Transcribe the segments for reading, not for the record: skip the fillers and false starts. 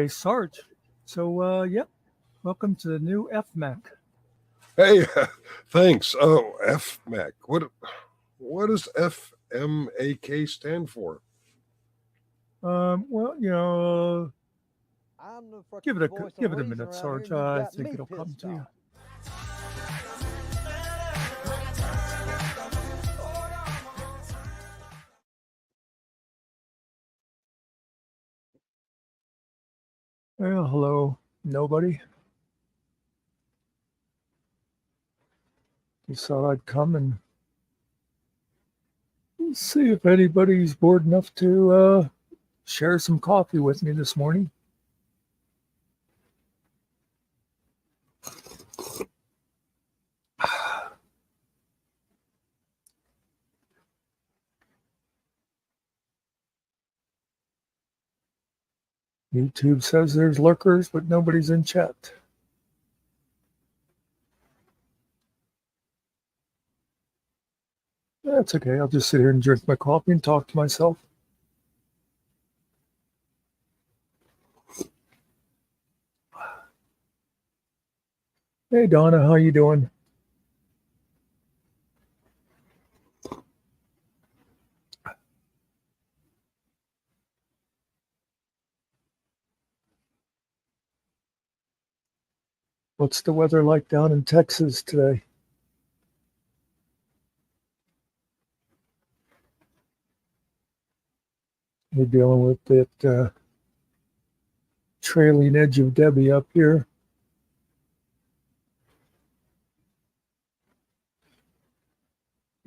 Hey, Sarge. So, yep, welcome to the new FMAC. Hey, thanks. Oh, FMAC. What does FMAK stand for? Well, I'm the give it freaking a voice of give it a reason minute, around here, Sarge. and you've I got think me it'll come pissed to you. off. Well, hello, nobody. Just thought I'd come and see if anybody's bored enough to share some coffee with me this morning. YouTube says there's lurkers, but nobody's in chat. That's okay. I'll just sit here and drink my coffee and talk to myself. Hey, Donna, how you doing? What's the weather like down in Texas today? You're dealing with that trailing edge of Debbie up here.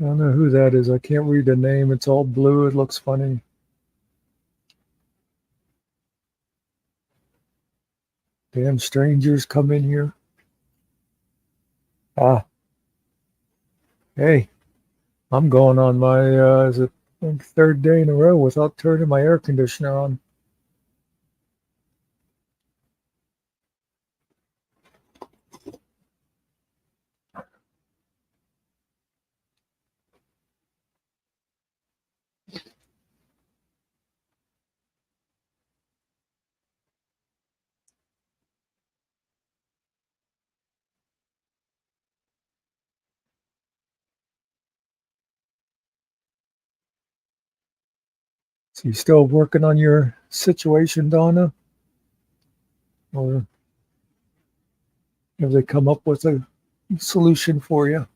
I don't know who that is. I can't read the name. It's all blue. It looks funny. Damn strangers come in here. Ah, hey, I'm going on my is it third day in a row without turning my air conditioner on. So you still working on your situation, Donna? Or have they come up with a solution for you?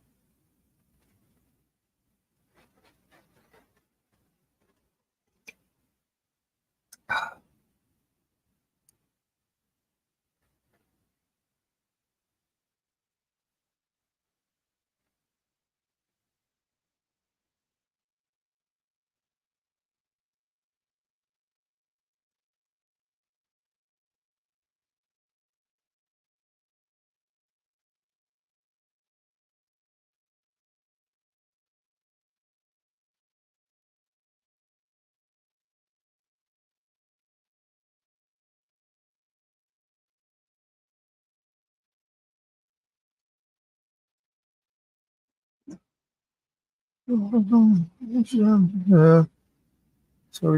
Sorry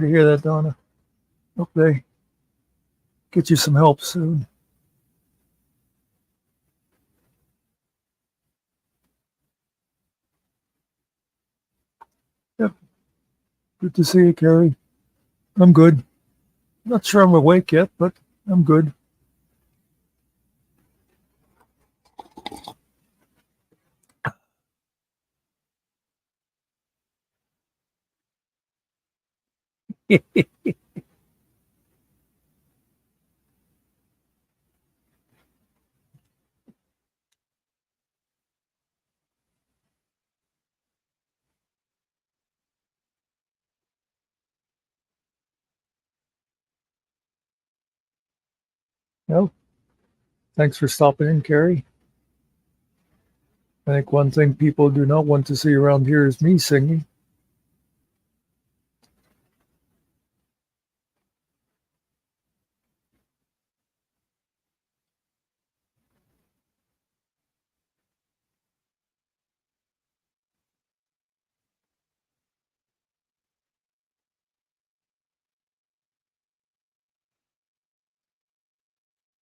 to hear that, Donna. Hope they get you some help soon. Yep. Good to see you, Carrie. I'm good. Not sure I'm awake yet, but I'm good. Well, thanks for stopping in, Carrie. I think one thing people do not want to see around here is me singing.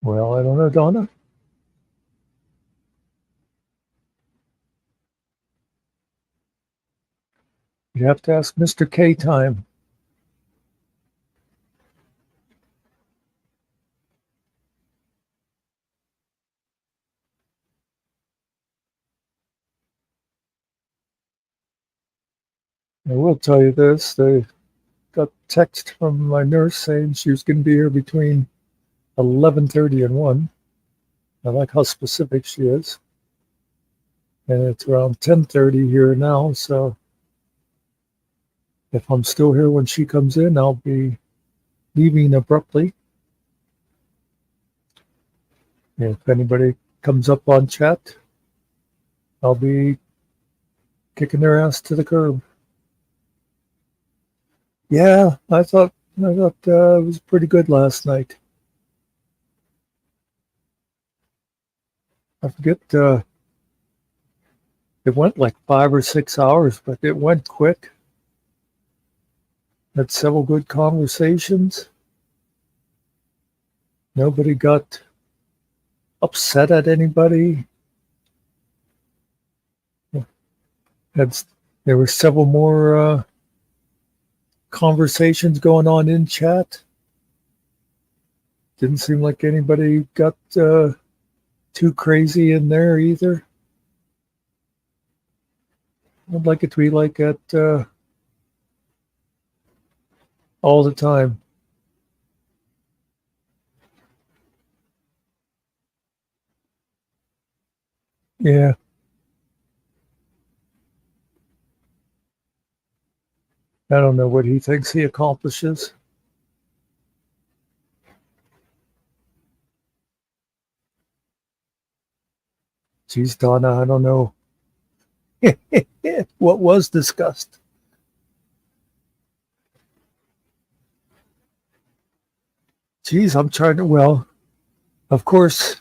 Well, I don't know, Donna. You have to ask Mr. K time. I will tell you this. They got text from my nurse saying she was going to be here between 11:30 and 1. I like how specific she is. And it's around 10:30 here now, so if I'm still here when she comes in, I'll be leaving abruptly. If anybody comes up on chat, I'll be kicking their ass to the curb. Yeah, I thought it was pretty good last night. I forget it went like 5 or 6 hours, but it went quick. Had several good conversations. Nobody got upset at anybody. Had There were several more conversations going on in chat. Didn't seem like anybody got too crazy in there either. I'd like it to be like that all the time. Yeah. I don't know what he thinks he accomplishes. Geez, Donna, I don't know what was discussed. Geez, I'm trying to, well, of course,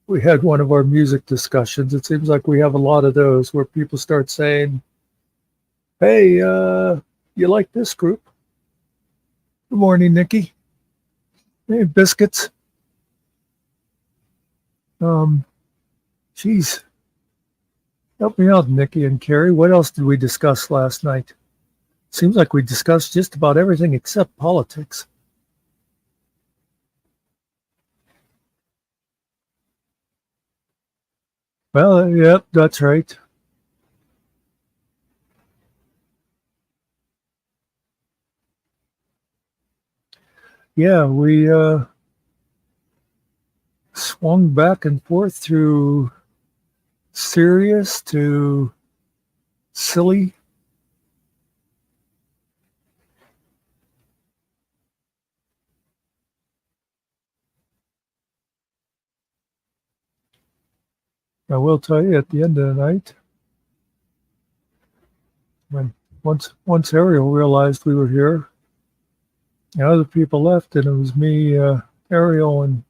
we had one of our music discussions. It seems like we have a lot of those where people start saying, hey, you like this group? Good morning, Nikki. Hey, biscuits. Um, Geez, help me out, Nikki and Carrie. What else did we discuss last night? Seems like we discussed just about everything except politics. Well, yep, that's right. Yeah, we swung back and forth through serious to silly. I will tell you at the end of the night, when once Ariel realized we were here, the other people left, and it was me, Ariel, and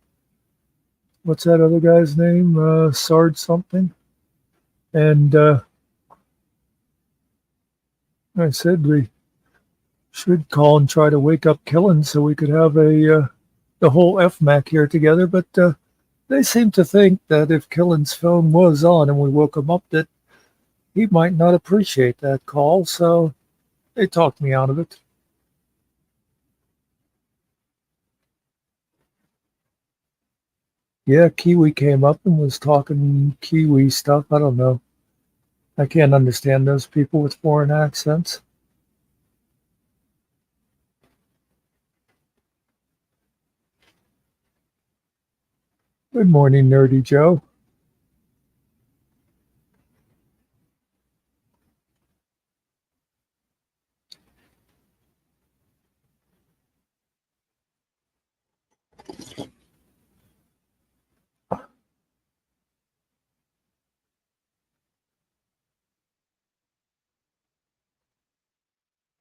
what's that other guy's name? Sarge something. And I said we should call and try to wake up Killen so we could have the whole FMAC here together. But they seem to think that if Killen's phone was on and we woke him up, that he might not appreciate that call. So they talked me out of it. Yeah, Kiwi came up and was talking Kiwi stuff. I don't know. I can't understand those people with foreign accents. Good morning, Nerdy Joe.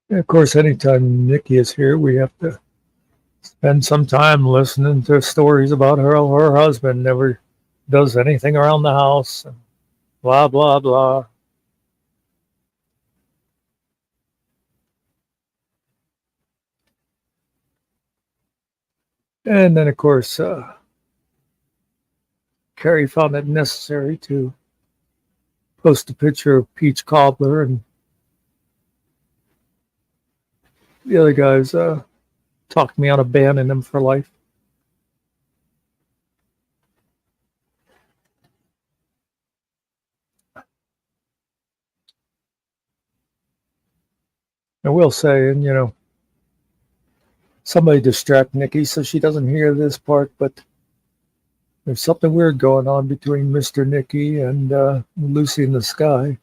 And of course, anytime Nikki is here, we have to spend some time listening to stories about her husband never does anything around the house, and blah, blah, blah. And then, of course, Carrie found it necessary to post a picture of Peach Cobbler, and the other guys talked me out of banning him for life. I will say, and somebody distract Nikki so she doesn't hear this part, but there's something weird going on between Mr. Nicky and Lucy in the Sky.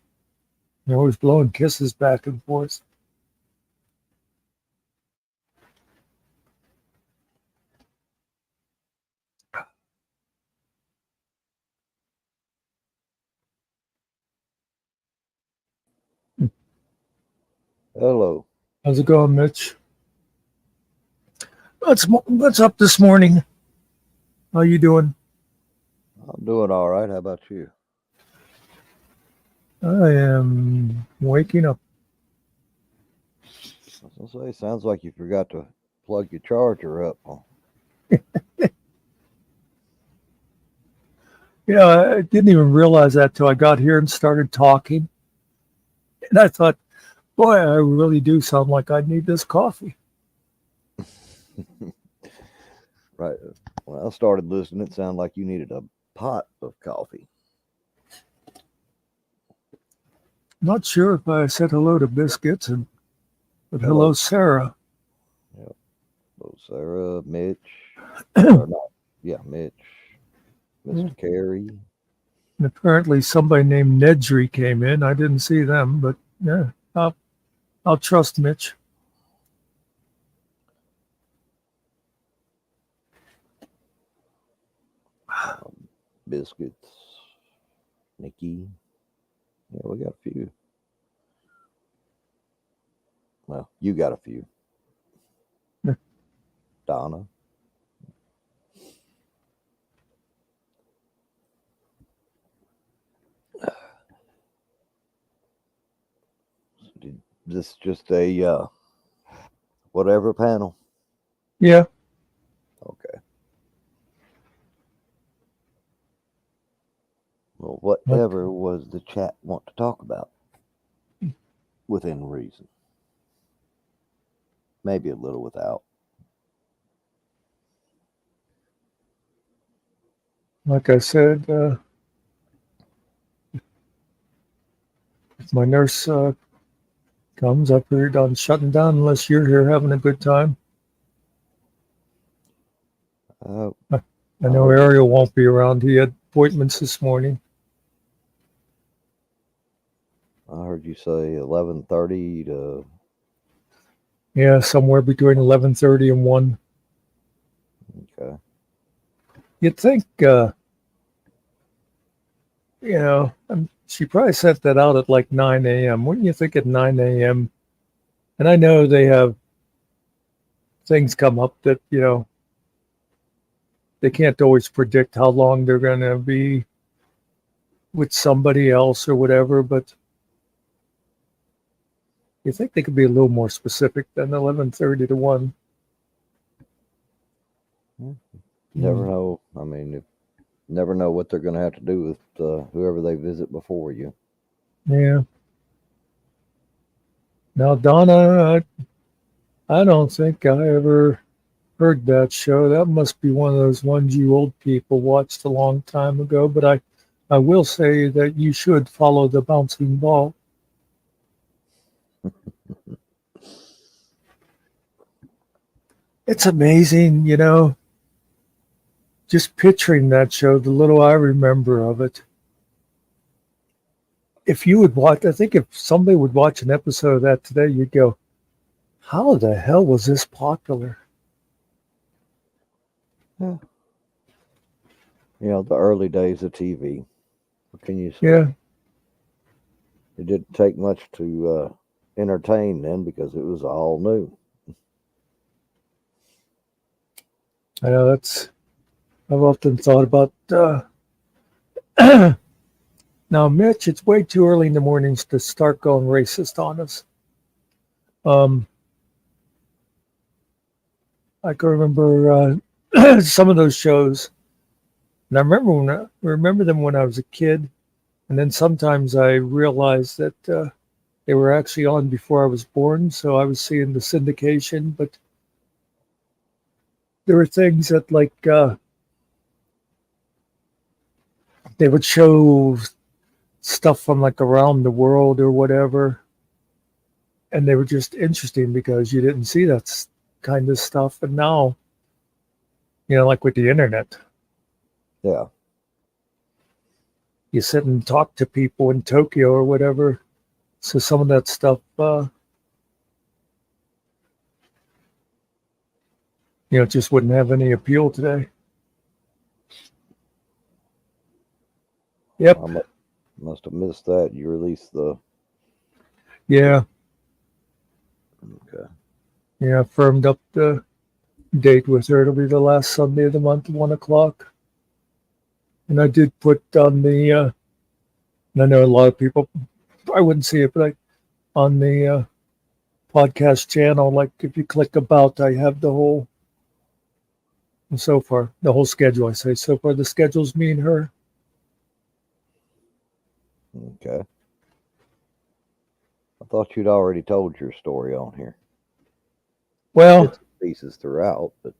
They're always blowing kisses back and forth. Hello. How's it going, Mitch? What's up this morning? How you doing? I'm doing all right. How about you? I am waking up. I was gonna say, sounds like you forgot to plug your charger up. Yeah, I didn't even realize that till I got here and started talking. And I thought, boy, I really do sound like I need this coffee. Right. When I started listening, it sounded like you needed a pot of coffee. Not sure if I said hello to Biscuits, but hello, Sarah. Yep. Hello, Sarah, Mitch. Or not. Yeah, Mitch. Mr. Carey. And apparently somebody named Nedry came in. I didn't see them, but yeah, I'll trust Mitch. Biscuits. Nikki. Yeah, we got a few. Well, you got a few. Yeah. Donna. This just a whatever panel? Yeah. Okay. Well, whatever was the chat want to talk about? Within reason. Maybe a little without. Like I said, if my nurse comes, I figured on shutting down unless you're here having a good time. I know Ariel won't be around. He had appointments this morning. I heard you say 11:30 to. Yeah, somewhere between 11:30 and 1. Okay. You'd think, she probably sent that out at like 9 a.m. Wouldn't you think at 9 a.m.? And I know they have things come up that, they can't always predict how long they're going to be with somebody else or whatever, but you think they could be a little more specific than 11:30 to 1. Never know. I mean, never know what they're going to have to do with whoever they visit before you. Yeah. Now, Donna, I don't think I ever heard that show. That must be one of those ones you old people watched a long time ago. But I will say that you should follow the bouncing ball. It's amazing, just picturing that show, the little I remember of it. If you would watch, I think if somebody would watch an episode of that today, you'd go, how the hell was this popular? Yeah. The early days of TV. What can you say? Yeah. It didn't take much to entertain then because it was all new. I know I've often thought about, now, Mitch, it's way too early in the mornings to start going racist on us. I can remember some of those shows, and I remember them when I was a kid, and then sometimes I realized that they were actually on before I was born, so I was seeing the syndication. But there were things that they would show stuff from like around the world or whatever, and they were just interesting because you didn't see that kind of stuff. And now, like with the internet, Yeah. you sit and talk to people in Tokyo or whatever. So some of that stuff, just wouldn't have any appeal today. Yep. I must have missed that. You released the. Yeah. Okay. Yeah. Firmed up the date with her. It'll be the last Sunday of the month, 1:00. And I did put on the, and I know a lot of people, I wouldn't see it, but on the podcast channel, like if you click about, I have the whole, so far, the whole schedule. I say so far, the schedule's me and her. Okay. I thought you'd already told your story on here. Well, Bits and pieces throughout, but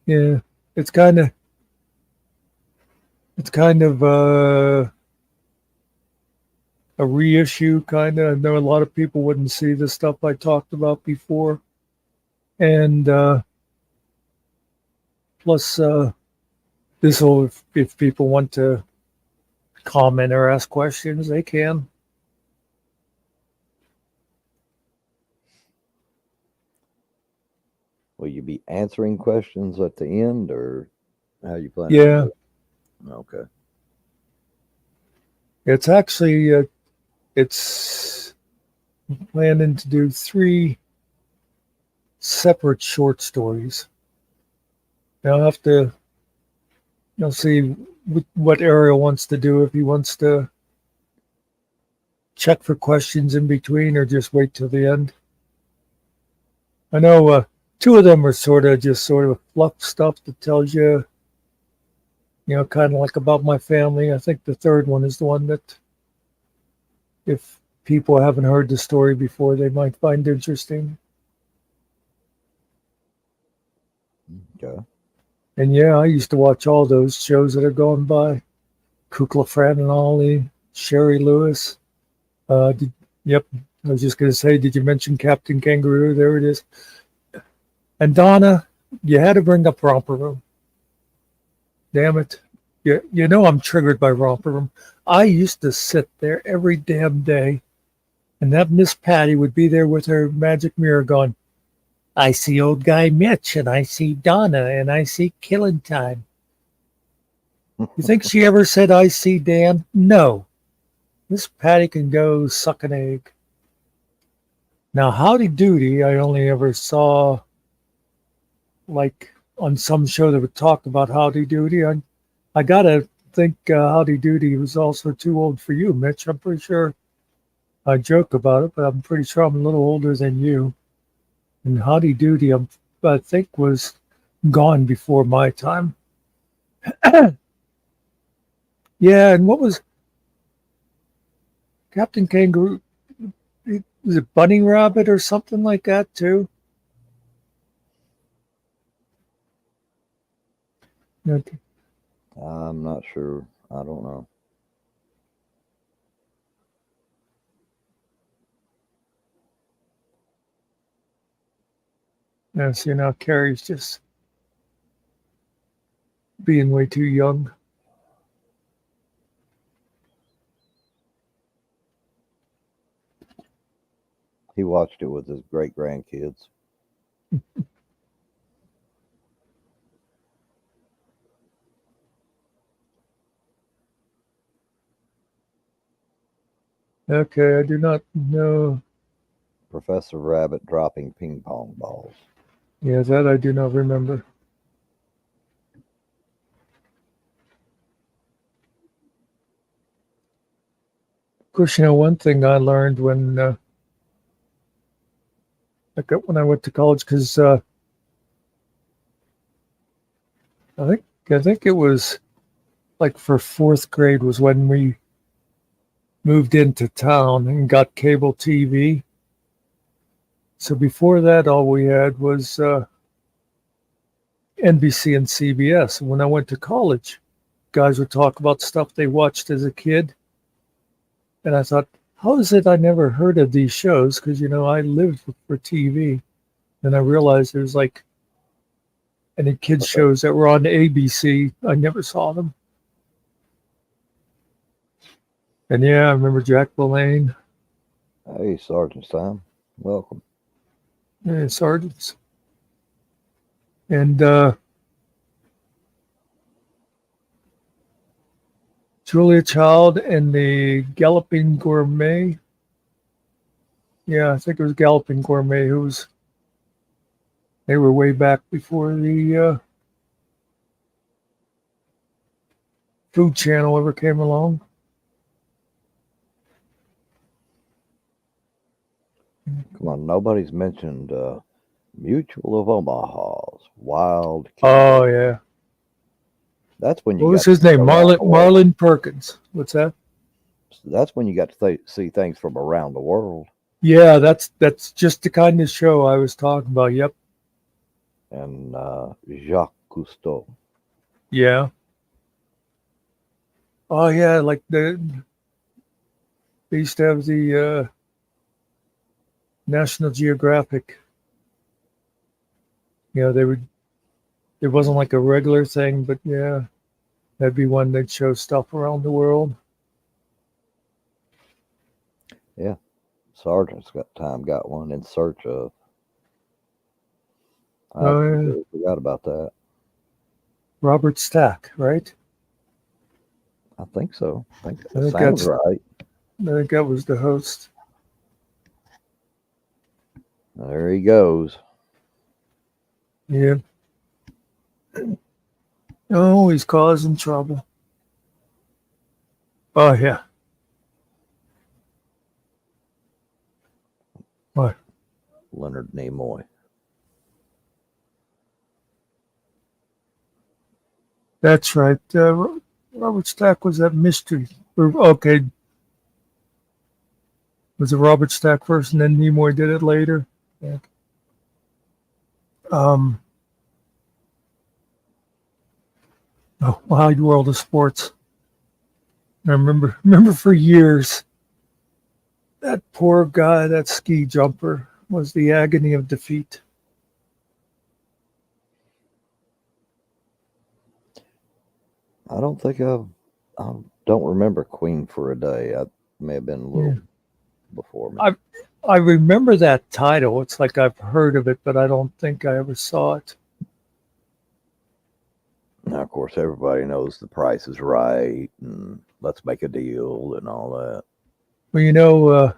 yeah, it's kind of a reissue, kind of. I know a lot of people wouldn't see the stuff I talked about before, and plus this will, if people want to comment or ask questions, they can. will you be answering questions at the end, or how you plan? Yeah, Okay. it's actually it's planning to do 3 separate short stories. Now I'll have to see what Ariel wants to do, if he wants to check for questions in between or just wait till the end. I know 2 of them are sort of fluff stuff that tells you, kind of like about my family. I think the third one is the one that, if people haven't heard the story before, they might find interesting. Okay. And yeah, I used to watch all those shows that are going by. Kukla, Fran and Ollie, Sherry Lewis. Yep, I was just going to say, did you mention Captain Kangaroo? There it is. And Donna, you had to bring up Romper Room. Damn it. You know I'm triggered by Romper Room. I used to sit there every damn day, and that Miss Patty would be there with her magic mirror going, I see old guy Mitch, and I see Donna, and I see Killing Time. You think she ever said, I see Dan? No. Miss Patty can go suck an egg. Now, Howdy Doody, I only ever saw like on some show that would talk about Howdy Doody. I got to think Howdy Doody was also too old for you, Mitch. I'm pretty sure I joke about it, but I'm pretty sure I'm a little older than you. And Howdy Doody, I think, was gone before my time. Yeah, and what was Captain Kangaroo? Was it Bunny Rabbit or something like that too? Okay. I'm not sure. I don't know. Yeah, see, now Carrie's just being way too young. He watched it with his great grandkids. Okay, I do not know. Professor Rabbit dropping ping pong balls. Yeah, that I do not remember. Of course, one thing I learned when I went to college, because I think it was like for fourth grade was when we moved into town and got cable TV. So before that, all we had was NBC and CBS. When I went to college, guys would talk about stuff they watched as a kid. And I thought, how is it I never heard of these shows? Because, I lived for TV. And I realized there's like any kids' shows that were on ABC. I never saw them. And yeah, I remember Jack LaLanne. Hey, Sergeant Sam, welcome. Yeah, Sergeants. And Julia Child and the Galloping Gourmet. Yeah, I think it was Galloping Gourmet they were way back before the Food Channel ever came along. Come on, nobody's mentioned Mutual of Omaha's Wild Kingdom. Oh, yeah. That's when you What got was his to name? see around the world. Marlon Perkins. What's that? That's when you got to see things from around the world. Yeah, that's just the kind of show I was talking about. Yep. And Jacques Cousteau. Yeah. Oh, yeah, like they used to have the National Geographic. It wasn't like a regular thing, but yeah, that'd be one that shows stuff around the world. Yeah. Sergeant's got one In Search of. I Yeah. forgot about that. Robert Stack, right? I think so. I think I that think sounds that's- right. I think that was the host. There he goes. Yeah. Oh, he's causing trouble. Oh, yeah. What? Leonard Nimoy. That's right. Robert Stack was that mystery. Okay. Was it Robert Stack first and then Nimoy did it later? Yeah. Wide World of Sports. I remember for years, that poor guy, that ski jumper, was the agony of defeat. I don't think I don't remember Queen for a Day. I may have been a little before me. I remember that title. It's like I've heard of it, but I don't think I ever saw it. Now, of course, everybody knows The Price is Right and Let's Make a Deal and all that. Well,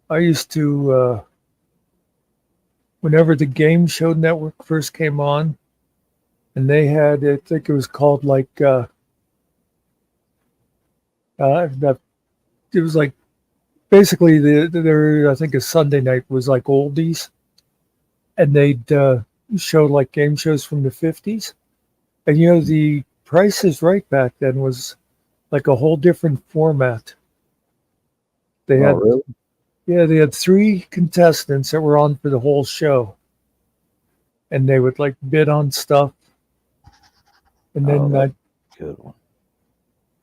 I used to, whenever the Game Show Network first came on, and they had, I think it was called like, it was like, basically I think a Sunday night was like oldies, and they'd show like game shows from the 50s. And the Price is Right back then was like a whole different format. They had, really? Yeah, they had 3 contestants that were on for the whole show, and they would like bid on stuff. And then Good one.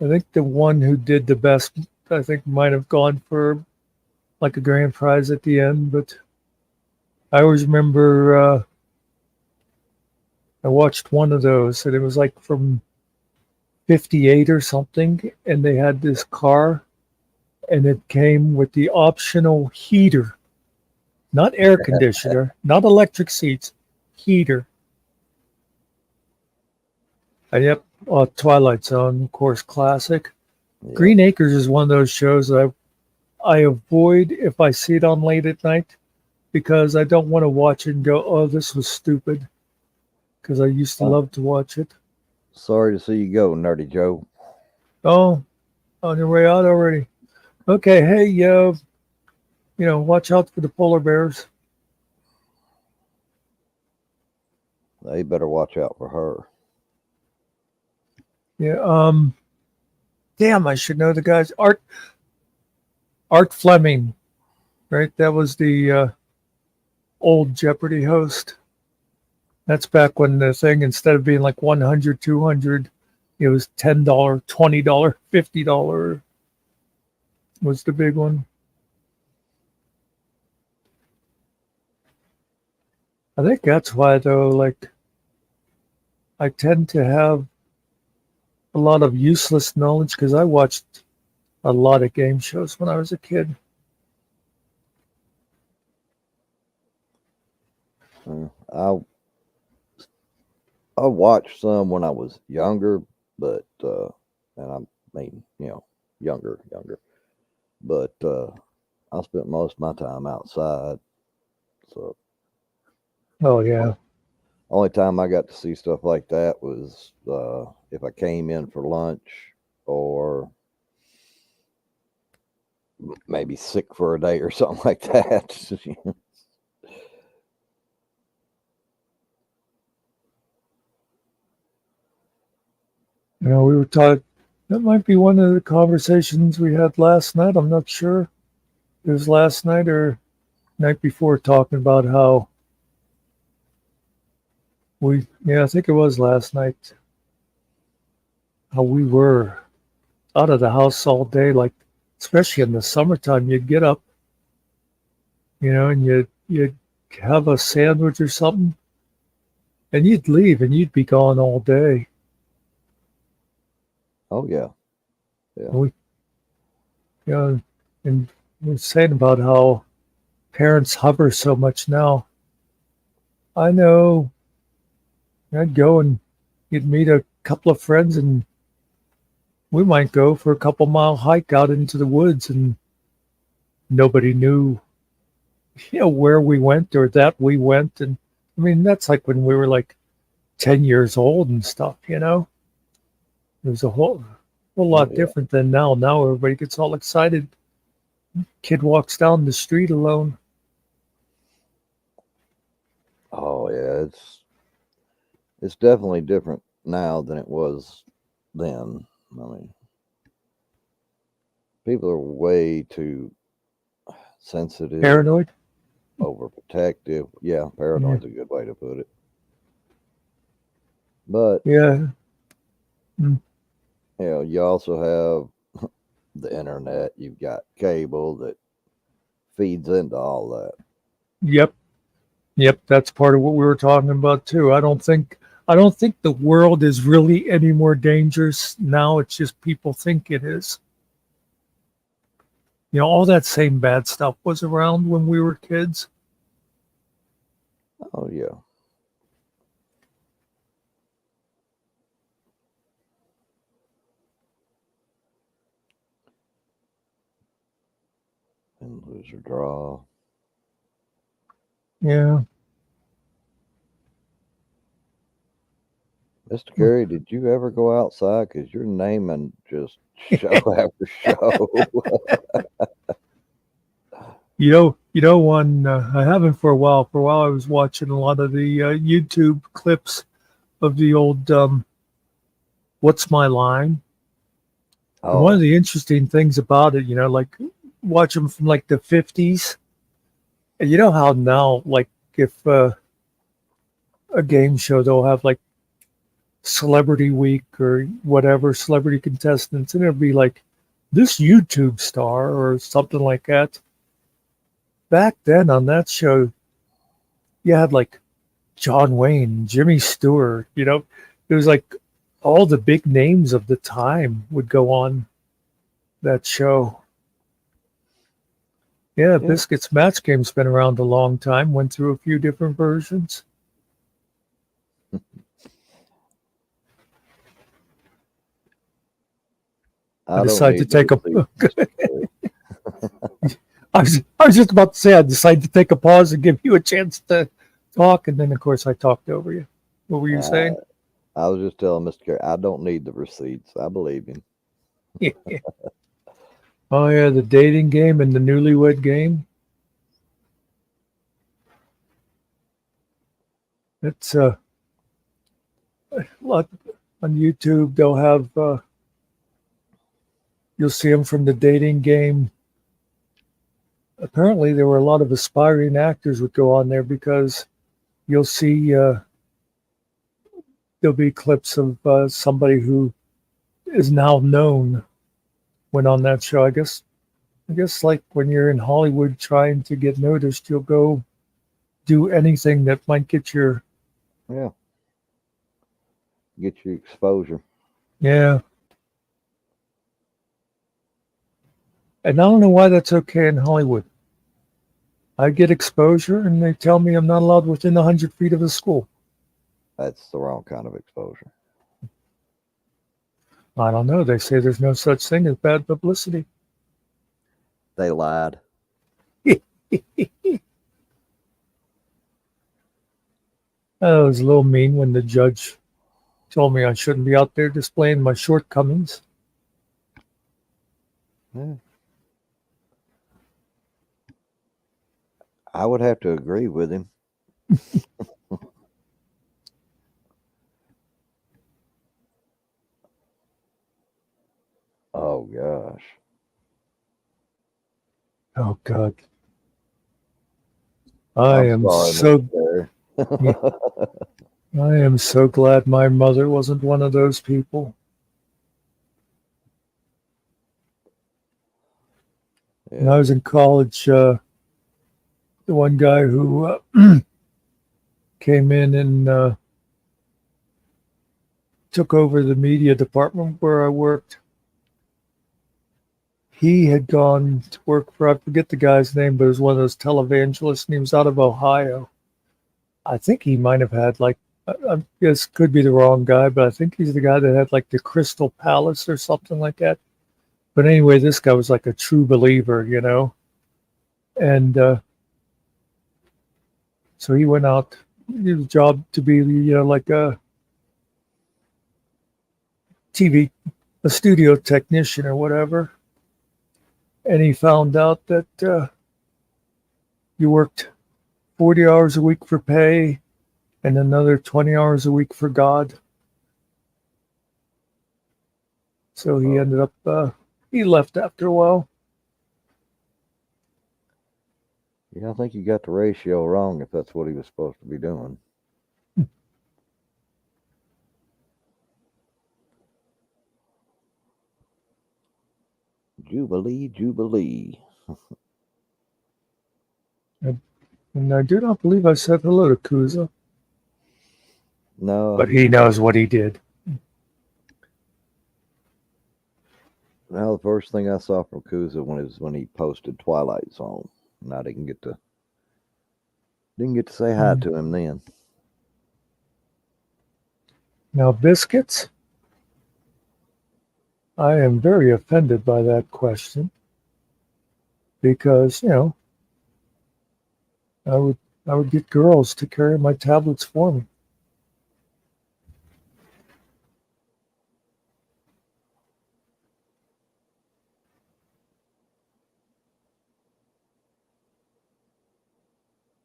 I think the one who did the best, I think, might have gone for like a grand prize at the end. But I always remember I watched one of those, and it was like from 58 or something, and they had this car, and it came with the optional heater, not air conditioner, not electric seats, heater. And yep, Twilight Zone, of course, classic. Yeah. Green Acres is one of those shows that I avoid if I see it on late at night, because I don't want to watch it and go, oh, this was stupid, because I used to love to watch it. Sorry to see you go, Nerdy Joe. Oh, on your way out already. Okay, hey, watch out for the polar bears. They better watch out for her. Yeah. Damn, I should know the guys. Art Fleming, right? That was the old Jeopardy host. That's back when the thing, instead of being like 100, 200, it was $10, $20, $50 was the big one. I think that's why, though, like, I tend to have a lot of useless knowledge because I watched a lot of game shows when I was a kid. I watched some when I was younger, but and I mean, younger, but I spent most of my time outside. So Oh, yeah. only time I got to see stuff like that was if I came in for lunch or maybe sick for a day or something like that. We were talking, that might be one of the conversations we had last night. I'm not sure. It was last night or night before, talking about how I think it was last night, how we were out of the house all day, like, especially in the summertime, you'd get up, and you'd have a sandwich or something, and you'd leave and you'd be gone all day. Oh yeah. We, and we're saying about how parents hover so much now. I know I'd go and you'd meet a couple of friends and we might go for a couple mile hike out into the woods and nobody knew, where we went or that we went. And I mean, that's like when we were like 10 years old and stuff, It was a whole lot different than now. Now everybody gets all excited. Kid walks down the street alone. Oh yeah, it's definitely different now than it was then. I mean, people are way too sensitive, Paranoid. overprotective. Yeah, paranoid's a good way to put it. But Yeah. you also have the internet. You've got cable that feeds into all that. Yep, that's part of what we were talking about too. I don't think the world is really any more dangerous now. It's just people think it is. All that same bad stuff was around when we were kids. Oh yeah. And lose or draw. Yeah. Mr. Carey, did you ever go outside? Because you're naming just show after show. One I haven't for a while. For a while, I was watching a lot of the YouTube clips of the old "What's My Line." And one of the interesting things about it, like watch them from like the 50s. And you know how now, like if a game show, they'll have like Celebrity Week or whatever, celebrity contestants, and it'll be like this YouTube star or something like that. Back then on that show, you had like John Wayne, Jimmy Stewart, it was like all the big names of the time would go on that show. Yeah, Biscuits Match Game's been around a long time, went through a few different versions. I decided to take a. I was just about to say I decided to take a pause and give you a chance to talk, and then of course I talked over you. What were you saying? I was just telling Mr. Carey, I don't need the receipts. I believe him. Yeah. Oh yeah, the dating game and the newlywed game. It's lot on YouTube. They'll have you'll see them from the dating game. Apparently, there were a lot of aspiring actors would go on there because you'll see there'll be clips of somebody who is now known went on that show. I guess like when you're in Hollywood trying to get noticed, you'll go do anything that might get your Yeah. Get you exposure. yeah. And I don't know why that's okay in Hollywood. I get exposure, and they tell me I'm not allowed within 100 feet of a school. That's the wrong kind of exposure. I don't know. They say there's no such thing as bad publicity. They lied. I was a little mean when the judge told me I shouldn't be out there displaying my shortcomings. Yeah. I would have to agree with him. Oh gosh. Oh God. I I'm am sorry, so Mr. I am so glad my mother wasn't one of those people. When I Yeah. was in college, the one guy who came in and took over the media department where I worked, he had gone to work for, I forget the guy's name, but it was one of those televangelists, and he was out of Ohio. I think he might have had like, I guess could be the wrong guy, but I think he's the guy that had like the Crystal Palace or something like that. But anyway, this guy was like a true believer, you know. And so he went out, his job to be, you know, like a a studio technician or whatever. And he found out that you worked 40 hours a week for pay and another 20 hours a week for God. So he ended up, he left after a while. Yeah, I think you got the ratio wrong if that's what he was supposed to be doing. Jubilee, Jubilee. And I do not believe I said hello to Kuza, No, but he knows what he did. now the first thing I saw from Kuza when he posted Twilight Zone, and I didn't get to say hi to him then. Now, biscuits, I am very offended by that question because, you know, I would get girls to carry my tablets for me.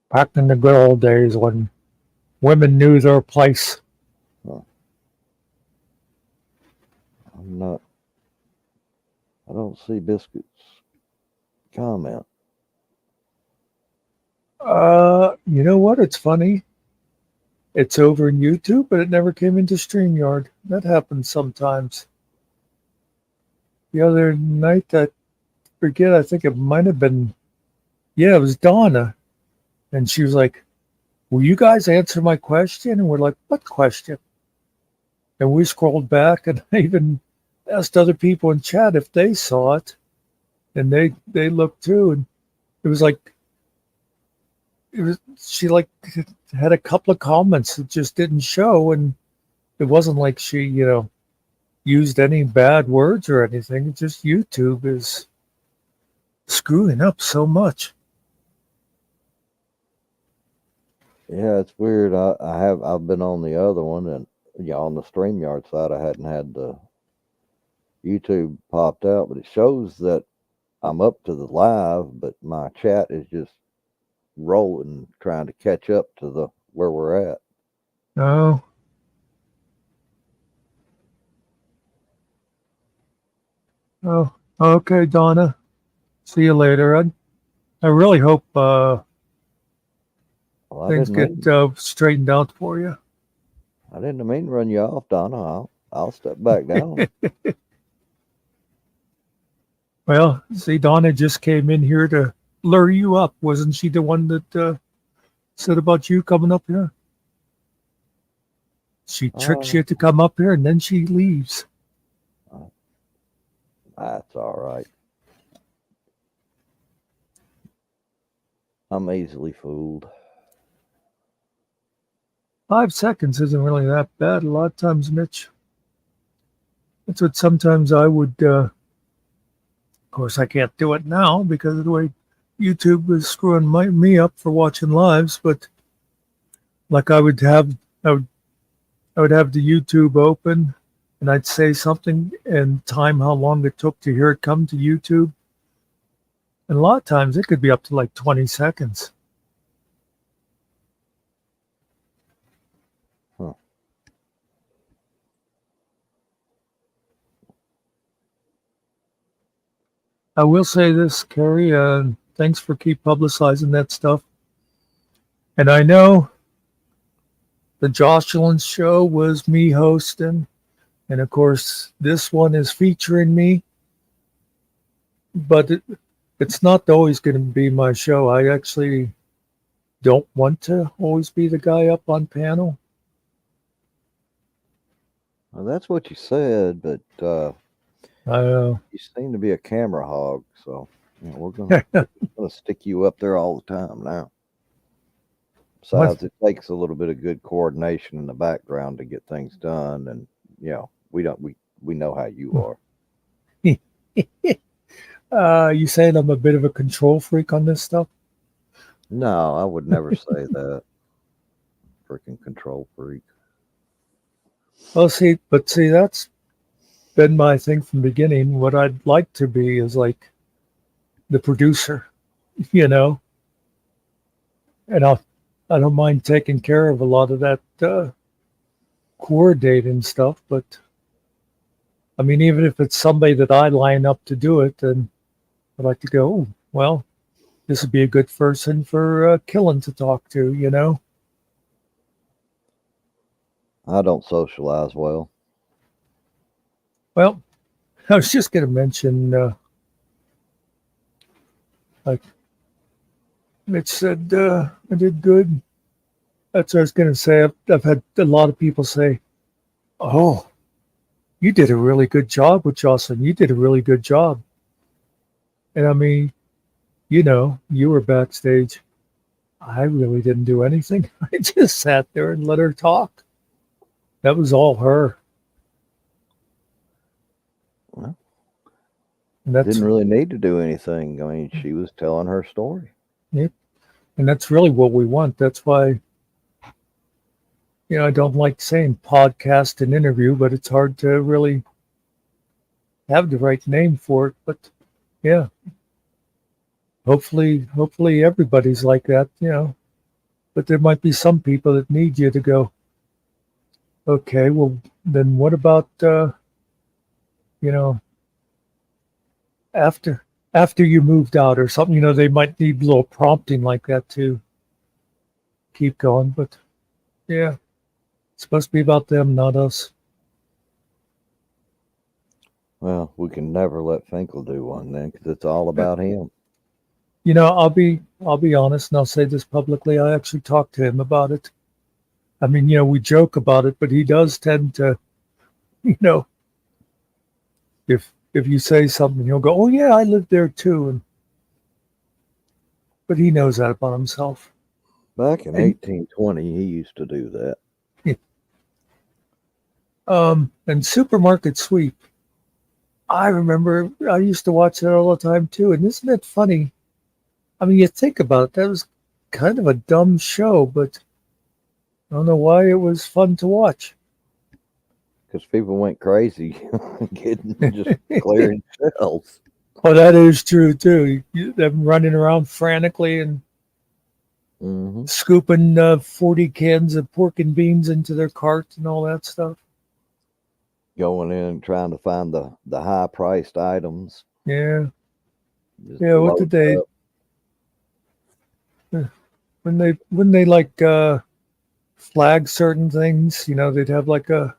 Back in the good old days when women knew their place. I don't see Biscuits comment. You know what? It's funny. It's over in YouTube, but it never came into StreamYard. That happens sometimes. The other night, I forget, I think it might have been, yeah, it was Donna. And she was like, will you guys answer my question? And we're like, what question? And we scrolled back, and I even asked other people in chat if they saw it. And they looked too. And it was like, she like had a couple of comments that just didn't show. And it wasn't like she, you know, used any bad words or anything. It's just YouTube is screwing up so much. Yeah, it's weird. I've been on the other one, and yeah, on the StreamYard side, I hadn't had the YouTube popped out, but it shows that I'm up to the live, but my chat is just rolling, trying to catch up to the where we're at. Oh, Oh, okay, Donna. See you later. I really hope Well, things get straightened out for you. I didn't mean to run you off, Donna. I'll step back down. Well, see, Donna just came in here to lure you up. Wasn't she the one that said about you coming up here? She tricks Uh, you to come up here and then she leaves. that's all right. I'm easily fooled. 5 seconds isn't really that bad. A lot of times, Mitch, that's what sometimes I would. Of course, I can't do it now because of the way YouTube is screwing me up for watching lives. But like I would have the YouTube open, and I'd say something and time how long it took to hear it come to YouTube. And a lot of times it could be up to like 20 seconds. Huh. I will say this, Carrie, thanks for keep publicizing that stuff. And I know the Jocelyn's show was me hosting, and of course this one is featuring me, but it's not always going to be my show. I actually don't want to always be the guy up on panel. Well, that's what you said, but I you seem to be a camera hog, so we're gonna stick you up there all the time now. Besides, it takes a little bit of good coordination in the background to get things done, and we know how you are. You saying I'm a bit of a control freak on this stuff? No, I would never say that. Freaking control freak. Well, see, that's been my thing from the beginning. What I'd like to be is like the producer, you know, and I don't mind taking care of a lot of that coordinating stuff, but I mean, even if it's somebody that I line up to do it, then I'd like to go, oh, well, this would be a good person for Killen to talk to, you know? I don't socialize well. Well, I was just going to mention, like Mitch said, I did good. That's what I was going to say. I've had a lot of people say, oh, you did a really good job with Jocelyn. You did a really good job. And I mean, you know, you were backstage. I really didn't do anything. I just sat there and let her talk. That was all her. Well, And that's didn't really need to do anything. I mean, she was telling her story. Yep. And that's really what we want. That's why, you know, I don't like saying podcast and interview, but it's hard to really have the right name for it. But yeah, hopefully everybody's like that, you know. But there might be some people that need you to go, okay, well, then what about, you know, after you moved out or something, you know, they might need a little prompting like that to keep going. But yeah, it's supposed to be about them, not us. Well, we can never let Finkel do one then, because it's all about him. You know, I'll be honest, and I'll say this publicly. I actually talked to him about it. I mean, you know, we joke about it, but he does tend to, you know, if you say something, he'll go, "Oh yeah, I lived there too," but he knows that about himself. Back in 1820, he used to do that. And Supermarket Sweep. I remember I used to watch that all the time too. And isn't it funny? I mean, you think about it, that was kind of a dumb show, but I don't know why it was fun to watch. Because people went crazy just clearing shelves. Oh, that is true too. Them running around frantically and scooping 40 cans of pork and beans into their cart and all that stuff. going in trying to find the high priced items. Yeah. Just Yeah. What load did they, up. when they like, flag certain things, they'd have like a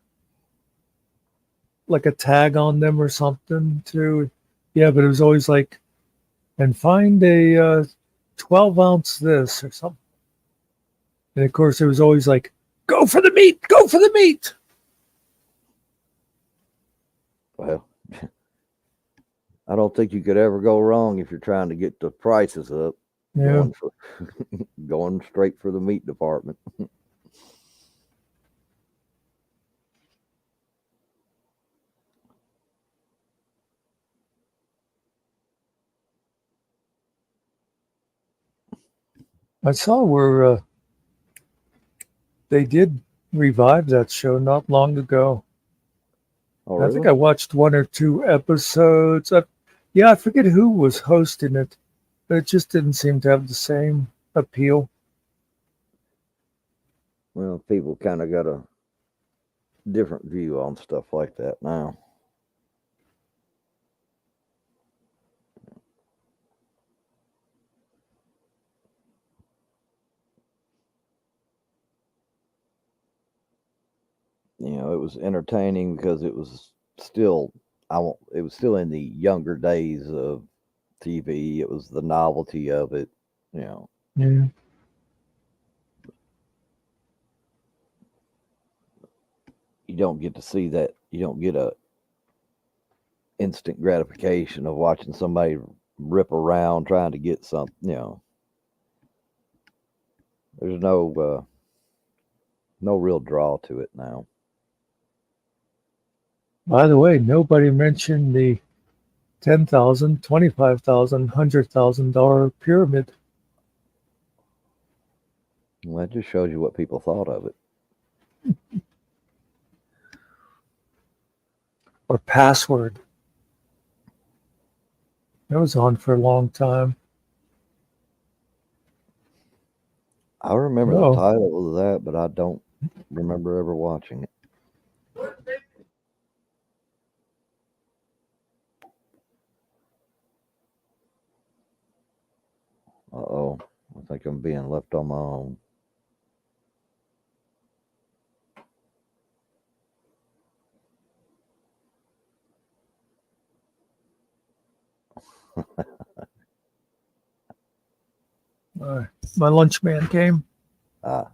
tag on them or something too. Yeah. But it was always like, and find a, 12-ounce this or something. And of course, it was always like, go for the meat, go for the meat. Well, I don't think you could ever go wrong if you're trying to get the prices up. Yeah. Going for going straight for the meat department. I saw where they did revive that show not long ago. Oh, I think really? I watched one or two episodes. Yeah, I forget who was hosting it, but it just didn't seem to have the same appeal. Well, people kind of got a different view on stuff like that now. It was entertaining because it was still it was still in the younger days of TV. It was the novelty of it. You know, Yeah. you don't get to see that. You don't get a instant gratification of watching somebody rip around trying to get something. There's no real draw to it now. By the way, nobody mentioned the $10,000, $25,000, $100,000 pyramid Well, that just shows you what people thought of it. or password. That was on for a long time. I remember the Oh, title of that, but I don't remember ever watching it. Uh-oh. I think I'm being left on my own. my lunch man came. I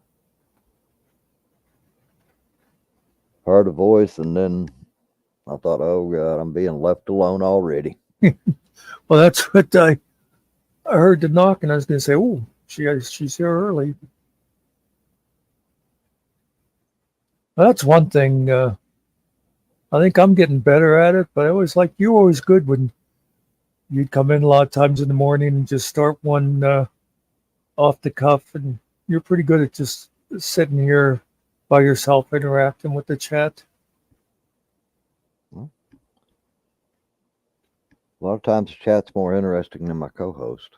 heard a voice, and then I thought, oh, God, I'm being left alone already. Well, that's what I heard the knock, and I was going to say, "Oh, she's here early." Well, that's one thing. I think I'm getting better at it, but I always like you. Were always good when you'd come in a lot of times in the morning and just start one off the cuff, and you're pretty good at just sitting here by yourself interacting with the chat. Well, a lot of times the chat's more interesting than my co-host.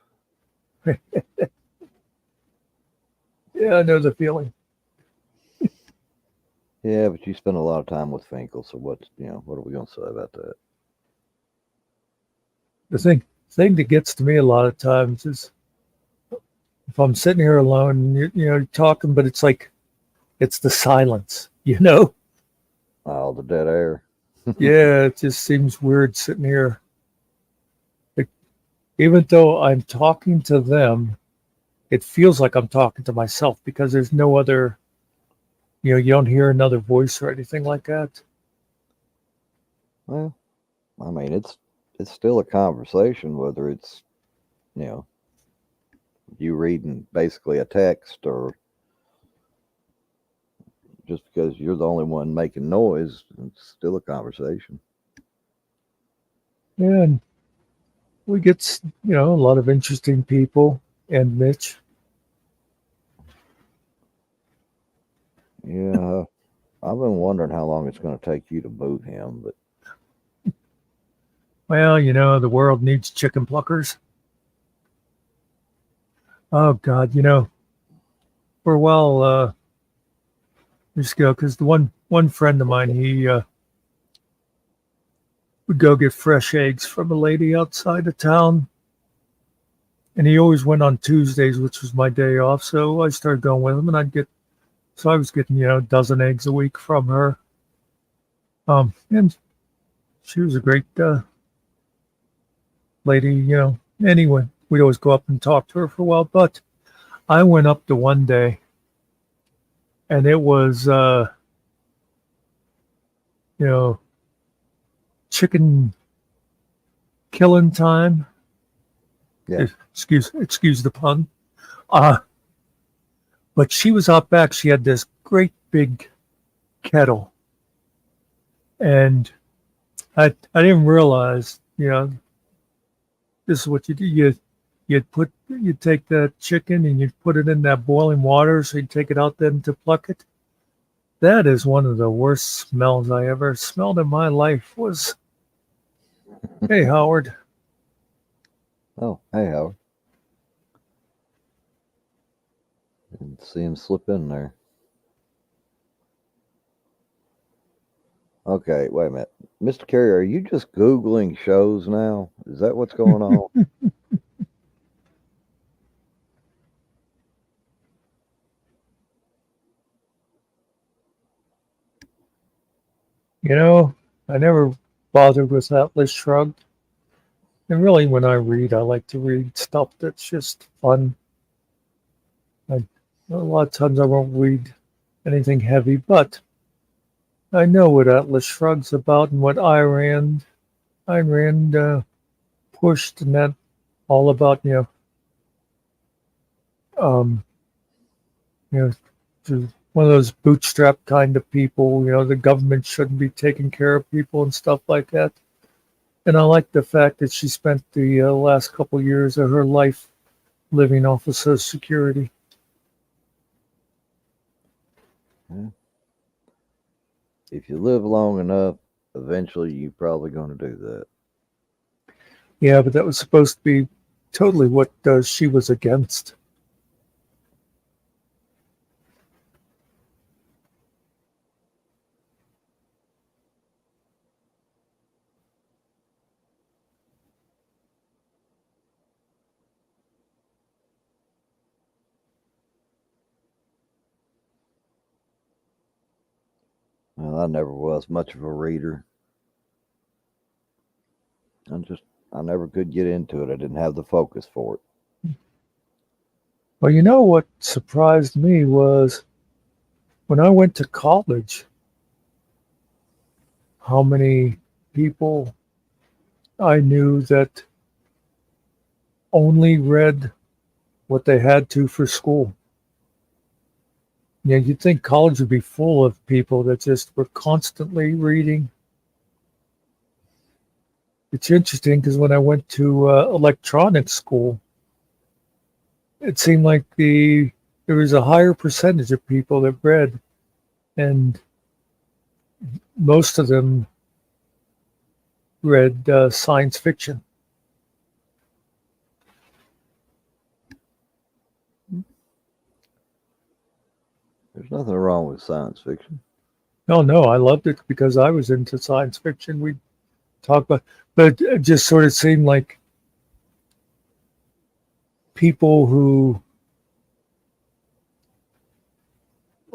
Yeah, I know the feeling. Yeah, but you spend a lot of time with Finkel, so what are we going to say about that? The thing that gets to me a lot of times is if I'm sitting here alone, and you're talking, but it's like it's the silence, Oh, the dead air. Yeah, it just seems weird sitting here. Like, even though I'm talking to them, it feels like I'm talking to myself because there's no other, you don't hear another voice or anything like that. Well, I mean, it's still a conversation, whether it's, you reading basically a text or just because you're the only one making noise, it's still a conversation. Yeah, and we get, a lot of interesting people and Mitch. Yeah, I've been wondering how long it's going to take you to boot him, but Well, the world needs chicken pluckers. Oh God, for a while, just go because the one friend of mine, would go get fresh eggs from a lady outside of town. And he always went on Tuesdays, which was my day off. So I started going with him, and so I was getting, a dozen eggs a week from her. And she was a great lady, Anyway, we'd always go up and talk to her for a while. But I went up to one day, and it was, chicken killing time. Yeah. Excuse the pun. But she was out back. She had this great big kettle, and I didn't realize, this is what you do. You'd take the chicken and you'd put it in that boiling water, so you'd take it out then to pluck it. That is one of the worst smells I ever smelled in my life. Was, hey Howard. Oh, hey, Howard. Didn't see him slip in there. Okay, wait a minute. Mr. Carey, are you just Googling shows now? Is that what's going on? I never bothered with Atlas Shrugged. And really, when I read, I like to read stuff that's just fun. A lot of times I won't read anything heavy, but I know what Atlas Shrugged's about and what Ayn Rand pushed, and that all about, one of those bootstrap kind of people, the government shouldn't be taking care of people and stuff like that. And I like the fact that she spent the last couple years of her life living off of Social Security. Yeah. If you live long enough, eventually you're probably going to do that. Yeah, but that was supposed to be totally what she was against. Well, I never was much of a reader. I never could get into it. I didn't have the focus for it. Well, what surprised me was when I went to college, how many people I knew that only read what they had to for school. You'd think college would be full of people that just were constantly reading. It's interesting because when I went to electronics school, it seemed like there was a higher percentage of people that read, and most of them read science fiction. There's nothing wrong with science fiction. No, I loved it because I was into science fiction. We'd talk about, but it just sort of seemed like people who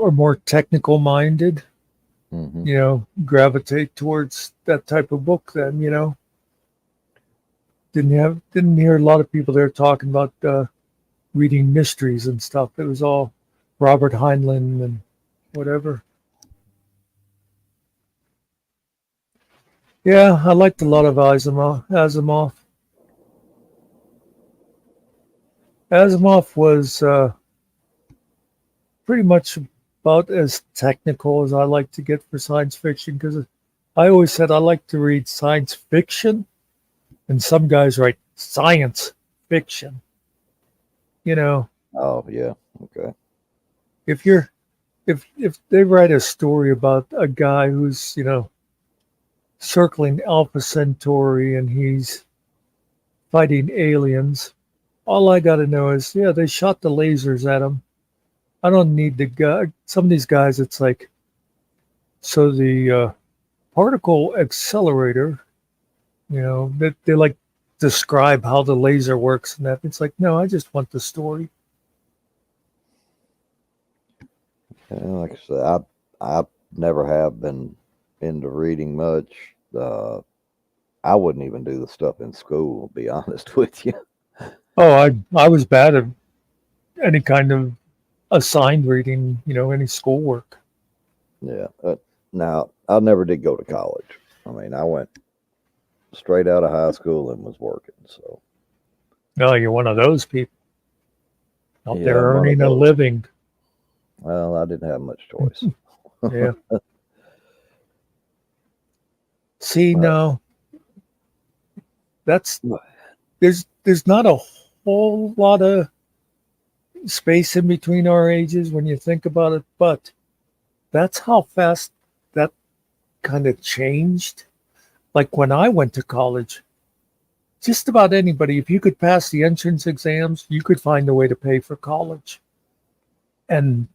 are more technical minded, gravitate towards that type of book. Then, didn't hear a lot of people there talking about reading mysteries and stuff. It was all Robert Heinlein and whatever. Yeah, I liked a lot of Asimov. Asimov was pretty much about as technical as I like to get for science fiction, because I always said I like to read science fiction, and some guys write science fiction. Oh yeah, okay. If they write a story about a guy who's circling Alpha Centauri and he's fighting aliens, all I got to know is they shot the lasers at him. I don't need the guy. Some of these guys, it's like, so the particle accelerator They like describe how the laser works and that. It's like, no, I just want the story. And like I said, I never have been into reading much. I wouldn't even do the stuff in school, to be honest with you. Oh, I was bad at any kind of assigned reading, any schoolwork. Yeah. Now, I never did go to college. I mean, I went straight out of high school and was working. So, No, you're one of those people out yeah, there I'm one of earning a those. living. Well, I didn't have much choice. Yeah. See, Uh, no, that's there's not a whole lot of space in between our ages when you think about it, but that's how fast that kind of changed. Like when I went to college, just about anybody, if you could pass the entrance exams, you could find a way to pay for college. And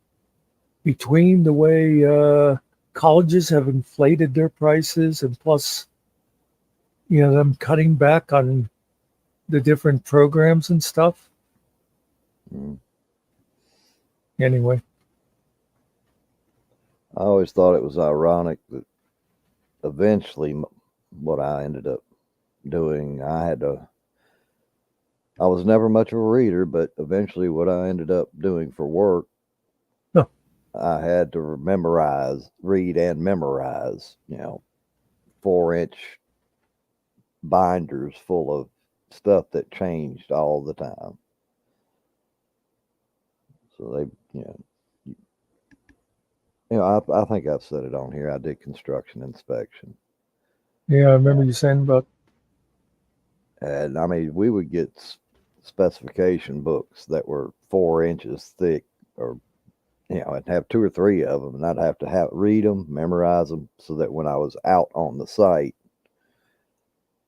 between the way colleges have inflated their prices and plus, them cutting back on the different programs and stuff. mm. Anyway, I always thought it was ironic that eventually what I ended up doing, I was never much of a reader, but eventually what I ended up doing for work, no, I had to read and memorize, 4-inch binders full of stuff that changed all the time. So I think I've said it on here. I did construction inspection. yeah, I remember you saying about, And I mean, we would get specification books that were 4 inches thick, or I'd have 2 or 3 of them, and I'd have to read them, memorize them, so that when I was out on the site,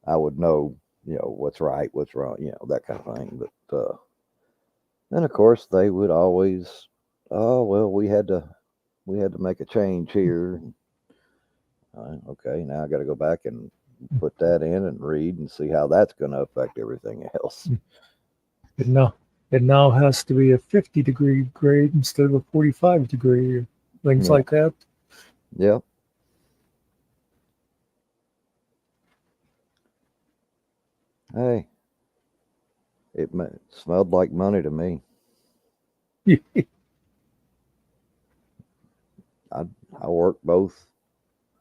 I would know, what's right, what's wrong, that kind of thing. But then, of course, they would always, oh well, we had to make a change here. Okay, now I got to go back and put that in and read and see how that's going to affect everything else. it now has to be a 50-degree grade instead of a 45-degree, things Yeah, like that. yeah. Hey, it smelled like money to me. I I worked both.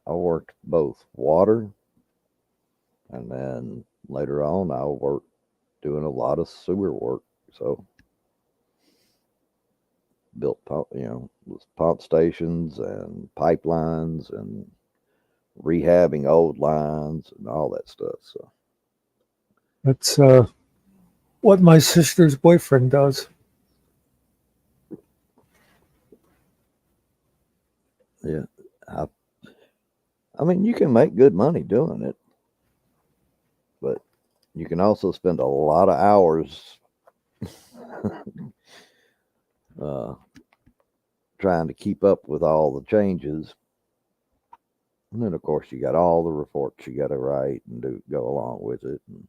I worked both water, and then later on I worked doing a lot of sewer work. So built pump stations and pipelines and rehabbing old lines and all that stuff. So That's what my sister's boyfriend does. yeah, I I mean you can make good money doing it, but you can also spend a lot of hours uh, trying to keep up with all the changes. And then, of course, you got all the reports you got to write and go along with it. And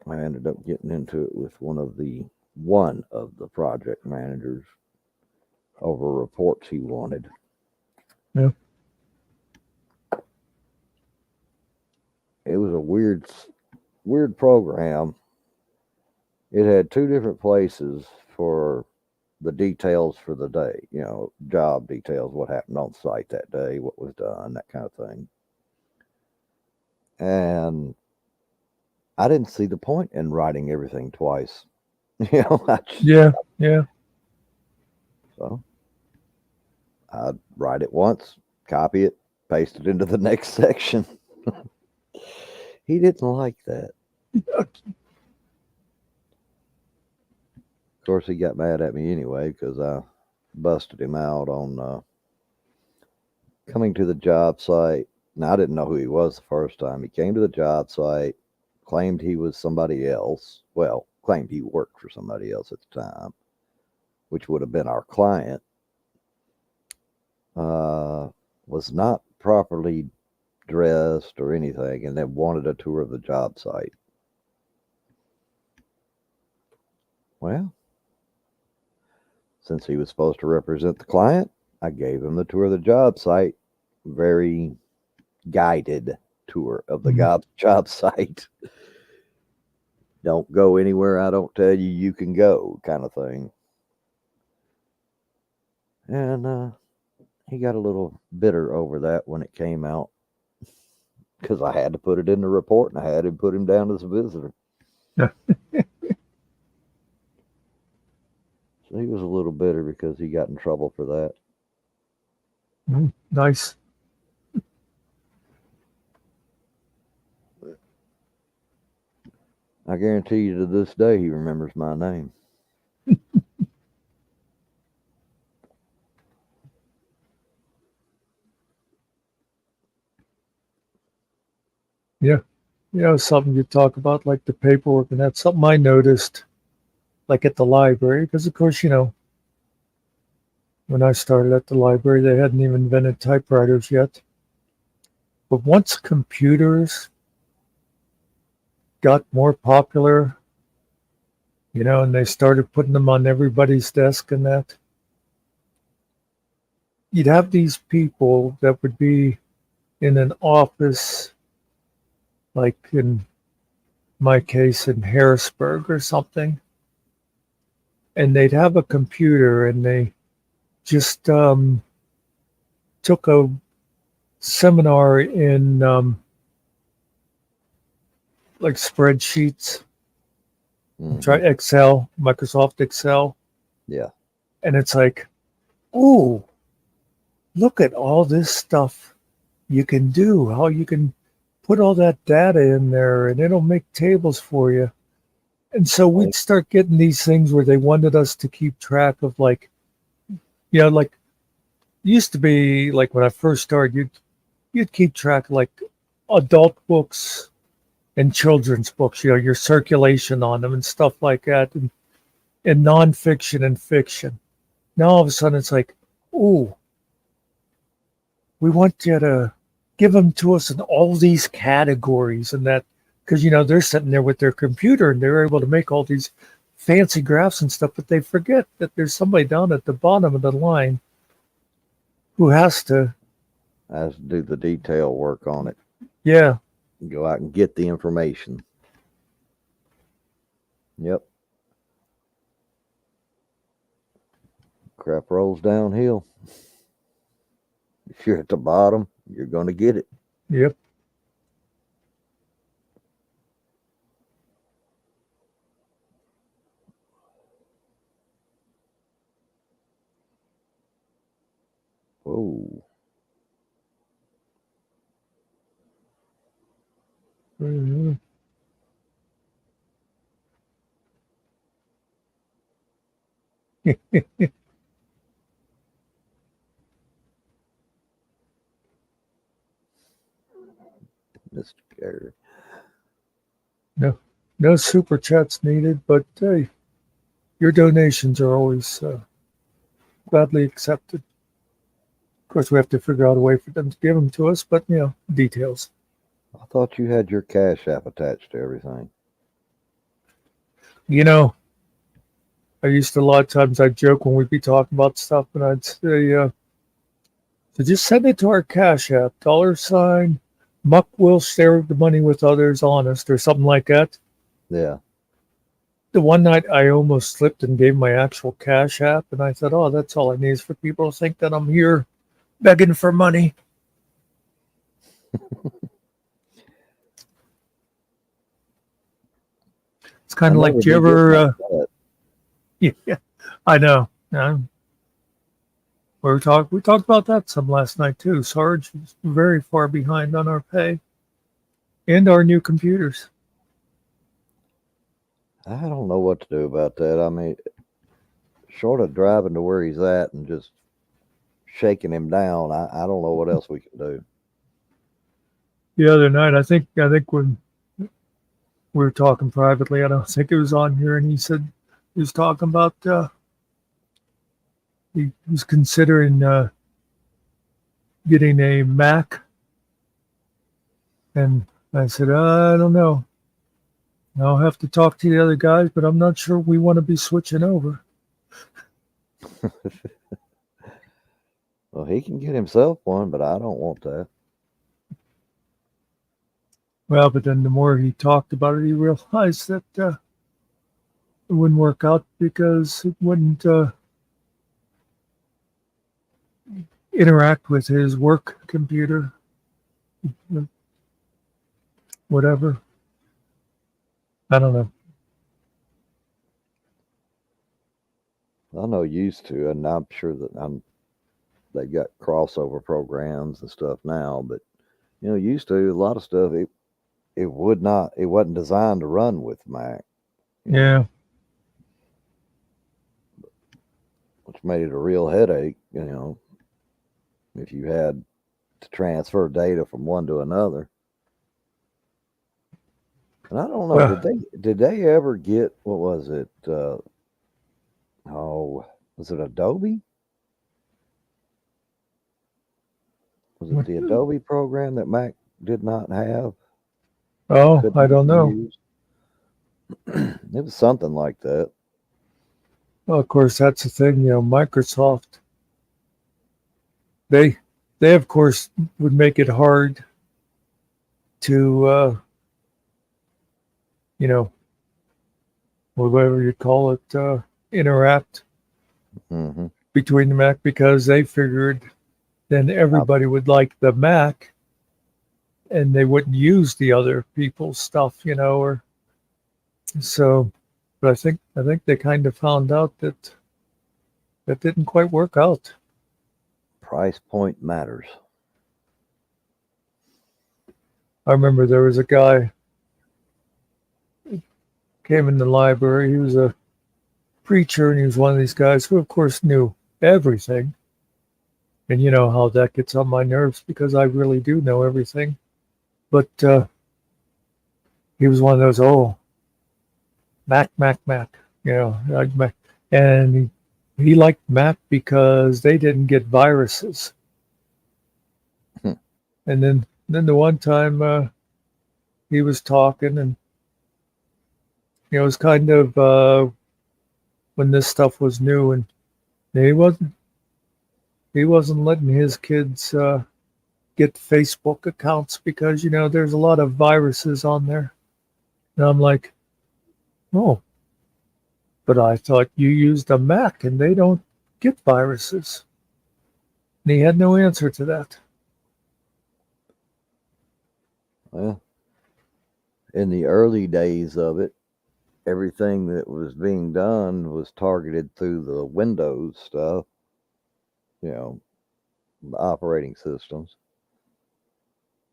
I ended up getting into it with one of the project managers over reports he wanted. Yeah. It was a weird program. It had 2 different places for the details for the day, job details, what happened on site that day, what was done, that kind of thing. And I didn't see the point in writing everything twice. Yeah, yeah. So I'd write it once, copy it, paste it into the next section. He didn't like that. Of course, he got mad at me anyway because I busted him out on coming to the job site. Now, I didn't know who he was the first time. He came to the job site, claimed he was somebody else. Well, claimed he worked for somebody else at the time, which would have been our client. was not properly dressed or anything, and then wanted a tour of the job site. Well, since he was supposed to represent the client, I gave him the tour of the job site, very guided tour of the job site. Don't go anywhere I don't tell you you can go, kind of thing. And he got a little bitter over that when it came out, because I had to put it in the report and I had to put him down as a visitor. Yeah. So he was a little bitter because he got in trouble for that. Nice. I guarantee you to this day he remembers my name. Yeah. Something you talk about, like the paperwork, and that's something I noticed, like at the library, because of course, when I started at the library, they hadn't even invented typewriters yet. But once computers got more popular, and they started putting them on everybody's desk and that, you'd have these people that would be in an office, like in my case in Harrisburg or something, and they'd have a computer and they just took a seminar in like spreadsheets, try Excel, Microsoft Excel. Yeah. And it's like, oh, look at all this stuff you can do, how you can put all that data in there and it'll make tables for you. And so we'd start getting these things where they wanted us to keep track of, like, like used to be like when I first started, you'd keep track of like adult books and children's books, your circulation on them and stuff like that, and nonfiction and fiction. Now all of a sudden it's like, oh, we want you to give them to us in all these categories and that, because they're sitting there with their computer and they're able to make all these fancy graphs and stuff, but they forget that there's somebody down at the bottom of the line who has to do the detail work on it. Yeah. Go out and get the information. Yep. Crap rolls downhill. If you're at the bottom, you're going to get it. Yep. Whoa. Mm-hmm. Mr. Gary. No super chats needed, but hey, your donations are always gladly accepted. Of course, we have to figure out a way for them to give them to us, but details. I thought you had your Cash App attached to everything. I used to, a lot of times I'd joke when we'd be talking about stuff, and I'd say, so just send it to our Cash App, $ Muck will share the money with others, honest, or something like that. Yeah. The one night I almost slipped and gave my actual Cash App, and I thought, oh, that's all I need is for people to think that I'm here begging for money. It's kind of like, do you ever... yeah, I know. We talked about that some last night too. Sarge is very far behind on our pay and our new computers. I don't know what to do about that. I mean, short of driving to where he's at and just shaking him down, I don't know what else we can do. The other night, I think when we were talking privately, I don't think it was on here, and he said he was talking about he was considering getting a Mac, and I said, I don't know. I'll have to talk to the other guys, but I'm not sure we want to be switching over. Well, he can get himself one, but I don't want that. Well, but then the more he talked about it, he realized that it wouldn't work out because it wouldn't interact with his work computer, whatever. I don't know. I know used to, and I'm sure that they got crossover programs and stuff now, but used to a lot of stuff it wasn't designed to run with Mac. Yeah. Which made it a real headache, if you had to transfer data from one to another. And I don't know, did they ever get, what was it? Was it Adobe? Was it the Adobe program that Mac did not have? Oh, I don't know. It was something like that. Well, of course, that's the thing. Microsoft, they of course would make it hard to whatever you call it, interact between the Mac, because they figured then everybody would like the Mac and they wouldn't use the other people's stuff, or so. But I think they kind of found out that didn't quite work out. Price point matters. I remember there was a guy came in the library. He was a preacher, and he was one of these guys who, of course, knew everything. And you know how that gets on my nerves because I really do know everything. But he was one of those, Mac, Mac, Mac. And he liked Mac because they didn't get viruses. And then the one time he was talking, and it was kind of when this stuff was new, and he wasn't letting his kids get Facebook accounts because there's a lot of viruses on there. And I'm like, oh, but I thought you used a Mac and they don't get viruses. And he had no answer to that. Well, in the early days of it, everything that was being done was targeted through the Windows stuff, the operating systems,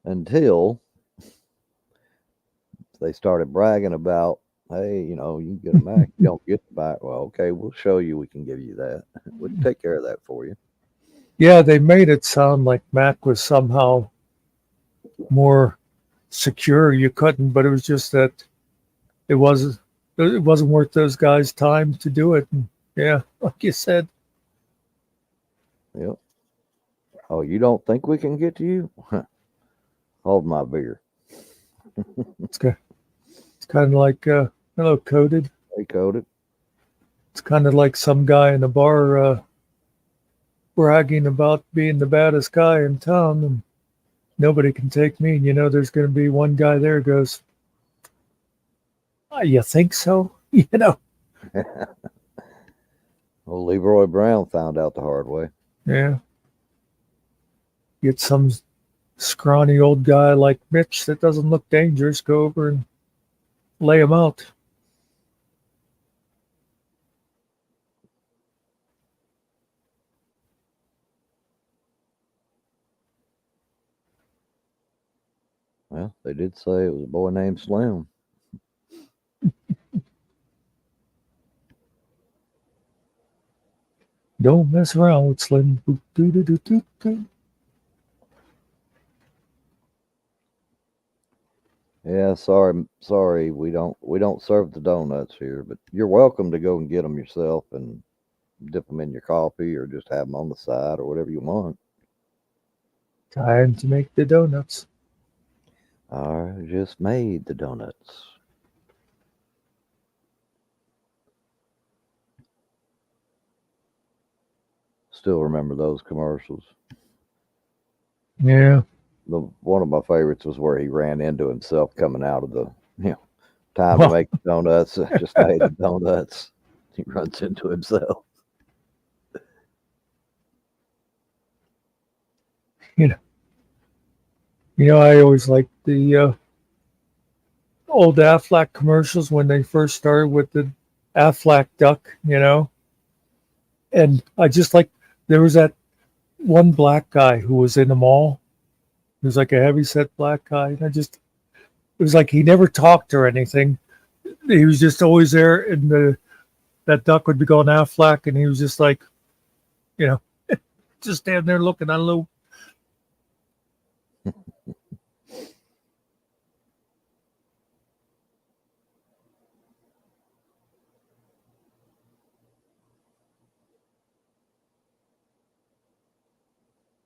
until they started bragging about, hey, you can get a Mac, you don't get the Mac. Well, okay, we'll show you we can give you that. We can take care of that for you. Yeah, they made it sound like Mac was somehow more secure. You couldn't, but it was just that it wasn't worth those guys' time to do it. And yeah, like you said. Yep. Oh, you don't think we can get to you? Hold my beer. It's kind of like hello, Coded. Hey, Coded. It's kind of like some guy in a bar bragging about being the baddest guy in town, and nobody can take me. And there's going to be one guy there who goes, you think so? Well, Leroy Brown found out the hard way. Yeah. Get some scrawny old guy like Mitch that doesn't look dangerous, go over and lay him out. Well, they did say it was a boy named Slim. Don't mess around with Slim. Yeah, sorry, we don't serve the donuts here, but you're welcome to go and get them yourself and dip them in your coffee or just have them on the side or whatever you want. Time to make the donuts. I just made the donuts. Still remember those commercials. Yeah. One of my favorites was where he ran into himself coming out of the time to Well, make the donuts. Just made the donuts. He runs into himself. I always liked the old Aflac commercials when they first started with the Aflac duck. And I just like, there was that one black guy who was in the mall. He was like a heavyset black guy. And it was like he never talked or anything. He was just always there, and that duck would be going Aflac, and he was just like, you know, just standing there looking. I don't know.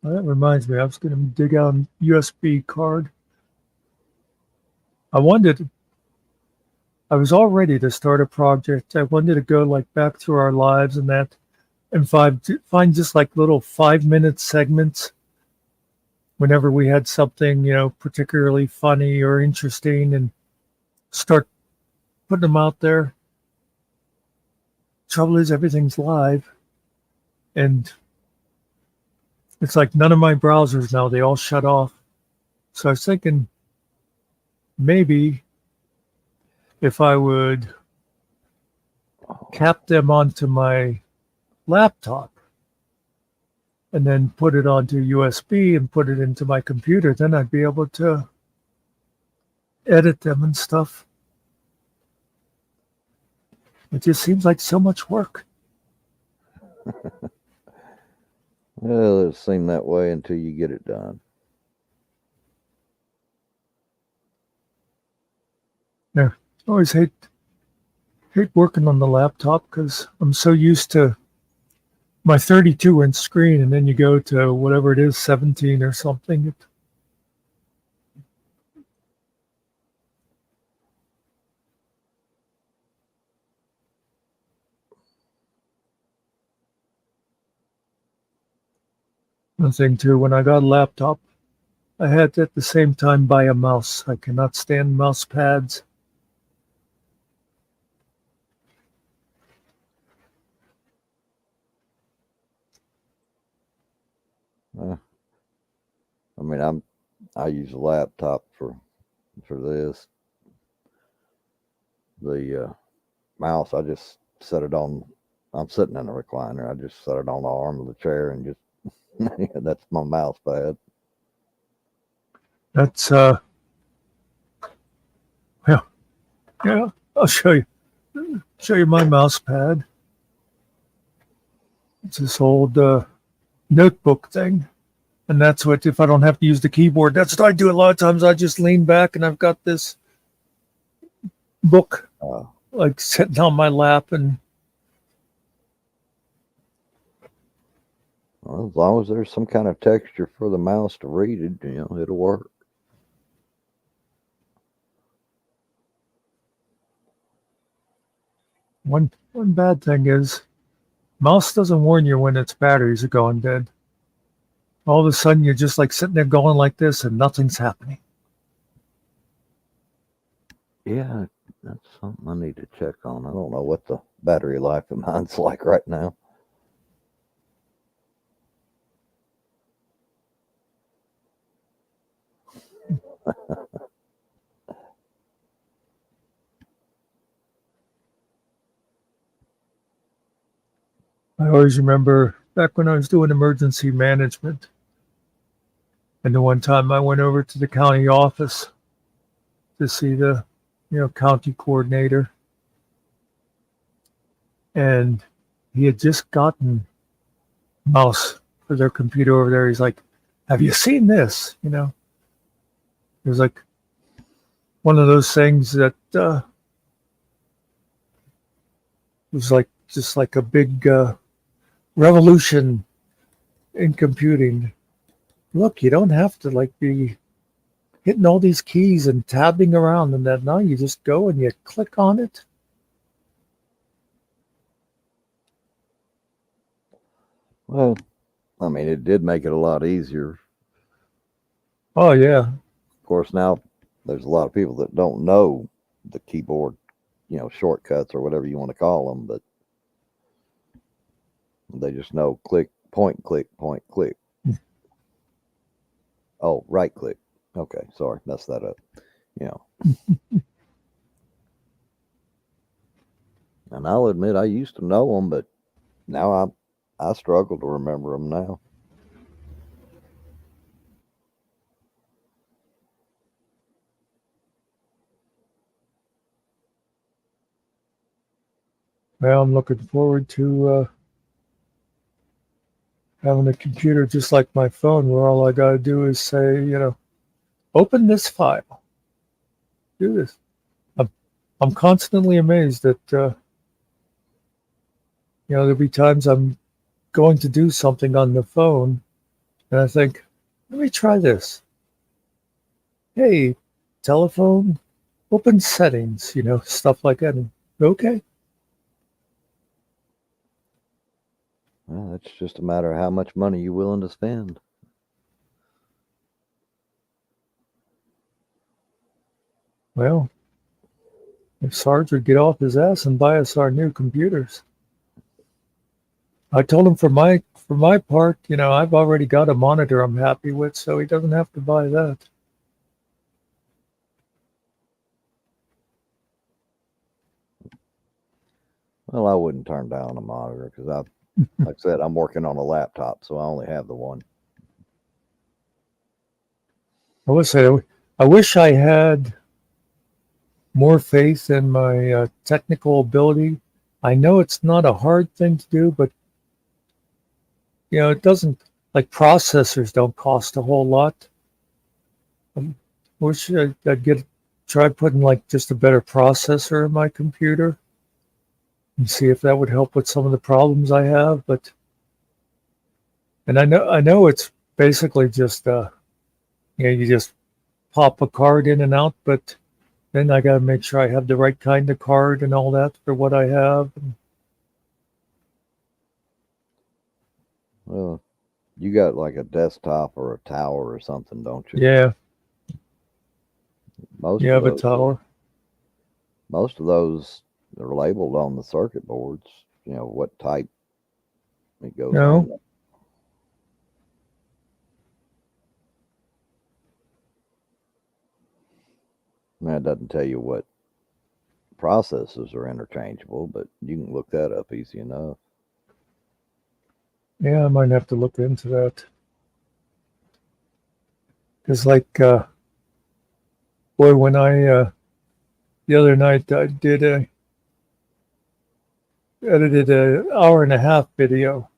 Well, that reminds me, I was going to dig out a USB card. I was all ready to start a project. I wanted to go like back through our lives and that, and find just like little 5-minute segments whenever we had something, particularly funny or interesting, and start putting them out there. Trouble is, everything's live, and it's like none of my browsers now, they all shut off. So I was thinking maybe if I would cap them onto my laptop and then put it onto USB and put it into my computer, then I'd be able to edit them and stuff. It just seems like so much work. Well, it seemed that way until you get it done. Yeah, I always hate working on the laptop because I'm so used to my 32-inch screen, and then you go to whatever it is, 17 or something. The thing too, when I got a laptop, I had to at the same time buy a mouse. I cannot stand mouse pads. I mean, I use a laptop for this. The mouse, I just set it on. I'm sitting in a recliner. I just set it on the arm of the chair and just that's my mouse pad. That's yeah. I'll show you my mouse pad. It's this old notebook thing, and that's what, if I don't have to use the keyboard, that's what I do a lot of times. I just lean back and I've got this book like sitting on my lap, and Well, as long as there's some kind of texture for the mouse to read it, it'll work. one bad thing is mouse doesn't warn you when its batteries are going dead. All of a sudden you're just like sitting there going like this and nothing's happening. Yeah, that's something I need to check on. I don't know what the battery life of mine's like right now. I always remember back when I was doing emergency management, and the one time I went over to the county office to see the county coordinator, and he had just gotten mouse for their computer over there. He's like, "Have you seen this?" It was like one of those things that was like just like a big revolution in computing. look, you don't have to like be hitting all these keys and tabbing around and that. Now you just go and you click on it. Well, I mean, it did make it a lot easier. Oh yeah. Of course, now there's a lot of people that don't know the keyboard, shortcuts or whatever you want to call them, but they just know click, point, click, point, click. Oh, right click. Okay, sorry, messed that up. And I'll admit I used to know them, but now I struggle to remember them now. Well, I'm looking forward to having a computer just like my phone, where all I got to do is say, open this file, do this. I'm constantly amazed that there'll be times I'm going to do something on the phone, and I think, let me try this. Hey, telephone, open settings, stuff like that. And, okay. Well, it's just a matter of how much money you're willing to spend. Well, if Sarge would get off his ass and buy us our new computers. I told him for my part, I've already got a monitor I'm happy with, so he doesn't have to buy that. Well, I wouldn't turn down a monitor because like I said, I'm working on a laptop, so I only have the one. I would say I wish I had more faith in my technical ability. I know it's not a hard thing to do, but it doesn't, like, processors don't cost a whole lot. I wish I'd try putting like just a better processor in my computer and see if that would help with some of the problems I have. And I know it's basically just you just pop a card in and out, but then I got to make sure I have the right kind of card and all that for what I have. Well, you got like a desktop or a tower or something, don't you? Yeah, Most you of have a those, tower. most of those are labeled on the circuit boards. What type it goes No, on. Now, it doesn't tell you what processes are interchangeable, but you can look that up easy enough. yeah, I might have to look into that. Because boy, when I the other night I edited an hour and a half video.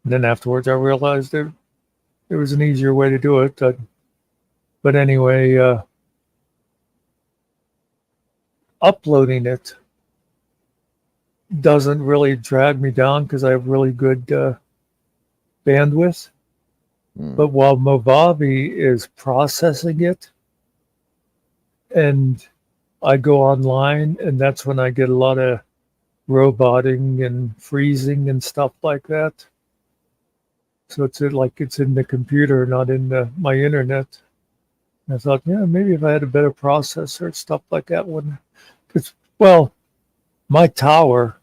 And then afterwards I realized there was an easier way to do it. But anyway, uploading it doesn't really drag me down because I have really good bandwidth. But while Movavi is processing it, and I go online, and that's when I get a lot of roboting and freezing and stuff like that. So it's in the computer, not in my internet. And I thought, yeah, maybe if I had a better processor, stuff like that wouldn't. Because, well, my tower,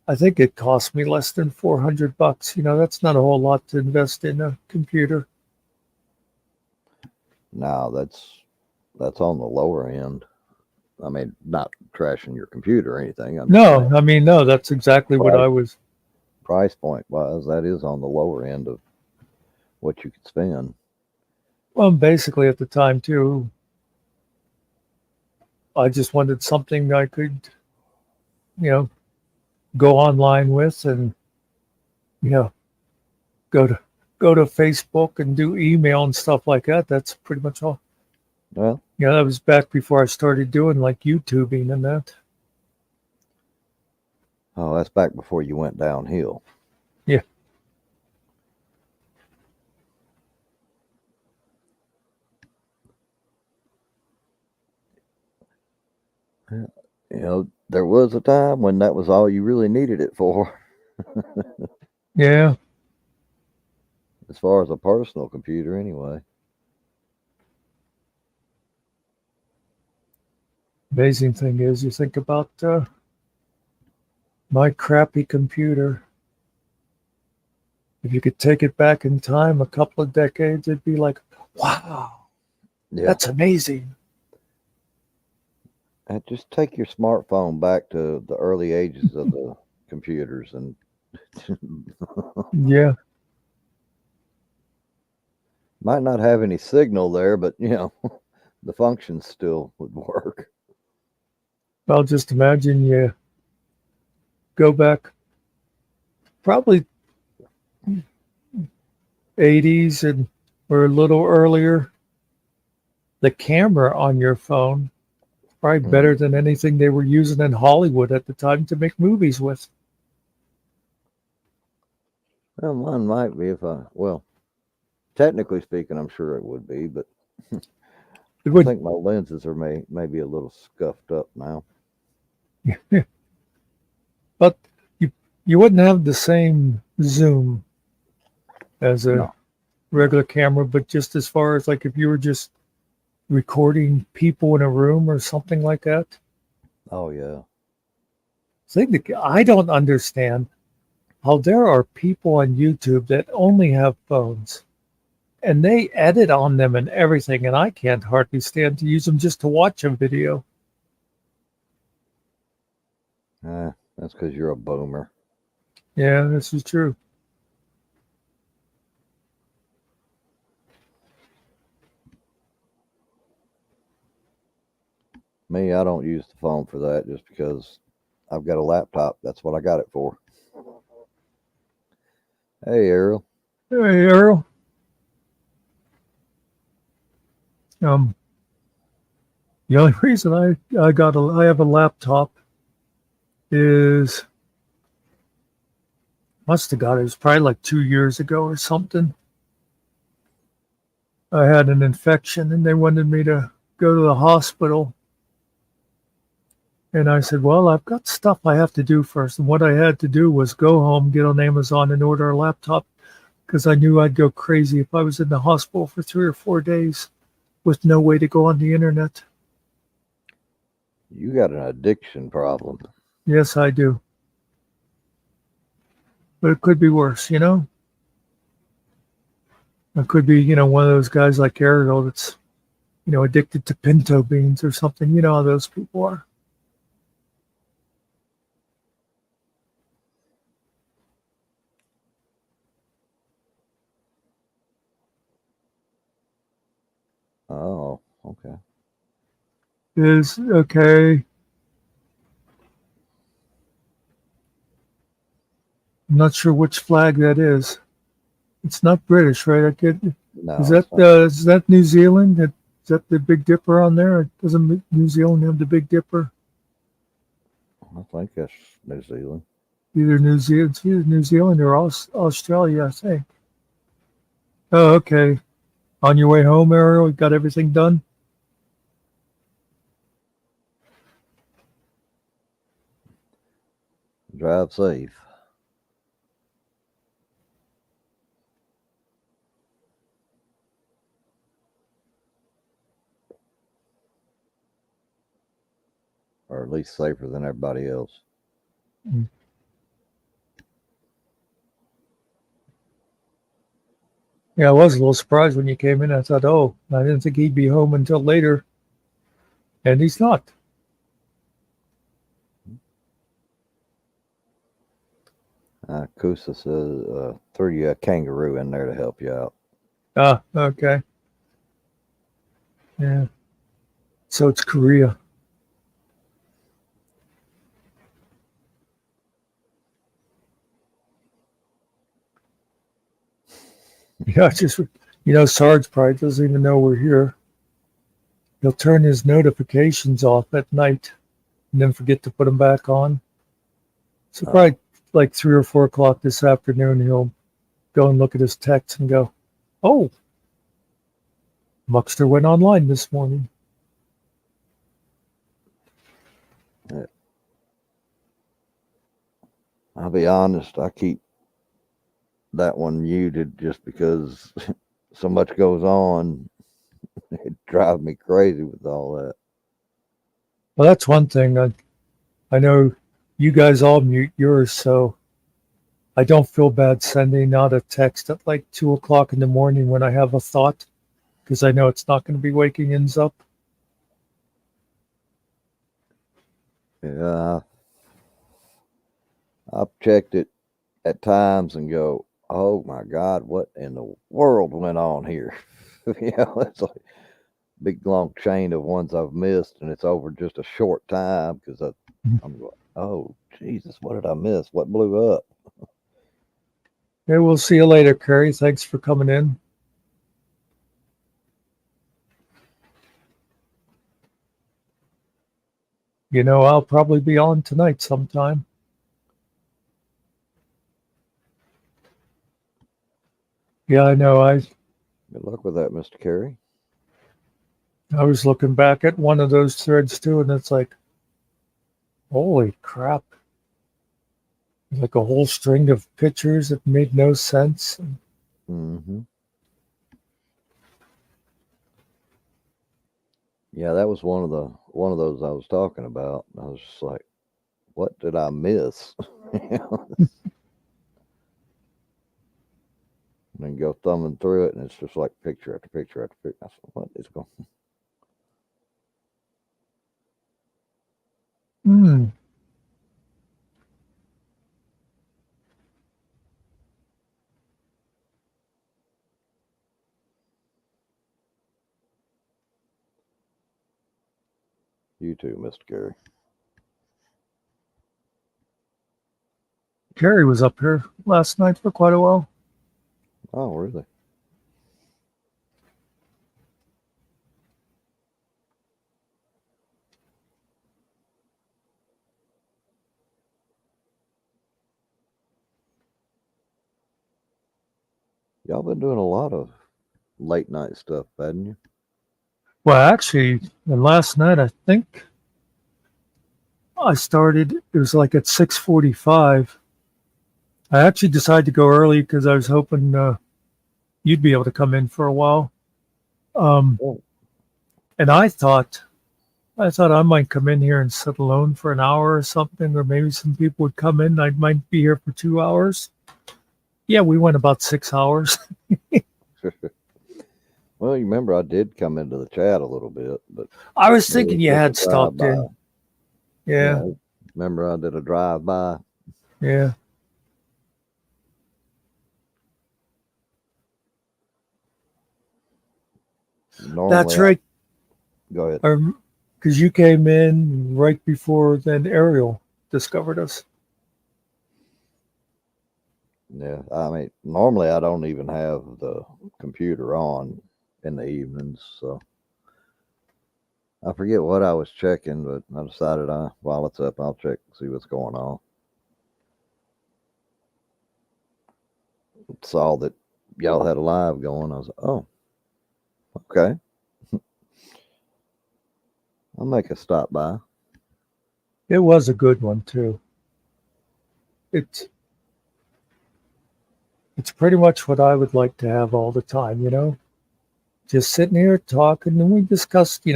I think it cost me less than $400. That's not a whole lot to invest in a computer. No, that's on the lower end. I mean, not trashing your computer or anything. No, that's exactly what I was. Price point wise, that is on the lower end of what you could spend. Well, basically at the time too, I just wanted something I could, go online with, and go to Facebook and do email and stuff like that. That's pretty much all. Well, That was back before I started doing like YouTubing and that. oh, that's back before you went downhill. Yeah. There was a time when that was all you really needed it for, Yeah. as far as a personal computer, anyway. Amazing thing is, you think about my crappy computer. If you could take it back in time a couple of decades, it'd be like, wow, Yeah. that's amazing. And just take your smartphone back to the early ages of the computers, and Yeah. might not have any signal there, but the functions still would work. Well, just imagine you go back probably 80s and or a little earlier. The camera on your phone probably better than anything they were using in Hollywood at the time to make movies with. Well, mine might be well, technically speaking, I'm sure it would be, but It I would, think my lenses are maybe a little scuffed up now. but you wouldn't have the same zoom as a No. regular camera, but just as far as like if you were just recording people in a room or something like that. Oh yeah. I don't understand how there are people on YouTube that only have phones and they edit on them and everything, and I can't hardly stand to use them just to watch a video. That's because you're a boomer. Yeah, this is true. Me, I don't use the phone for that just because I've got a laptop. That's what I got it for. Hey, Ariel. Hey, Earl. Um, the only reason I have a laptop is must have got it was probably like 2 years ago or something. I had an infection and they wanted me to go to the hospital. And I said, well, I've got stuff I have to do first. And what I had to do was go home, get on Amazon and order a laptop because I knew I'd go crazy if I was in the hospital for 3 or 4 days with no way to go on the internet. You got an addiction problem. Yes, I do. But it could be worse, It could be, one of those guys like Ariel that's, addicted to pinto beans or something. You know how those people are. Oh, okay. Is okay. I'm not sure which flag that is. It's not British, right? No, Is that New Zealand? Is that the Big Dipper on there? Doesn't New Zealand have the Big Dipper? I think that's New Zealand. Either New Zealand or Australia, I think. Oh, okay. On your way home, Ariel, you got everything done? Drive safe. Or at least safer than everybody else. Mm. Yeah, I was a little surprised when you came in. I thought, oh, I didn't think he'd be home until later. And he's not. Kusa says threw you a kangaroo in there to help you out. Ah, okay. Yeah. So it's Korea. Yeah, Sarge probably doesn't even know we're here. He'll turn his notifications off at night and then forget to put them back on. So probably like 3 or 4 o'clock this afternoon, he'll go and look at his text and go, oh, Muckster went online this morning. I'll be honest, I keep that one muted just because so much goes on. It drives me crazy with all that. Well, that's one thing. I know you guys all mute yours, so I don't feel bad sending out a text at like 2 o'clock in the morning when I have a thought, because I know it's not going to be waking ends up. Yeah, I've checked it at times and go, "Oh my God, what in the world went on here?" It's like a big long chain of ones I've missed, and it's over just a short time because I'm going, "Oh Jesus, what did I miss? What blew up?" Okay, we'll see you later, Carrie. Thanks for coming in. You know, I'll probably be on tonight sometime. Yeah, I know. Good luck with that, Mr. Carey. I was looking back at one of those threads too, and it's like, holy crap. Like a whole string of pictures that made no sense. Mm-hmm. Yeah, that was one of those I was talking about. I was just like, "What did I miss?" And then go thumbing through it, and it's just like picture after picture after picture. I said, "What is going?" Hmm. You too, Mr. Carey. Carrie was up here last night for quite a while. Oh, really? Y'all been doing a lot of late night stuff, hadn't you? Well, actually, and last night I think I started. It was like at 6:45. I actually decided to go early because I was hoping you'd be able to come in for a while. Um, Oh, and I thought I might come in here and sit alone for an hour or something, or maybe some people would come in. I might be here for 2 hours. Yeah, we went about 6 hours. well, you remember I did come into the chat a little bit, but I was it was thinking you just a had drive stopped by. in. Yeah, Yeah, remember I did a drive by. yeah. That's Normally, I right. go ahead. Because you came in right before then Ariel discovered us. Yeah, I mean, normally I don't even have the computer on in the evenings, so I forget what I was checking, but I decided while it's up, I'll check and see what's going on. Saw that y'all had a live going. I was like, oh, okay. I'll make a stop by. It was a good one too. It's it's pretty much what I would like to have all the time, Just sitting here talking, and we discussed,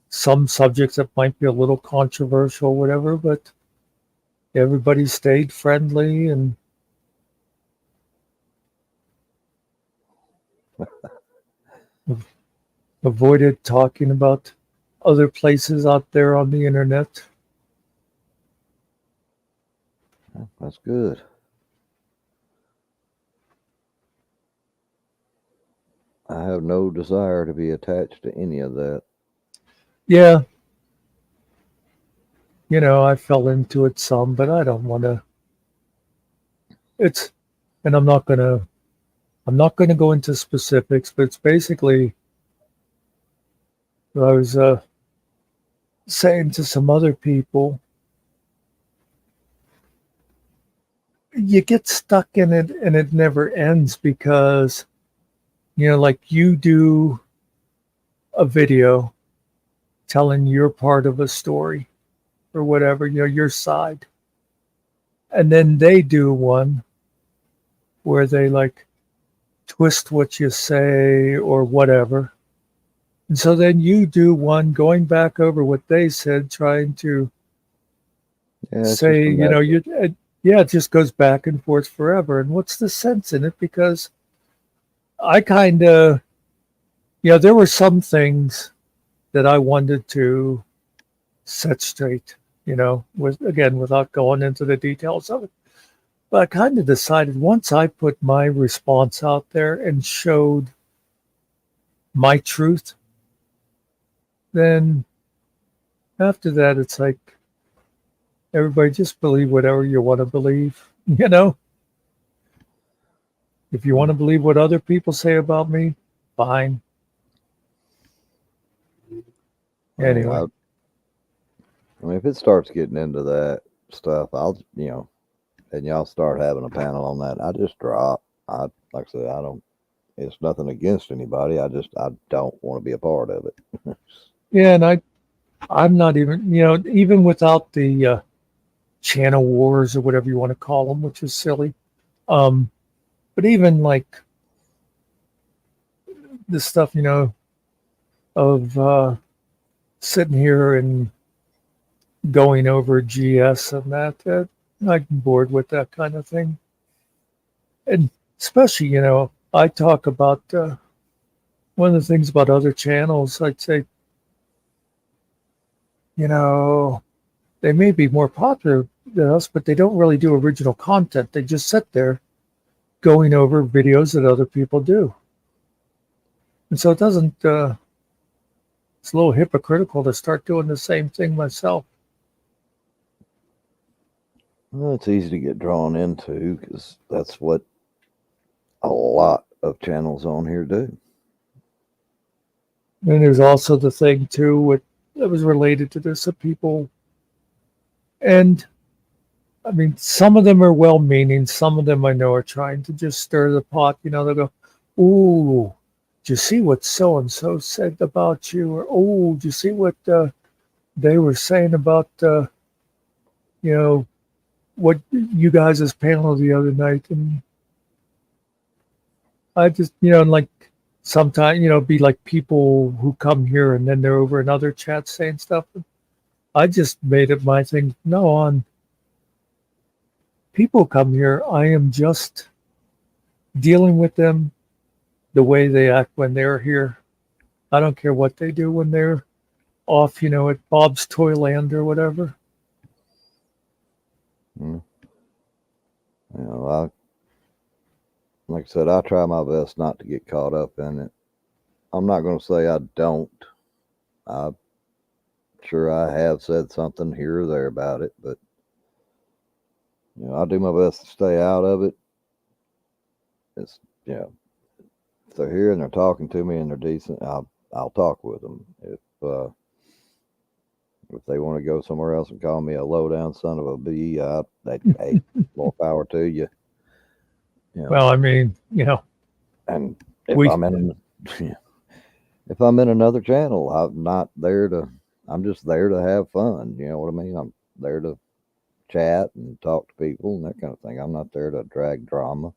some subjects that might be a little controversial, whatever, but everybody stayed friendly and avoided talking about other places out there on the internet. That's good. I have no desire to be attached to any of that. Yeah, I fell into it some, but I don't want to. It's, and I'm not gonna go into specifics, but it's basically what I was saying to some other people. You get stuck in it, and it never ends because like you do a video telling your part of a story or whatever, your side, and then they do one where they like twist what you say or whatever. And so then you do one going back over what they said, trying to Yeah, it's just say, a mess. yeah, it just goes back and forth forever. And what's the sense in it? Because I kind of, there were some things that I wanted to set straight, with again, without going into the details of it. But I kind of decided once I put my response out there and showed my truth, then after that, it's like everybody just believe whatever you want to believe. If you want to believe what other people say about me, fine. Anyway, I mean, if it starts getting into that stuff, I'll, and y'all start having a panel on that, I just drop. Like I said, I don't. It's nothing against anybody. I don't want to be a part of it. yeah, and I'm not even, even without the channel wars or whatever you want to call them, which is silly. But even like the stuff, of sitting here and going over GS and that I'm bored with that kind of thing. And especially, I talk about one of the things about other channels, I'd say, they may be more popular than us, but they don't really do original content. They just sit there going over videos that other people do. And so it doesn't, it's a little hypocritical to start doing the same thing myself. Well, it's easy to get drawn into because that's what a lot of channels on here do. And there's also the thing too that was related to this of people, and I mean, some of them are well-meaning. Some of them I know are trying to just stir the pot. They'll go, "Ooh, do you see what so and so said about you?" Or, "Oh, do you see what they were saying about what you guys' panel the other night?" And I just, and like sometimes, be like people who come here and then they're over in other chats saying stuff. I just made it my thing. No, on people come here, I am just dealing with them the way they act when they're here. I don't care what they do when they're off, at Bob's Toyland or whatever. Mm. Like I said, I try my best not to get caught up in it. I'm not going to say I don't. I'm sure I have said something here or there about it, but I do my best to stay out of it. It's if they're here and they're talking to me and they're decent, I'll talk with them. If they want to go somewhere else and call me a low down son of a bee, hey, more power to you. Well, I mean, and if I'm in another channel, I'm just there to have fun. You know what I mean? I'm there to chat and talk to people and that kind of thing. I'm not there to drag drama.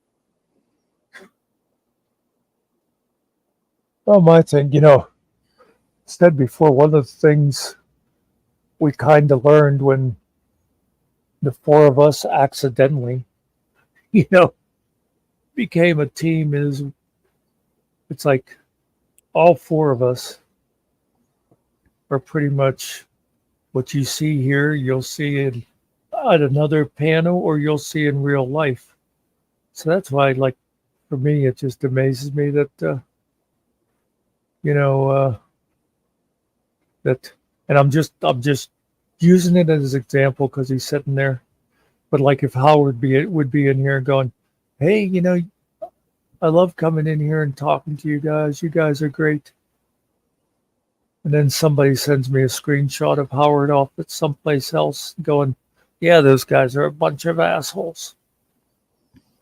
well, my thing, said before, one of the things we kind of learned when the four of us accidentally, became a team is it's like all four of us are pretty much what you see here, you'll see at another panel or you'll see in real life. So that's why, like, for me, it just amazes me that, that, and I'm just using it as an example because he's sitting there. But like if Howard would be in here going, "Hey, I love coming in here and talking to you guys. You guys are great." And then somebody sends me a screenshot of Howard off at someplace else going, "Yeah, those guys are a bunch of assholes."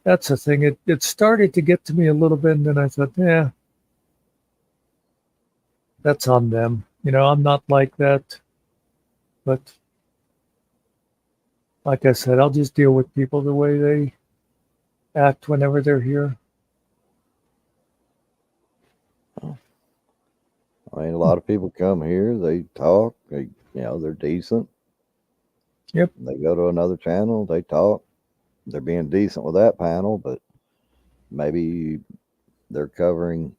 That's the thing. It started to get to me a little bit, and then I thought, yeah, that's on them. I'm not like that. But like I said, I'll just deal with people the way they act whenever they're here. I mean, a lot of people come here, they talk, they're decent. Yep. They go to another channel, they talk. They're being decent with that panel, but maybe they're covering,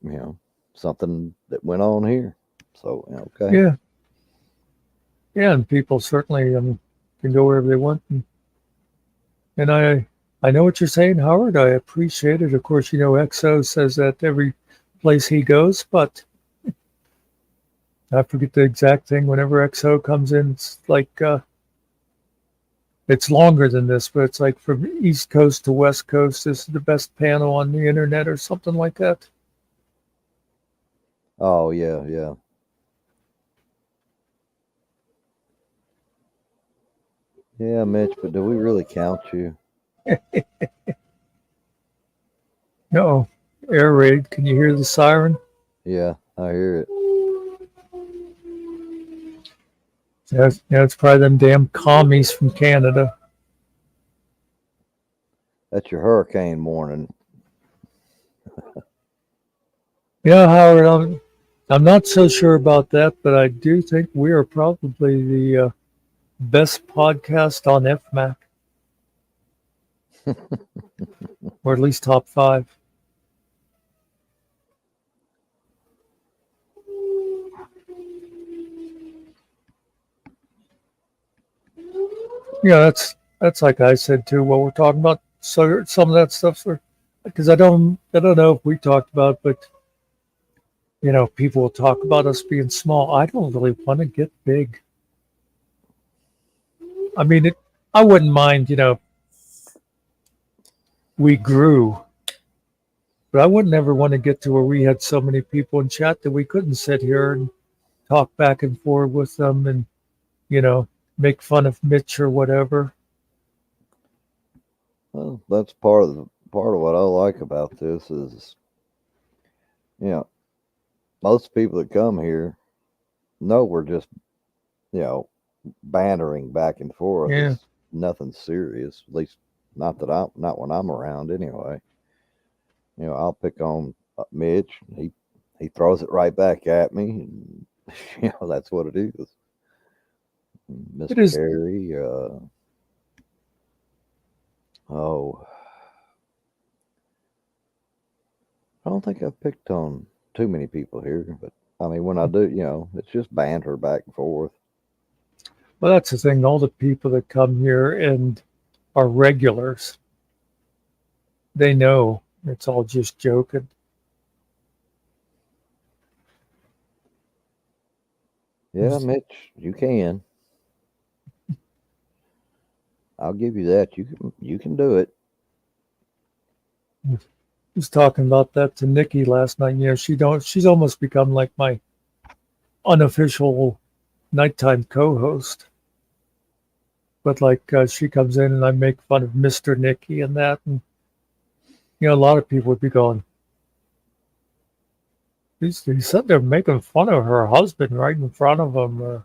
something that went on here. So, okay. Yeah. Yeah, and people certainly can go wherever they want. And I know what you're saying, Howard. I appreciate it. Of course, XO says that every place he goes, but I forget the exact thing. Whenever XO comes in, it's like it's longer than this, but it's like from East Coast to West Coast. This is the best panel on the internet or something like that. Oh, yeah, yeah. Yeah, Mitch, but do we really count you? No, air raid. Can you hear the siren? Yeah, I hear it. Yeah, it's probably them damn commies from Canada. That's your hurricane warning. Yeah, Howard, I'm not so sure about that, but I do think we are probably the best podcast on FMAC, or at least top 5. Yeah, that's like I said too. What we're talking about, so some of that stuff, because I don't know if we talked about, but people will talk about us being small. I don't really want to get big. I mean, I wouldn't mind, we grew, but I wouldn't ever want to get to where we had so many people in chat that we couldn't sit here and talk back and forth with them and, make fun of Mitch or whatever. Well, that's part of what I like about this is, most people that come here know we're just, bantering back and forth. Yeah. It's nothing serious. At least not when I'm around anyway. I'll pick on Mitch. He throws it right back at me. And, that's what it is. Miss It is. Perry. I don't think I've picked on too many people here, but I mean, when I do, it's just banter back and forth. Well, that's the thing. All the people that come here and are regulars, they know it's all just joking. Yeah, Mitch, you can. I'll give you that. You can do it. Was talking about that to Nikki last night. She's almost become like my unofficial nighttime co-host. But like she comes in and I make fun of Mr. Nikki and that, and a lot of people would be going, he's sitting there making fun of her husband right in front of him.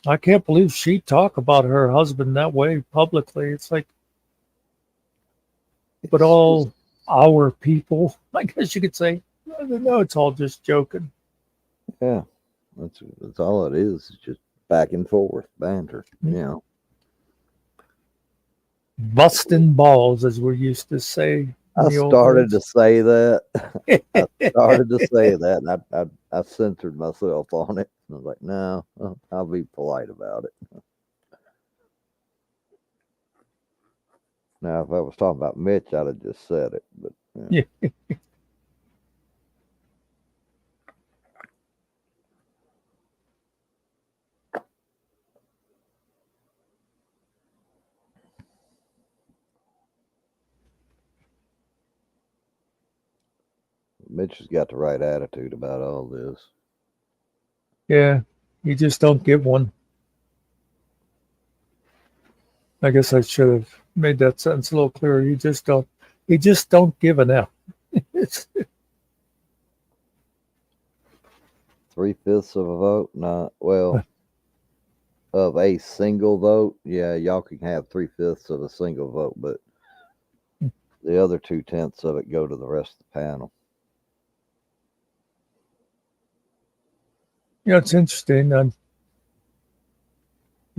I can't believe she'd talk about her husband that way publicly. It's like, but all our people, I guess you could say, no, it's all just joking. Yeah, that's all it is. It's just back and forth banter. Busting balls, as we used to say. I started to say that. And I censored myself on it. I was like, no, I'll be polite about it. Now, if I was talking about Mitch, I'd have just said it. But yeah. Mitch has got the right attitude about all this. Yeah, you just don't give one. I guess I should have made that sentence a little clearer. You just don't give an F. 3/5 of a vote? Not well. of a single vote, yeah, y'all can have 3/5 of a single vote, but the other 2/10 of it go to the rest of the panel. It's interesting.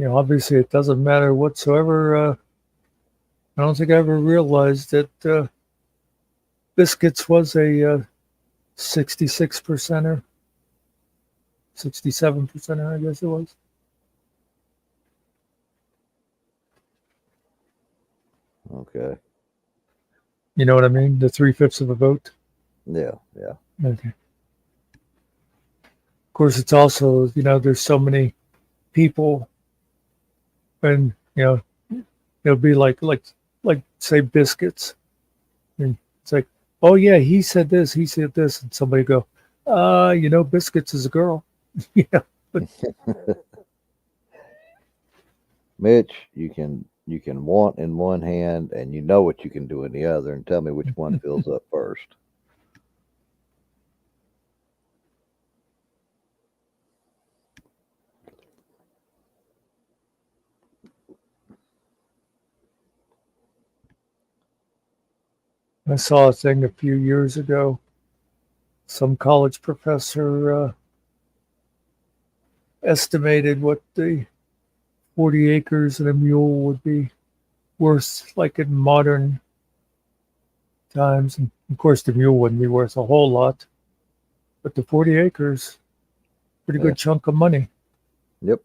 Obviously it doesn't matter whatsoever. I don't think I ever realized that biscuits was a 66 percenter, 67 percenter, I guess it was. Okay. You know what I mean? The 3/5 of a vote. Yeah, yeah. Okay. Of course, it's also, there's so many people, and it'll be like say biscuits, and it's like, oh yeah, he said this, and somebody go, biscuits is a girl. Yeah, but Mitch, you can want in one hand and you know what you can do in the other, and tell me which one fills up first. I saw a thing a few years ago. Some college professor estimated what the 40 acres and a mule would be worth, like in modern times. And of course, the mule wouldn't be worth a whole lot, but the 40 acres, pretty Yeah. good chunk of money. Yep.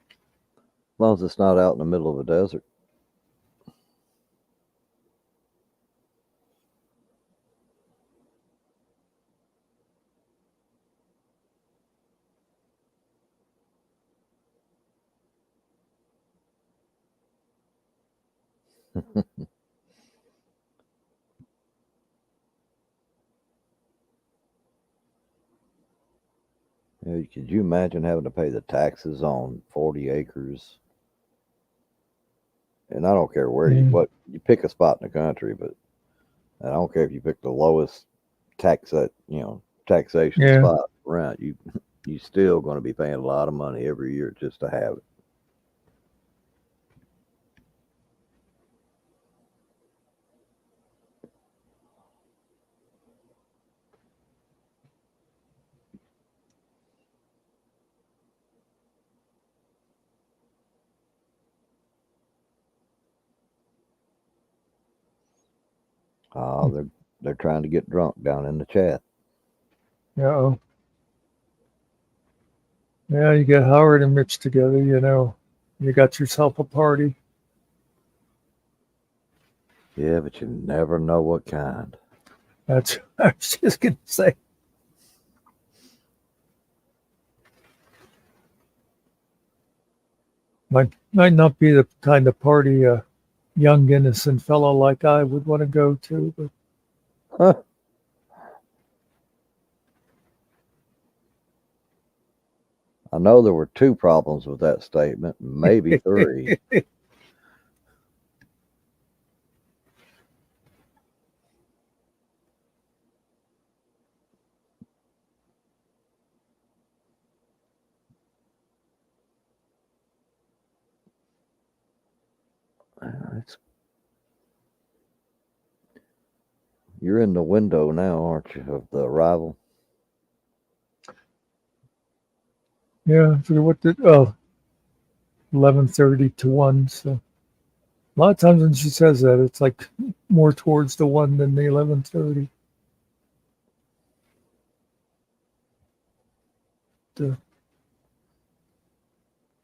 As long as it's not out in the middle of a desert. Could you imagine having to pay the taxes on 40 acres? And I don't care where you pick a spot in the country, but I don't care if you pick the lowest taxation Yeah. spot around you still going to be paying a lot of money every year just to have it. They're trying to get drunk down in the chat. Yeah. Yeah, you get Howard and Mitch together, you got yourself a party. Yeah, but you never know what kind. That's I was just gonna say. Might not be the kind of party a young innocent fellow like I would want to go to, but Huh. I know there were 2 problems with that statement, maybe 3. You're in the window now, aren't you, of the arrival? yeah, I forget what 11:30 to 1. So a lot of times when she says that, it's like more towards the 1 than the 11:30.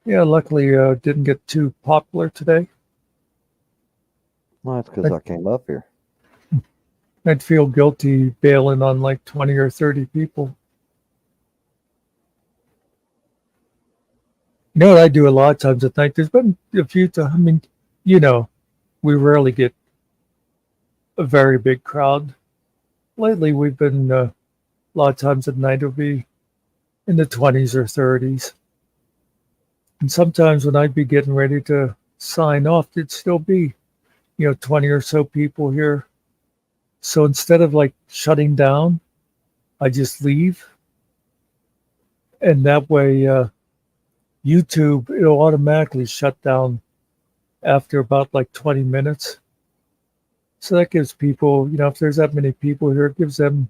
Yeah, luckily didn't get too popular today. Well, that's because I came up here. I'd feel guilty bailing on like 20 or 30 people. You know what I do a lot of times at night? There's been a few times, I mean, we rarely get a very big crowd. Lately, we've been a lot of times at night, it'll be in the 20s or 30s. And sometimes when I'd be getting ready to sign off, there'd still be, 20 or so people here. So instead of like shutting down, I just leave. And that way, YouTube, it'll automatically shut down after about like 20 minutes. So that gives people, if there's that many people here, it gives them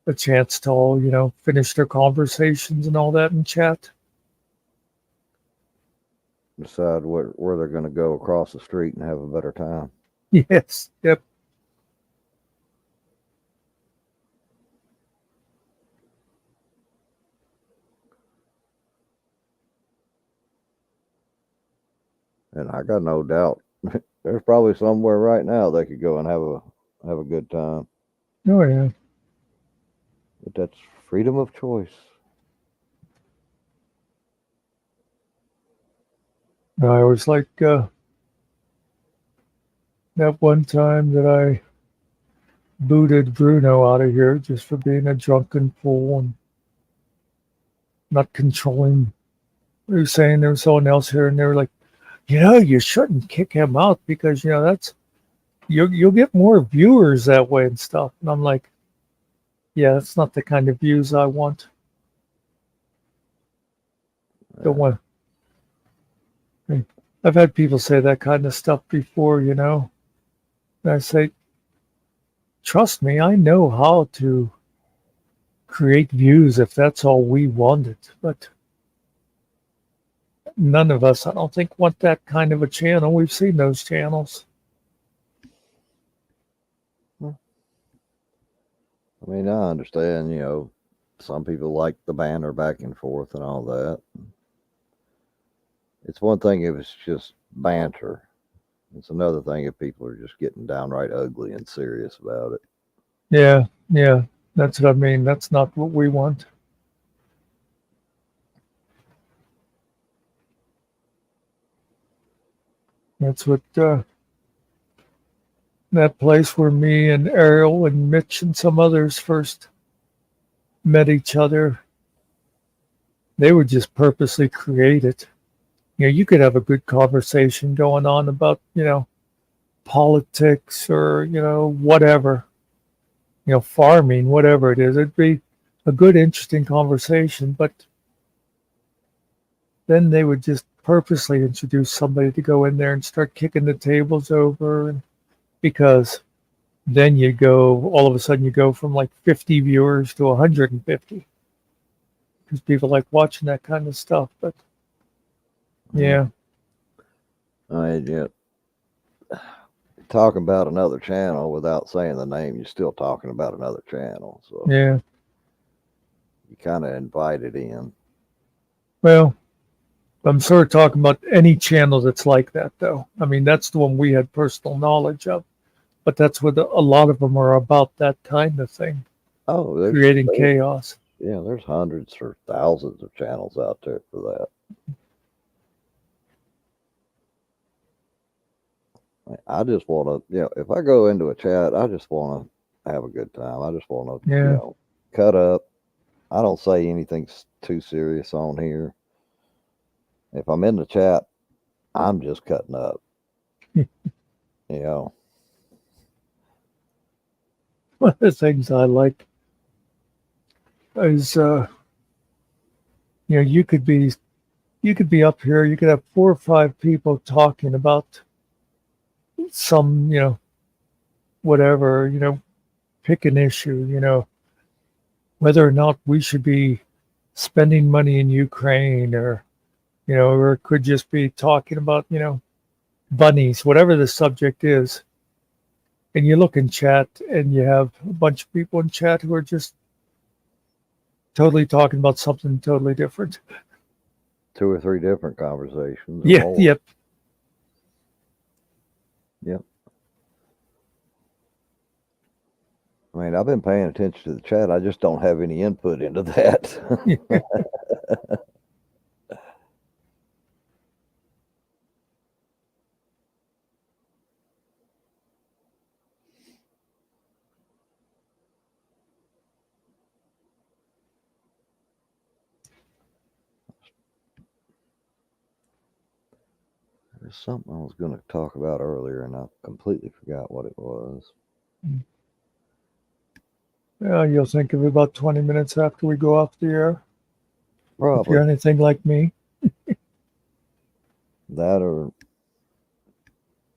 a chance to all, finish their conversations and all that in chat. Decide where they're going to go across the street and have a better time. Yes. Yep. And I got no doubt there's probably somewhere right now they could go and have a good time. Oh, yeah. But that's freedom of choice. I was like that one time that I booted Bruno out of here just for being a drunken fool and not controlling. They were saying there was someone else here, and they were like, you shouldn't kick him out because that's you'll get more viewers that way and stuff. And I'm like, yeah, that's not the kind of views I want. Don't want. I've had people say that kind of stuff before, And I say, trust me, I know how to create views if that's all we wanted. But none of us, I don't think, want that kind of a channel. We've seen those channels. I mean, I understand, some people like the banter back and forth and all that. It's one thing if it's just banter. It's another thing if people are just getting downright ugly and serious about it. Yeah, that's what I mean. That's not what we want. That's what that place where me and Ariel and Mitch and some others first met each other, they would just purposely create it. You could have a good conversation going on about, politics or, whatever, farming, whatever it is. It'd be a good, interesting conversation, but then they would just purposely introduce somebody to go in there and start kicking the tables over. And because then all of a sudden you go from like 50 viewers to 150 because people like watching that kind of stuff. But yeah. I mean, talking about another channel without saying the name, you're still talking about another channel. So Yeah. You kind of invite it in. Well, I'm sort of talking about any channel that's like that, though. I mean, that's the one we had personal knowledge of. But that's what a lot of them are about, that kind of thing. Oh, creating chaos. Yeah, there's hundreds or thousands of channels out there for that. I just want to, if I go into a chat, I just want to have a good time. I just want to, cut up. I don't say anything too serious on here. If I'm in the chat, I'm just cutting up. One of the things I like is, you could be up here, you could have 4 or 5 people talking about some, whatever, pick an issue, whether or not we should be spending money in Ukraine or it could just be talking about, bunnies, whatever the subject is. And you look in chat and you have a bunch of people in chat who are just totally talking about something totally different. 2 or 3 different conversations. Yeah. Yep. I mean, I've been paying attention to the chat. I just don't have any input into that. There's something I was going to talk about earlier, and I completely forgot what it was. Yeah, you'll think of it about 20 minutes after we go off the air. Probably. If you're anything like me. That or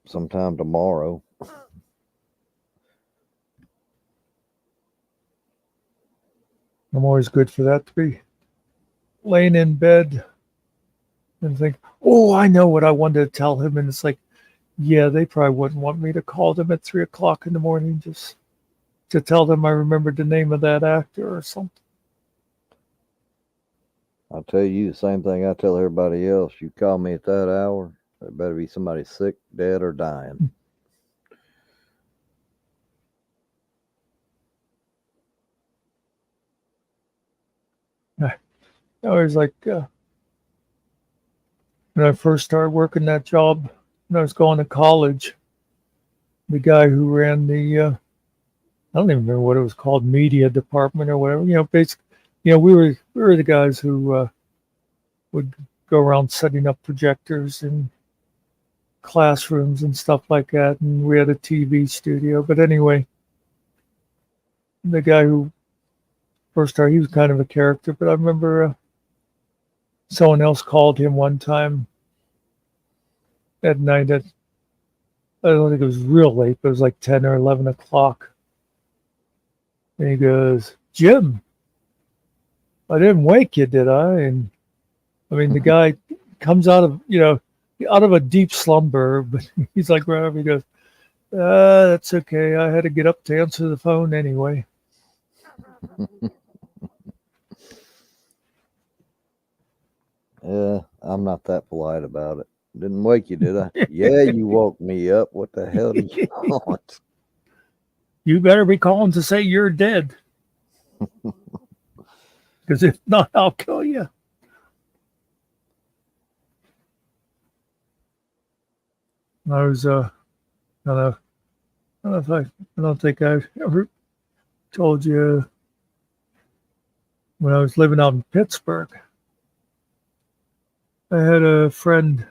sometime tomorrow. I'm always good for that to be laying in bed and think, oh, I know what I wanted to tell him. And it's like, yeah, they probably wouldn't want me to call them at 3 o'clock in the morning just to tell them I remembered the name of that actor or something. I'll tell you the same thing I tell everybody else. You call me at that hour, there better be somebody sick, dead, or dying. I was like, when I first started working that job, when I was going to college, the guy who ran the, I don't even remember what it was called, media department or whatever, basically, we were the guys who would go around setting up projectors in classrooms and stuff like that. And we had a TV studio. But anyway, the guy who first started, he was kind of a character. But I remember someone else called him one time at night at, I don't think it was real late, but it was like 10 or 11 o'clock. And he goes, Jim, I didn't wake you, did I? And I mean, the guy comes out of, out of a deep slumber, but he's like, right over, he goes, that's okay. I had to get up to answer the phone anyway. Yeah, I'm not that polite about it. Didn't wake you, did I? Yeah, you woke me up. What the hell do you want? You better be calling to say you're dead. Because if not, I'll kill you. I was, I don't think I've ever told you when I was living out in Pittsburgh, I had a friend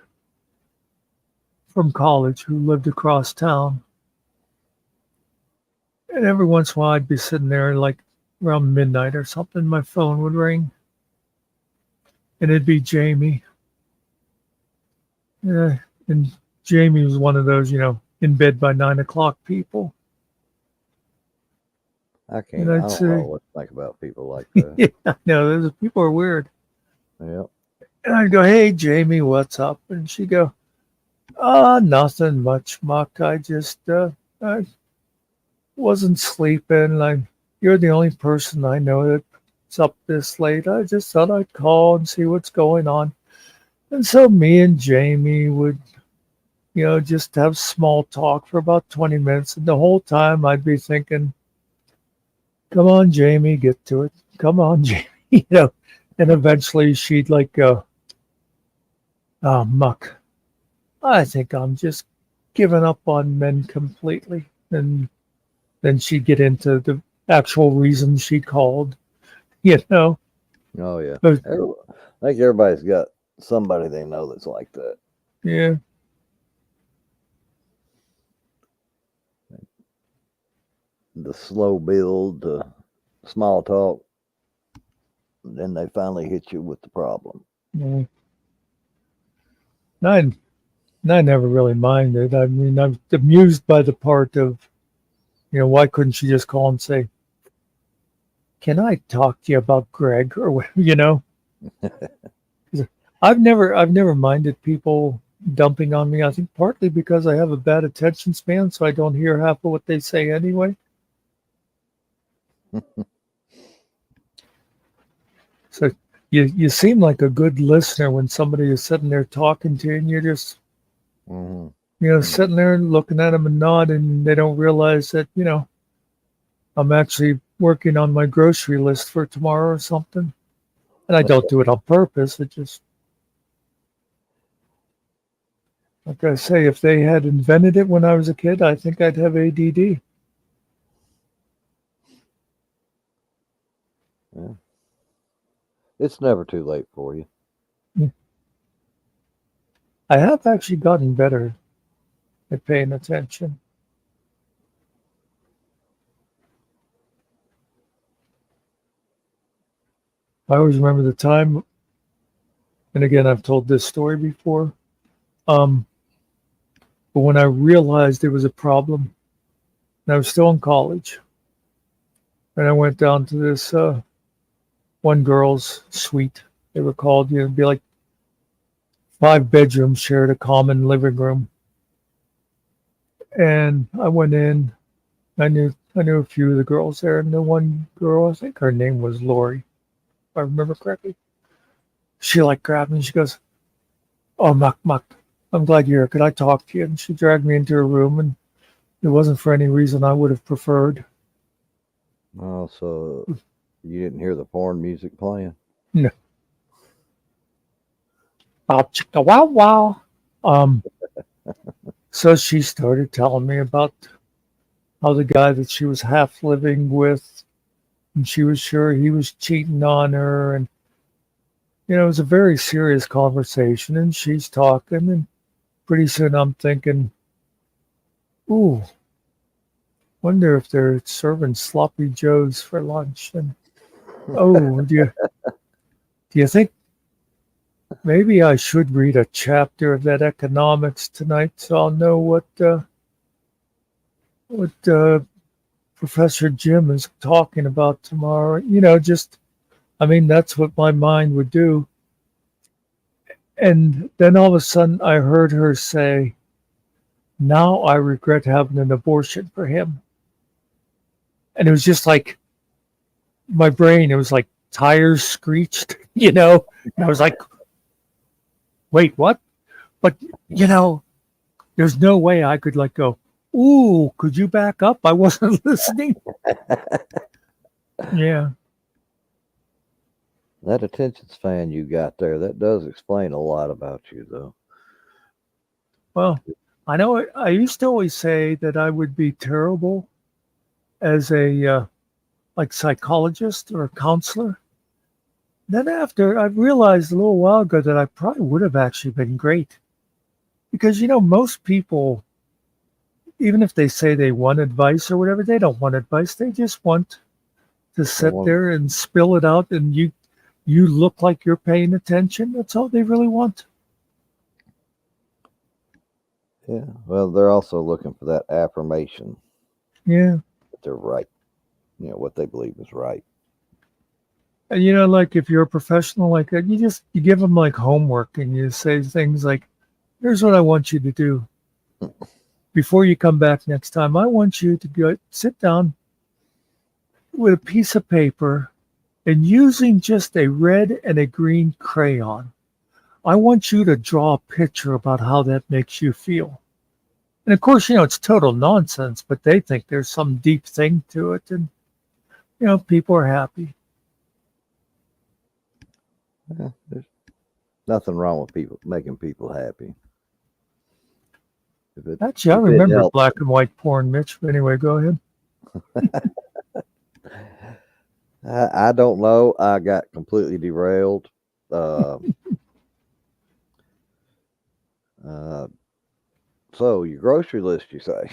from college who lived across town. And every once in a while I'd be sitting there like around midnight or something, my phone would ring. And it'd be Jamie. Yeah, and Jamie was one of those, in bed by 9 o'clock people. I can't. And I I'd don't say, know what to think about people like that. yeah, no, those people are weird. Yep. And I'd go, hey, Jamie, what's up? And she'd go, nothing much, Muck. I just, I wasn't sleeping. You're the only person I know that's up this late. I just thought I'd call and see what's going on. And so me and Jamie would, just have small talk for about 20 minutes. And the whole time I'd be thinking, come on, Jamie, get to it. Come on, Jamie, And eventually she'd like go, oh, Muck, I think I'm just giving up on men completely. And then she'd get into the actual reason she called, Oh yeah. But, I think everybody's got somebody they know that's like that. yeah. The slow build, the small talk, then they finally hit you with the problem. Yeah. I never really minded. I mean, I'm amused by the part of, why couldn't she just call and say, can I talk to you about Greg or whatever, I've never minded people dumping on me. I think partly because I have a bad attention span, so I don't hear half of what they say anyway. So you seem like a good listener when somebody is sitting there talking to you and you're just, sitting there looking at them and nodding, and they don't realize that, I'm actually working on my grocery list for tomorrow or something. And I don't do it on purpose. It just, like I say, if they had invented it when I was a kid, I think I'd have ADD. Yeah. It's never too late for you. I have actually gotten better at paying attention. I always remember the time, and again, I've told this story before, Um, but when I realized there was a problem, and I was still in college, and I went down to this one girl's suite. They were called, it'd be like 5 bedrooms shared a common living room. And I went in. I knew a few of the girls there, and the one girl, I think her name was Lori, if I remember correctly. She like grabbed me and she goes, "Oh, Muck, I'm glad you're here. Could I talk to you?" And she dragged me into her room, and it wasn't for any reason I would have preferred. Oh, so you didn't hear the porn music playing? No. Wow, chicka wow wow. Um, so she started telling me about how the guy that she was half living with, and she was sure he was cheating on her, and it was a very serious conversation. And she's talking, and pretty soon I'm thinking, "Ooh, wonder if they're serving sloppy joes for lunch." And oh, do you think maybe I should read a chapter of that economics tonight so I'll know what Professor Jim is talking about tomorrow? That's what my mind would do. And then all of a sudden I heard her say, "Now I regret having an abortion for him." And it was just like my brain, it was like tires screeched, And I was like, "Wait, what?" But, there's no way I could like go, "Ooh, could you back up? I wasn't listening." Yeah. That attention span you got there, that does explain a lot about you, though. Well, I know I used to always say that I would be terrible as a like psychologist or a counselor. Then after I realized a little while ago that I probably would have actually been great because most people, even if they say they want advice or whatever, they don't want advice. They just want to sit Well, there and spill it out, and you look like you're paying attention. That's all they really want. yeah. Well, they're also looking for that affirmation Yeah. that they're right. What they believe is right. And like if you're a professional like that, you give them like homework and you say things like, "Here's what I want you to do. Before you come back next time, I want you to go sit down with a piece of paper and using just a red and a green crayon. I want you to draw a picture about how that makes you feel." And of course, it's total nonsense, but they think there's some deep thing to it. And, people are happy. Yeah, there's nothing wrong with people making people happy. Actually, I If it remember helps. black and white porn, Mitch. But anyway, go ahead. I don't know. I got completely derailed. Uh, uh, so your grocery list, you say?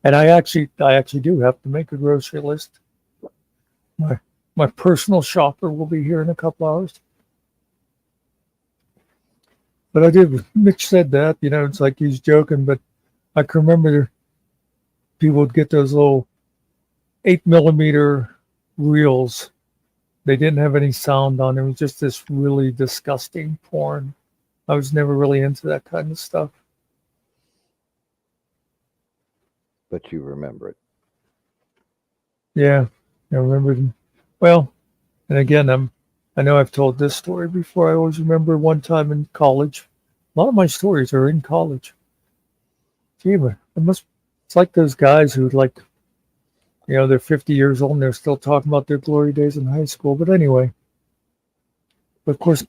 And I actually do have to make a grocery list. My personal shopper will be here in a couple hours. But I did. Mitch said that, it's like he's joking, but I can remember people would get those little 8mm reels. They didn't have any sound on it. It was just this really disgusting porn. I was never really into that kind of stuff. But you remember it. Yeah, I remember them. Well, and again, I know I've told this story before. I always remember one time in college. A lot of my stories are in college. Gee, but it's like those guys who like, they're 50 years old and they're still talking about their glory days in high school. But anyway, of course,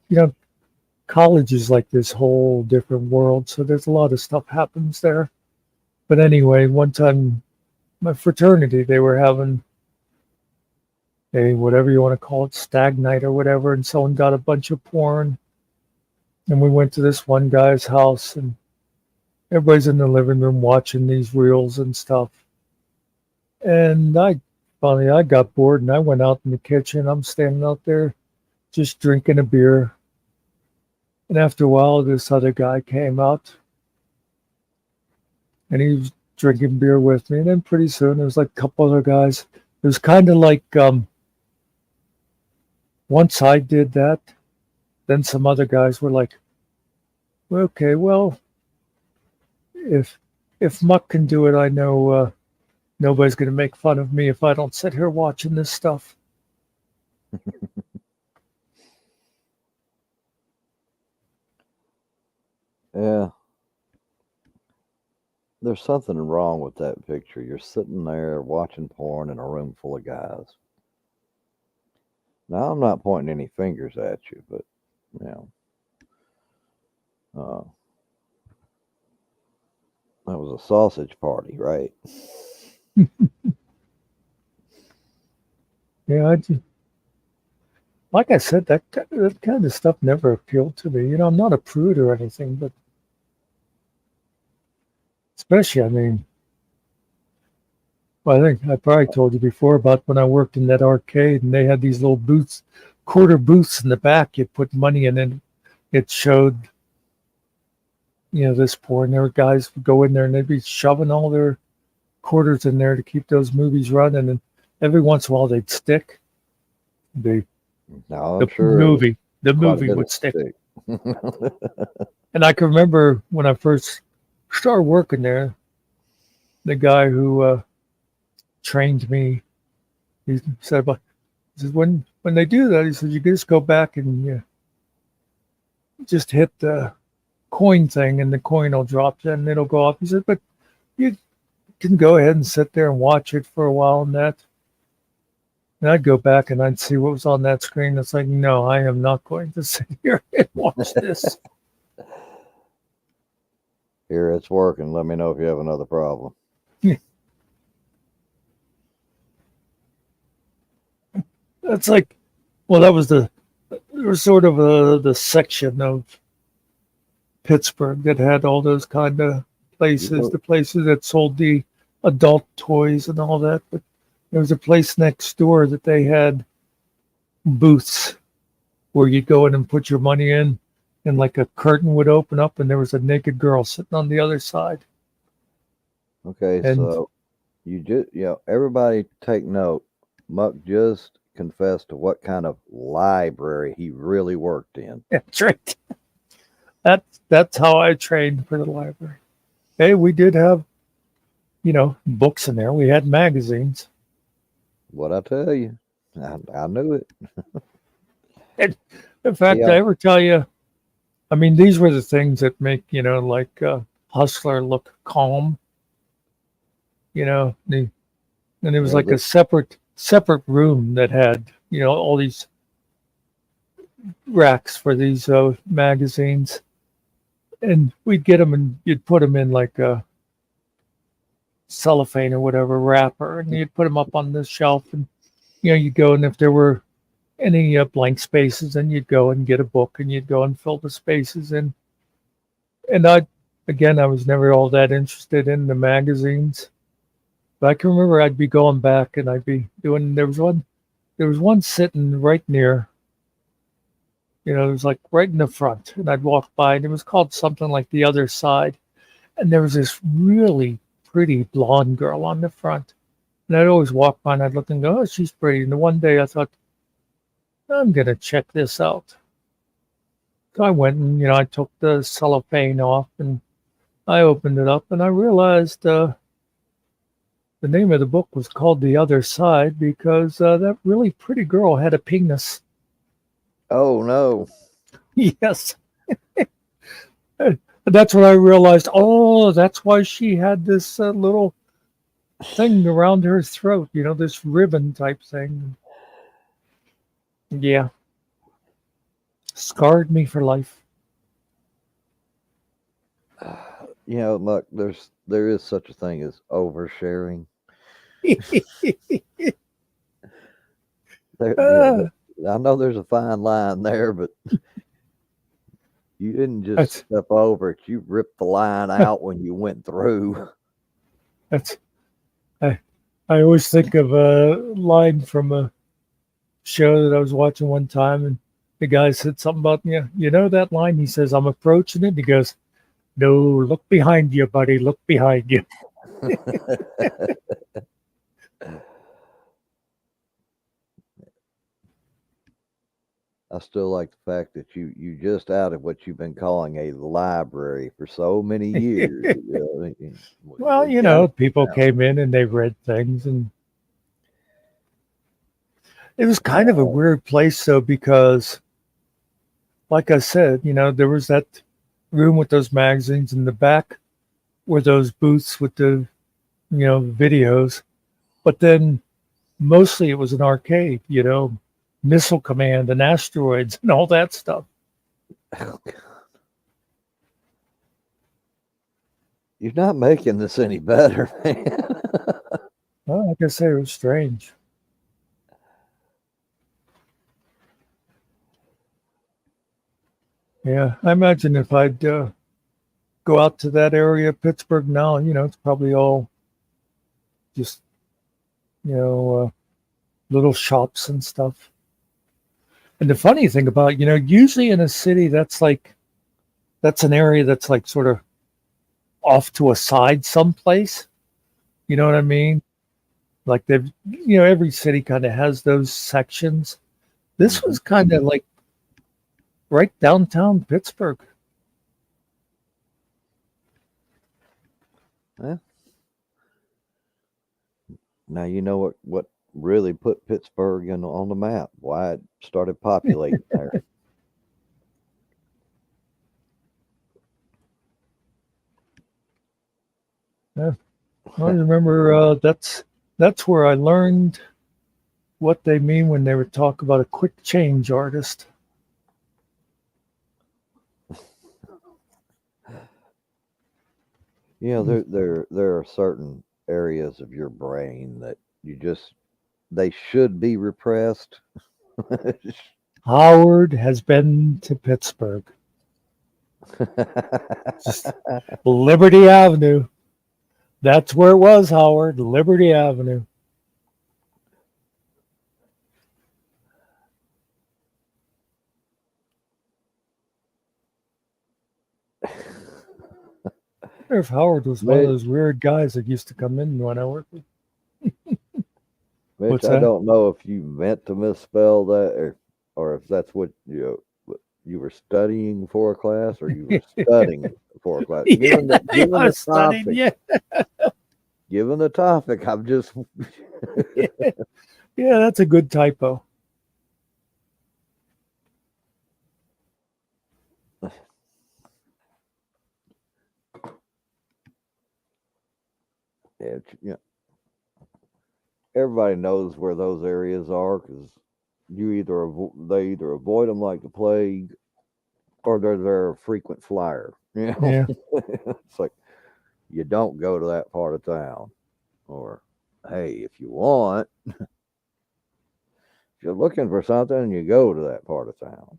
college is like this whole different world. So there's a lot of stuff happens there. But anyway, one time my fraternity, they were having a, whatever you want to call it, stag night or whatever. And someone got a bunch of porn. And we went to this one guy's house and everybody's in the living room watching these reels and stuff. And I got bored and I went out in the kitchen. I'm standing out there just drinking a beer. And after a while, this other guy came out and he was drinking beer with me. And then pretty soon there was like a couple other guys. It was kind of like once I did that, then some other guys were like, okay, well, if Muck can do it, I know nobody's going to make fun of me if I don't sit here watching this stuff. Yeah. There's something wrong with that picture. You're sitting there watching porn in a room full of guys. Now, I'm not pointing any fingers at you, but, you know, that was a sausage party, right? Yeah, like I said, that kind of stuff never appealed to me. I'm not a prude or anything, but especially, I mean, well, I think I probably told you before about when I worked in that arcade and they had these little booths, quarter booths in the back. You put money in and it showed, this porn. There were guys would go in there and they'd be shoving all their quarters in there to keep those movies running. And every once in a while they'd stick. No, The I'm sure movie quite a would bit stick. of And I can remember when I first started working there, the guy who trained me, he said, when they do that, he said, you just go back and just hit the coin thing and the coin will drop and it'll go off. He said, but you can go ahead and sit there and watch it for a while and that. And I'd go back and I'd see what was on that screen. It's like, no, I am not going to sit here and watch this. Here, it's working. Let me know if you have another problem. That's like, well, there was sort of the section of Pittsburgh that had all those kind of places, the places that sold the adult toys and all that. But there was a place next door that they had booths where you'd go in and put your money in, and like a curtain would open up and there was a naked girl sitting on the other side. Okay, And so you just, everybody take note. Muck just confessed to what kind of library he really worked in. that's right. That's how I trained for the library. Hey, we did have, books in there. We had magazines. What I tell you, I knew it. And in fact, I ever tell you, I mean, these were the things that make, like Hustler look calm. And it was like a separate room that had, all these racks for these magazines. And we'd get them and you'd put them in like a cellophane or whatever wrapper, and you'd put them up on the shelf. And, you'd go, and if there were any blank spaces, then you'd go and get a book and you'd go and fill the spaces in. And I was never all that interested in the magazines. But I can remember I'd be going back and I'd be doing, there was one sitting right near, it was like right in the front, and I'd walk by and it was called something like The Other Side. And there was this really pretty blonde girl on the front. And I'd always walk by and I'd look and go, oh, she's pretty. And the one day I thought, I'm going to check this out. So I went and, I took the cellophane off and I opened it up and I realized the name of the book was called The Other Side because that really pretty girl had a penis. Oh, no. Yes. And that's when I realized, oh, that's why she had this little thing around her throat, this ribbon type thing. Yeah. Scarred me for life. Muck, there is such a thing as oversharing. I know there's a fine line there, but you didn't just step over it. You ripped the line out when you went through. I always think of a line from a show that I was watching one time, and the guy said something about, you know that line? He says, I'm approaching it. He goes, no, look behind you, buddy. Look behind you. I still like the fact that you just outed what you've been calling a library for so many years. Well, You got it people now. came in and they read things, and it was kind of a weird place, though, because, like I said, there was that room with those magazines. In the back were those booths with the, videos. But then mostly it was an arcade, Missile Command and Asteroids and all that stuff. You're not making this any better, man. Well, like I say, it was strange. Yeah, I imagine if I'd go out to that area of Pittsburgh now, it's probably all just, little shops and stuff. And the funny thing about, usually in a city that's an area that's like sort of off to a side someplace. You know what I mean? Like they've, every city kind of has those sections. This was kind of like right downtown Pittsburgh. Yeah. Now you know what really put Pittsburgh on the map. Why it started populating there. Yeah. I remember that's where I learned what they mean when they would talk about a quick change artist. There are certain areas of your brain that they should be repressed. Howard has been to Pittsburgh. Just Liberty Avenue. That's where it was, Howard. Liberty Avenue. I wonder if Howard was one of those weird guys that used to come in when I worked with. Mitch, What's I that? don't know if you meant to misspell that or if that's what you were studying for a class or you were studying for a class. Given the topic, I'm just yeah, that's a good typo. yeah, everybody knows where those areas are because they either avoid them like the plague or they're a frequent flyer. Yeah. It's like you don't go to that part of town, or hey, if you want, if you're looking for something, you go to that part of town.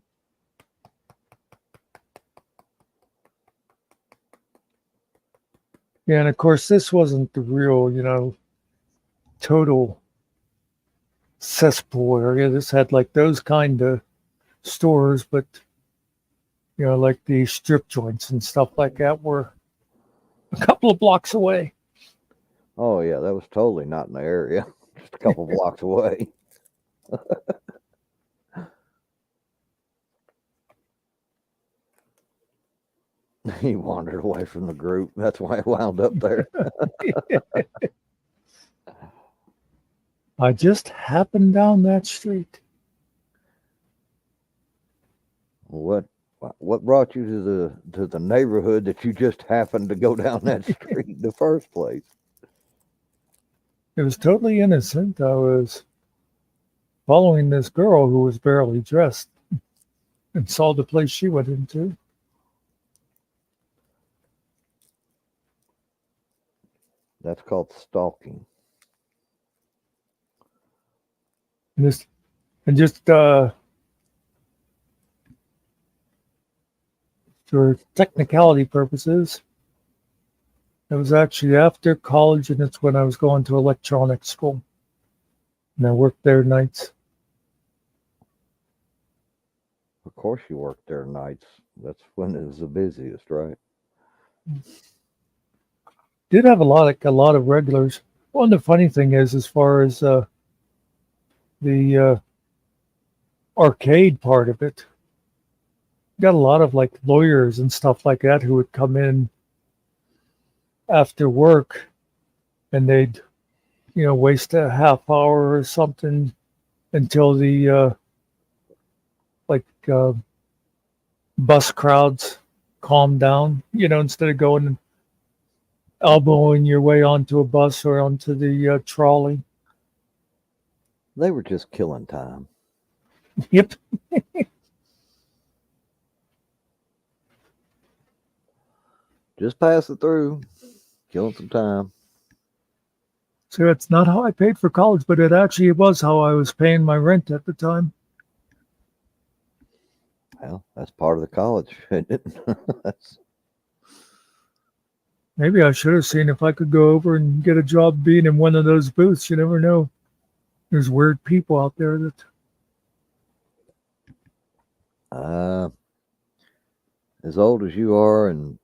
Yeah, and of course, this wasn't the real, total cesspool area. This had like those kind of stores, but like the strip joints and stuff like that were a couple of blocks away. Oh yeah, that was totally not in the area, just a couple blocks away. He wandered away from the group. That's why he wound up there. I just happened down that street. What brought you to the neighborhood that you just happened to go down that street in the first place? It was totally innocent. I was following this girl who was barely dressed and saw the place she went into. That's called stalking. And just for technicality purposes, it was actually after college, and it's when I was going to electronics school. And I worked there nights. course you worked there nights. That's when it was the busiest, right? Did have a lot of regulars. Well, the funny thing is, as far as the arcade part of it, got a lot of like lawyers and stuff like that who would come in after work, and they'd waste a half hour or something until the like bus crowds calm down. Instead of going and elbowing your way onto a bus or onto the trolley. They were just killing time. Yep. Just pass it through, killing some time. So it's not how I paid for college, but it actually was how I was paying my rent at the time. Well, that's part of the college, isn't it? Maybe I should have seen if I could go over and get a job being in one of those booths. You never know. There's weird people out there that. As old as you are, and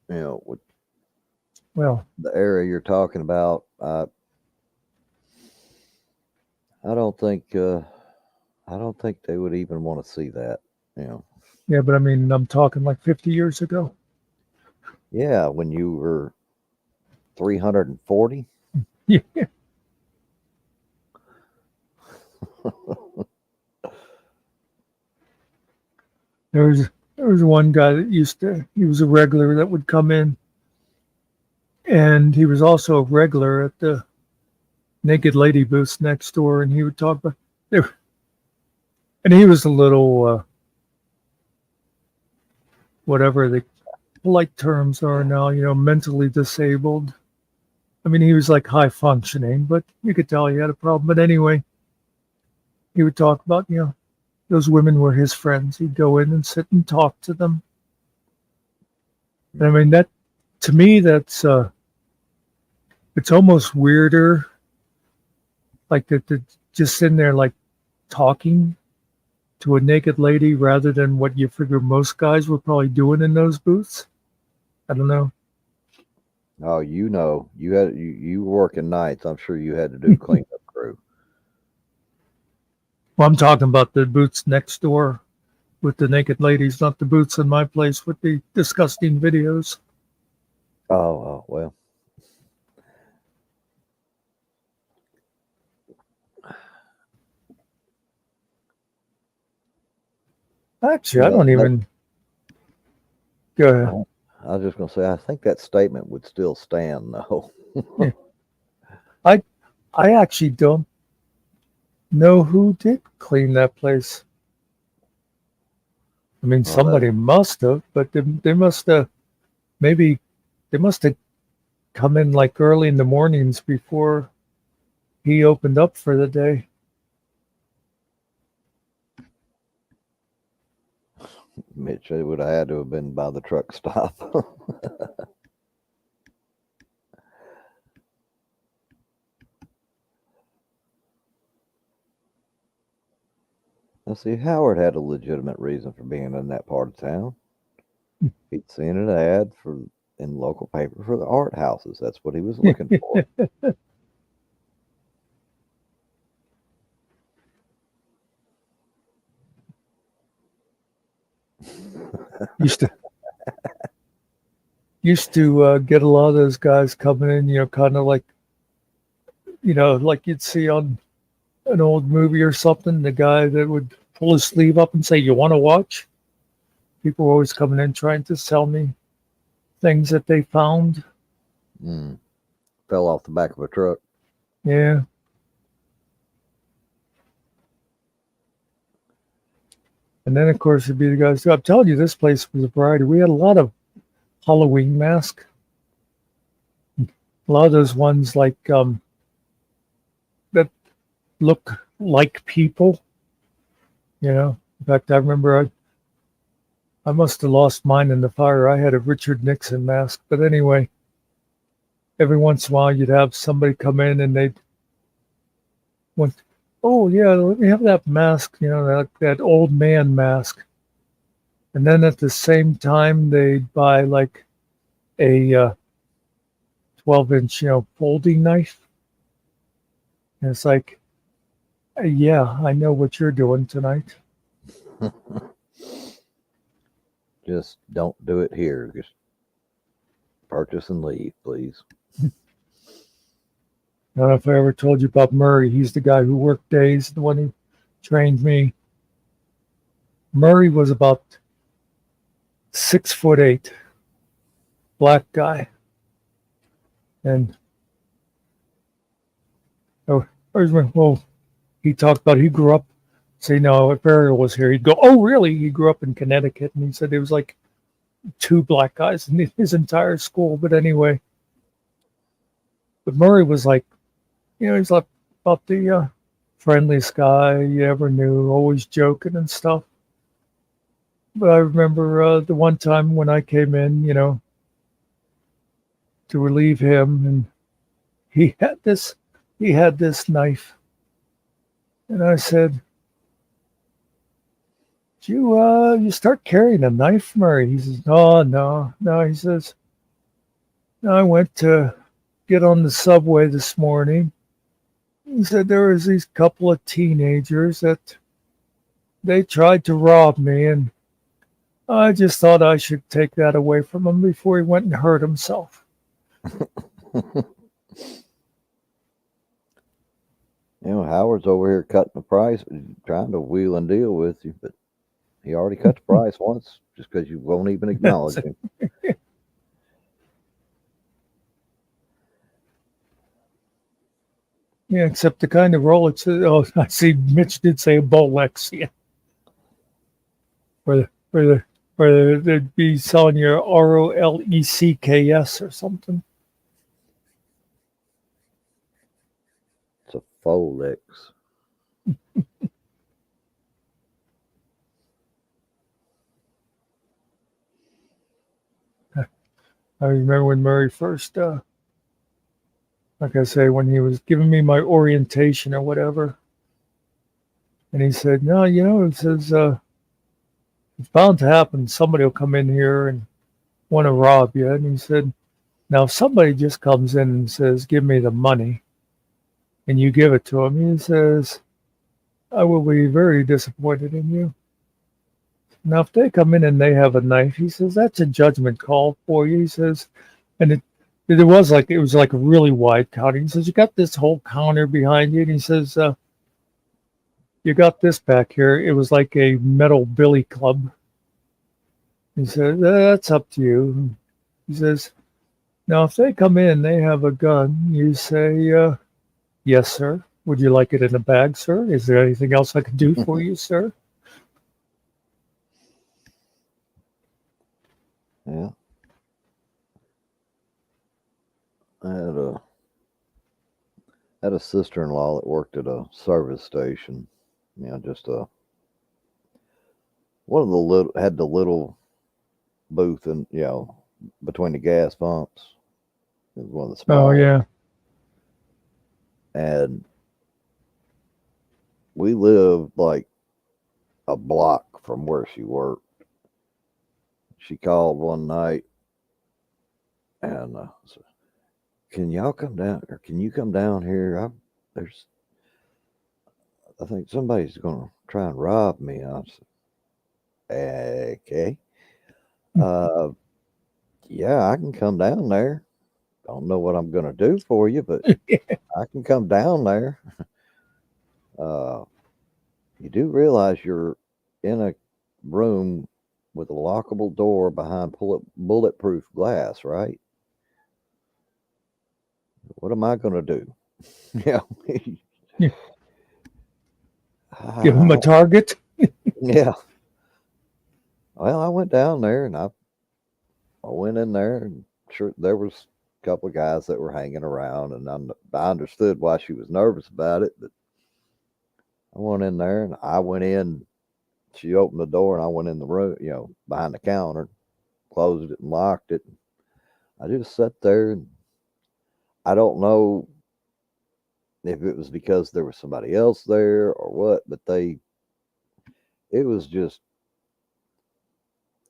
with Well, the area you're talking about, I don't think they would even want to see that. yeah, but I mean, I'm talking like 50 years ago. Yeah, when you were 340. Yeah. There was one guy that he was a regular that would come in, and he was also a regular at the naked lady booths next door, and he would talk about there, and he was a little whatever the polite terms are now, mentally disabled. I mean, he was like high functioning, but you could tell he had a problem. But anyway, he would talk about, those women were his friends. He'd go in and sit and talk to them. And I mean, to me, that's it's almost weirder, like that just sitting there like talking to a naked lady rather than what you figure most guys were probably doing in those booths. I don't know. Oh, you were working nights. I'm sure you had to do cleanup crew. Well, I'm talking about the booths next door with the naked ladies, not the booths in my place with the disgusting videos. Oh well. Actually, I don't even. Go ahead. I was just going to say, I think that statement would still stand, though. Yeah. I actually don't know who did clean that place. I mean, somebody must have, but they must have come in like early in the mornings before he opened up for the day. Mitch, it would have had to have been by the truck stop. Now, see, Howard had a legitimate reason for being in that part of town. He'd seen an ad in local paper for the art houses. That's what he was looking for. used to get a lot of those guys coming in, kind of like, like you'd see on an old movie or something, the guy that would pull his sleeve up and say, "You want to watch?" People were always coming in trying to sell me things that they found. Fell off the back of a truck. Yeah. And then, of course, it'd be the guys. I'm telling you, this place was a variety. We had a lot of Halloween masks. A lot of those ones like that look like people. In fact, I remember I must have lost mine in the fire. I had a Richard Nixon mask. But anyway, every once in a while you'd have somebody come in and they'd oh yeah, let me have that mask, that old man mask. And then at the same time, they'd buy like a 12-inch, folding knife. And it's like, yeah, I know what you're doing tonight. Just don't do it here. Just purchase and leave, please. I don't know if I ever told you about Murray. He's the guy who worked days, the one who trained me. Murray was about 6'8", black guy. And oh, well, he talked about he grew up. Say, no, if Ariel was here, he'd go, oh, really? He grew up in Connecticut, and he said there was like 2 black guys in his entire school. But anyway, but Murray was like, he's like about the friendliest guy you ever knew, always joking and stuff. But I remember the one time when I came in, to relieve him, and he had this knife, and I said, "Did you start carrying a knife, Murray?" He says, "No, no, no." He says, "No, I went to get on the subway this morning." He said there was these couple of teenagers that they tried to rob me, and I just thought I should take that away from him before he went and hurt himself. Howard's over here cutting the price, trying to wheel and deal with you, but he already cut the price once just because you won't even acknowledge him. Yeah, except the kind of Rolex. Oh, I see. Mitch did say a Bolex. Yeah, where they'd be selling your ROLECKS or something. It's a Folex. I remember when Murray first, like I say, when he was giving me my orientation or whatever, and he said, "No, it says it's bound to happen. Somebody will come in here and want to rob you." And he said, "Now, if somebody just comes in and says, 'Give me the money,' and you give it to him," he says, "I will be very disappointed in you. Now, if they come in and they have a knife," he says, "that's a judgment call for you." He says, and it was like a really wide counter. He says, "You got this whole counter behind you," and he says, "You got this back here." It was like a metal billy club. He said, "That's up to you." He says, "Now, if they come in, they have a gun," you say, "Yes, sir. Would you like it in a bag, sir? Is there anything else I can do for you, sir?" Yeah. I had a sister-in-law that worked at a service station. Just one of the little had the little booth and between the gas pumps. It was one of the small. Oh, yeah. And we lived like a block from where she worked. She called one night and said, "Can y'all come down, or can you come down here? I think somebody's going to try and rob me." I said, "Okay. Yeah, I can come down there. Don't know what I'm going to do for you, but I can come down there. You do realize you're in a room with a lockable door behind bulletproof glass, right? What am I going to do?" Yeah. Give him a target. Yeah. Well, I went down there and I went in there, and sure there was a couple of guys that were hanging around, and I understood why she was nervous about it, but I went in there and I went in. She opened the door and I went in the room, behind the counter, closed it and locked it. I just sat there, and I don't know if it was because there was somebody else there or what, but it was just,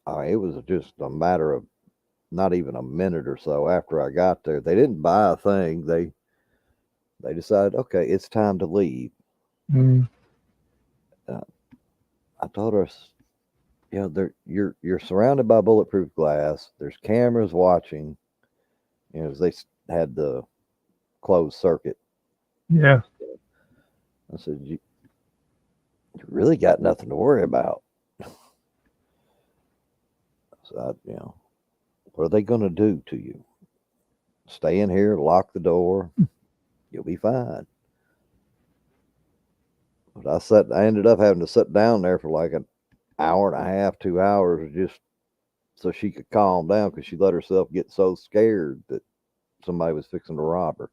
it was just a matter of not even a minute or so after I got there. They didn't buy a thing. They decided, okay, it's time to leave. Mm. I told her, you're surrounded by bulletproof glass. There's cameras watching. They had the closed circuit. Yeah. I said, you really got nothing to worry about. So what are they going to do to you? Stay in here, lock the door. You'll be fine. But I ended up having to sit down there for like an hour and a half, 2 hours, just so she could calm down, because she let herself get so scared that somebody was fixing to rob her.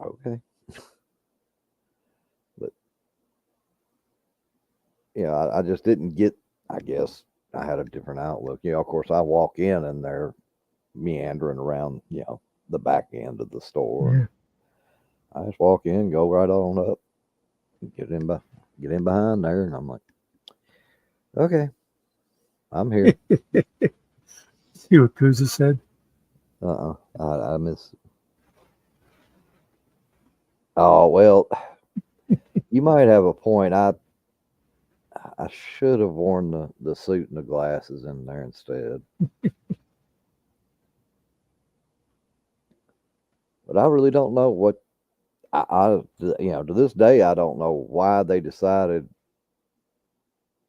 Okay. But I just didn't get, I guess I had a different outlook. Of course I walk in and they're meandering around, the back end of the store. Yeah. I just walk in, go right on up, get in behind there, and I'm like, okay, I'm here. See what Kuza said? I miss. Oh well, you might have a point. I should have worn the suit and the glasses in there instead. But I really don't know what to this day I don't know why they decided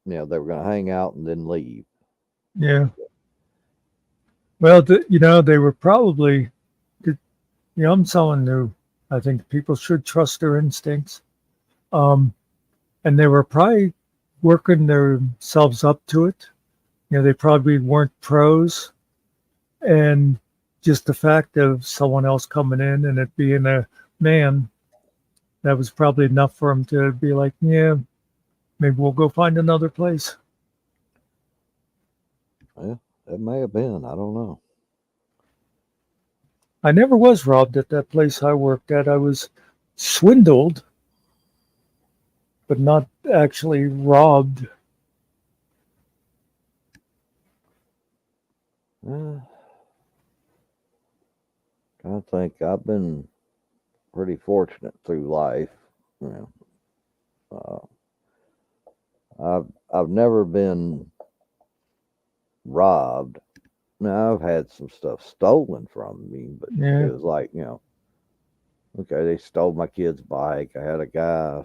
they were going to hang out and then leave. Yeah. Well, they were probably, I'm someone who I think people should trust their instincts. And they were probably working themselves up to it. They probably weren't pros. And just the fact of someone else coming in and it being a man, that was probably enough for them to be like, yeah, maybe we'll go find another place. Yeah, it may have been. I don't know. I never was robbed at that place I worked at. I was swindled, but not actually robbed. I think I've been pretty fortunate through life. I've never been robbed. Now I've had some stuff stolen from me, but Yeah. it was like okay, they stole my kid's bike. I had a guy,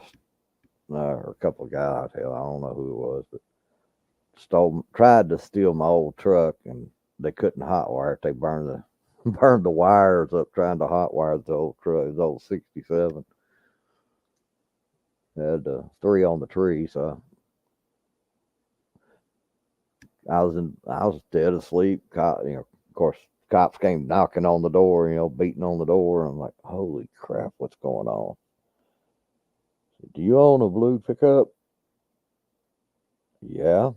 or a couple of guys, hell, I don't know who it was, but tried to steal my old truck, and they couldn't hotwire it. They burned the wires up trying to hotwire the old truck. It was old 67. Had 3 on the tree, so I was dead asleep. Of course, cops came knocking on the door, beating on the door. I'm like, holy crap, what's going on? Do you own a blue pickup? Yeah.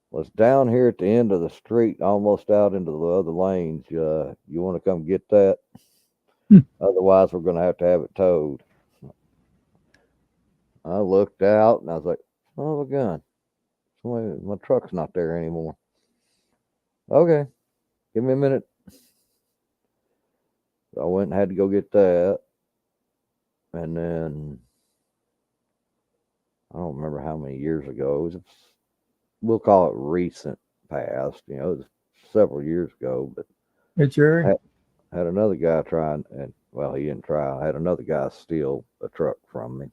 Well, it's down here at the end of the street, almost out into the other lanes. You want to come get that? Otherwise, we're going to have it towed. I looked out and I was like, oh, my gun. My truck's not there anymore. Okay, give me a minute. So I went and had to go get that. And then I don't remember how many years ago. We'll call it recent past. It was several years ago. But Hey, Jerry. I had another guy trying, and well, he didn't try. I had another guy steal a truck from me.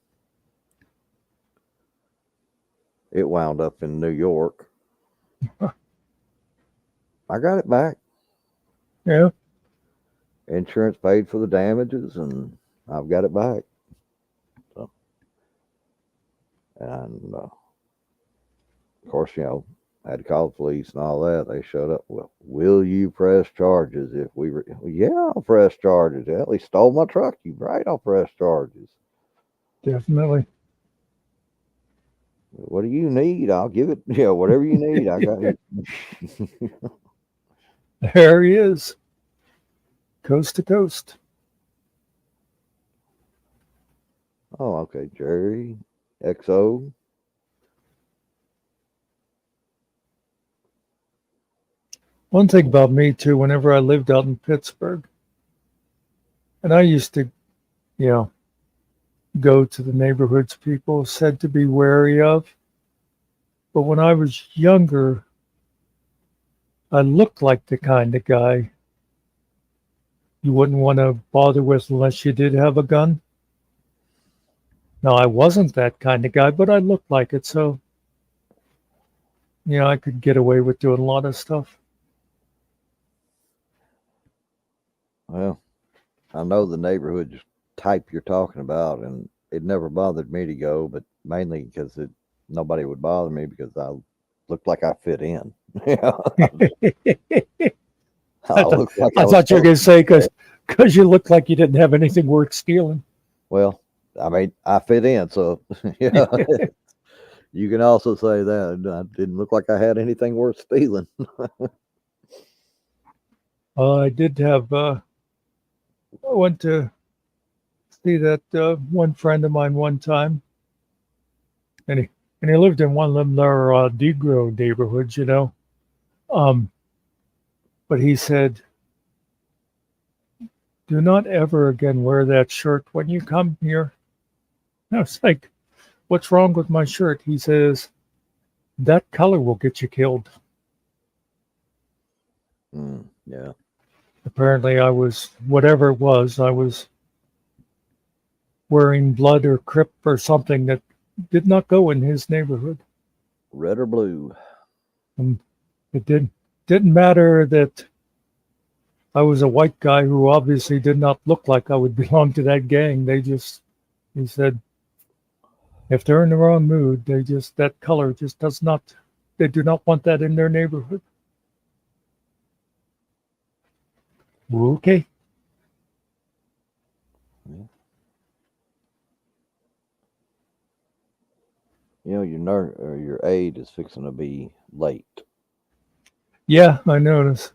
It wound up in New York. I got it back. Yeah. Insurance paid for the damages, and I've got it back. So, and of course, I had to call the police and all that. They showed up. Well, will you press charges if we? Yeah, I'll press charges. Hell, he stole my truck. You right? I'll press charges. Definitely. What do you need? I'll give it. Whatever you need, I got it. There he is. coast to coast. Oh, okay. Jerry, XO. One thing about me too, whenever I lived out in Pittsburgh, and I used to, you know, go to the neighborhoods people said to be wary of. But when I was younger, I looked like the kind of guy you wouldn't want to bother with unless you did have a gun. Now, I wasn't that kind of guy, but I looked like it. So, I could get away with doing a lot of stuff. Well, I know the neighborhood type you're talking about, and it never bothered me to go, but mainly because nobody would bother me because I looked like I fit in. Yeah, I I thought, looked like I I was thought you were supposed going to say to. because you looked like you didn't have anything worth stealing. Well, I mean, I fit in, so yeah. You can also say that I didn't look like I had anything worth stealing. I did have, I went to see that one friend of mine one time, and he lived in one of them there Negro neighborhoods. Um, but he said, "Do not ever again wear that shirt when you come here." I was like, "What's wrong with my shirt?" He says, "That color will get you killed." Yeah. Apparently, I was whatever it was. I was wearing blood or crip or something that did not go in his neighborhood. Red or blue. And it didn't matter that I was a white guy who obviously did not look like I would belong to that gang. He said, if they're in the wrong mood, that color just does not, they do not want that in their neighborhood. Okay. Yeah. Your aide is fixing to be late. Yeah, I noticed.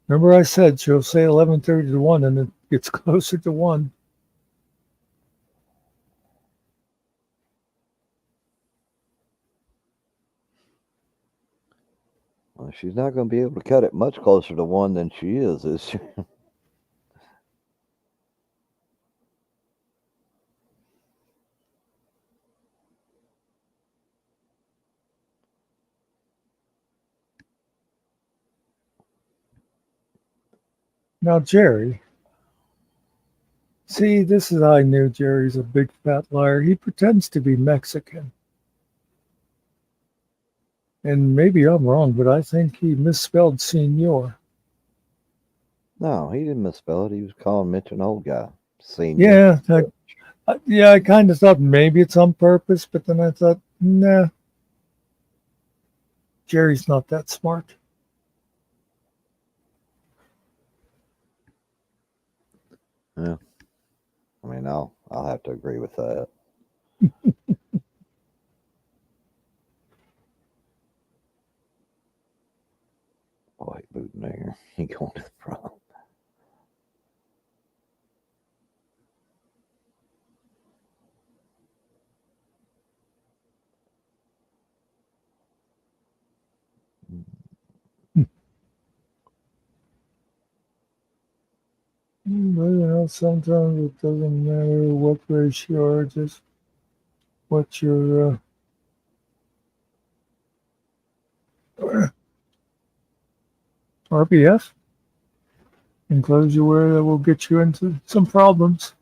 Remember I said she'll say 11:30 to 1 and it gets closer to 1. Well, she's not going to be able to cut it much closer to 1 than she is she? Now, Jerry, see, this is how I knew Jerry's a big fat liar. He pretends to be Mexican. And maybe I'm wrong, but I think he misspelled senor. No, he didn't misspell it. He was calling Mitch an old guy. Senior. Yeah, I kind of thought maybe it's on purpose, but then I thought, nah, Jerry's not that smart. Yeah. I mean, I'll have to agree with that. White boot in there. He going to the front. But sometimes it doesn't matter what race you are, just what your RBF and clothes you wear that will get you into some problems.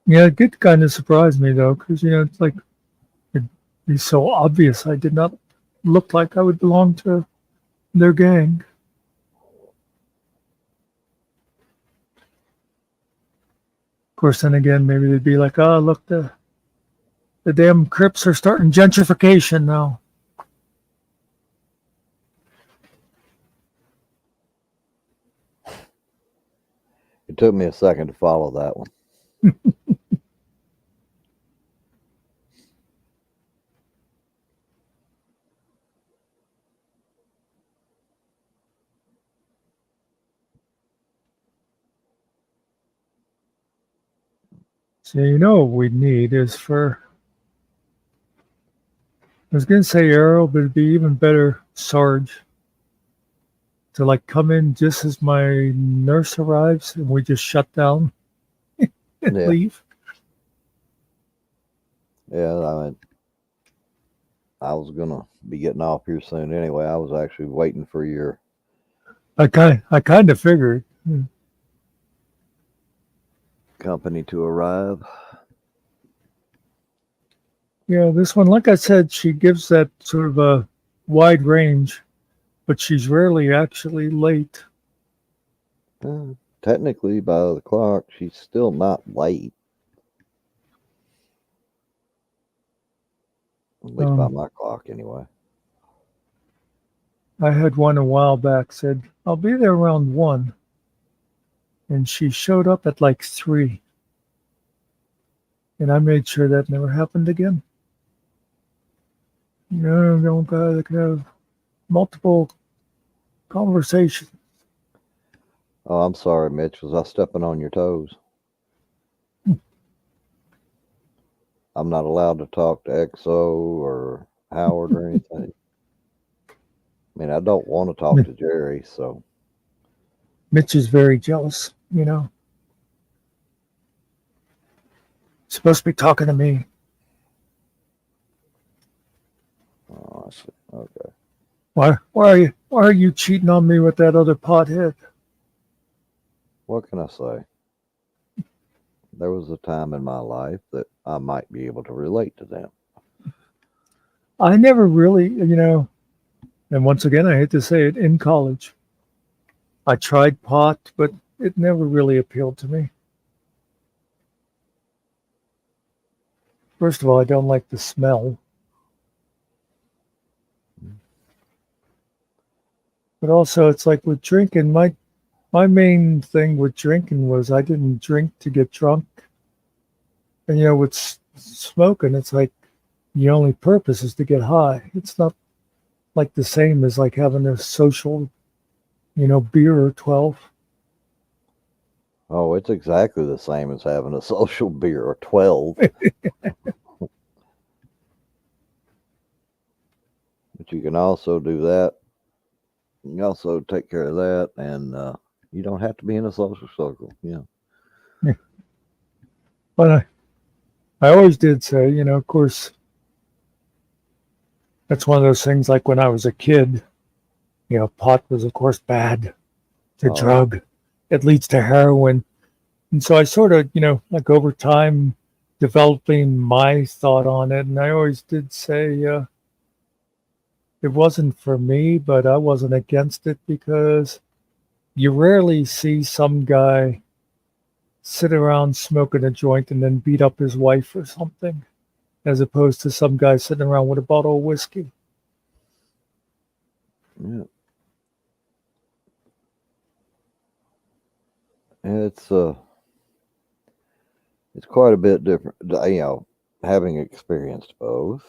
Yeah, it did kind of surprise me though, because it's like it'd be so obvious. I did not look like I would belong to their gang. Of course, then again, maybe they'd be like, "Oh, look, the damn Crips are starting gentrification now." It took me a second to follow that one. So what we need is for, I was going to say Arrow, but it'd be even better Sarge to like come in just as my nurse arrives and we just shut down and Yeah. leave. Yeah, I mean, I was gonna be getting off here soon anyway. I was actually waiting for your I kind of figured. company to arrive. Yeah, this one, like I said, she gives that sort of a wide range, but she's rarely actually late. Technically, by the clock, she's still not late. At least by my clock, anyway. I had one a while back said, I'll be there around 1. And she showed up at like 3. And I made sure that never happened again. Don't gotta have multiple conversations. Oh, I'm sorry, Mitch. Was I stepping on your toes? I'm not allowed to talk to XO or Howard or anything. I mean, I don't want to talk to Jerry, so. Mitch is very jealous, He's supposed to be talking to me. Oh, I see. Okay. Why are you cheating on me with that other pothead? What can I say? There was a time in my life that I might be able to relate to them. I never really, and once again, I hate to say it, in college, I tried pot, but it never really appealed to me. First of all, I don't like the smell. But also, it's like with drinking, my main thing with drinking was I didn't drink to get drunk. And, with smoking, it's like the only purpose is to get high. It's not like the same as like having a social, beer or 12. Oh, it's exactly the same as having a social beer or 12. But you can also do that. You can also take care of that, and you don't have to be in a social circle. Yeah. But I always did say, of course, that's one of those things like when I was a kid, pot was, of course, bad. It's a drug. It leads to heroin. And so I sort of, like over time, developing my thought on it. And I always did say it wasn't for me, but I wasn't against it because you rarely see some guy sit around smoking a joint and then beat up his wife or something, as opposed to some guy sitting around with a bottle of whiskey. Yeah. It's quite a bit different, having experienced both.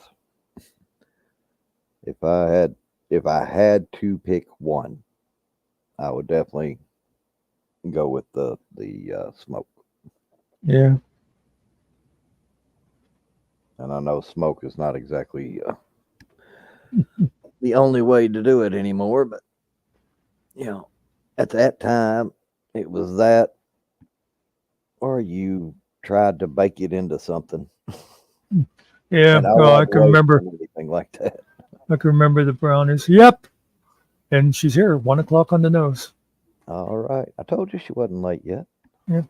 If I had to pick one, I would definitely go with the smoke. Yeah. And I know smoke is not exactly the only way to do it anymore, but at that time it was that, or you tried to bake it into something. Yeah, I can remember anything like that. I can remember the brownies. Yep. And she's here, 1 o'clock on the nose. All right. I told you she wasn't late yet. Yeah.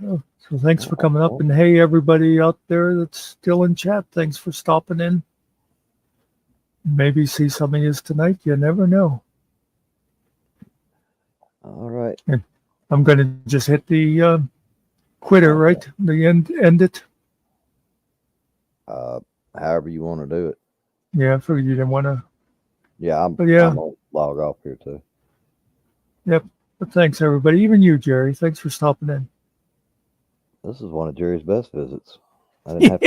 So thanks for coming up. And hey, everybody out there that's still in chat, thanks for stopping in. Maybe see some of you tonight. You never know. All right. And I'm going to just hit the quitter, right? The end it. However you want to do it. Yeah, I figured you didn't want to. Yeah, I'm going to log off here too. Yep. But thanks, everybody. Even you, Jerry. Thanks for stopping in. This is one of Jerry's best visits. I didn't have to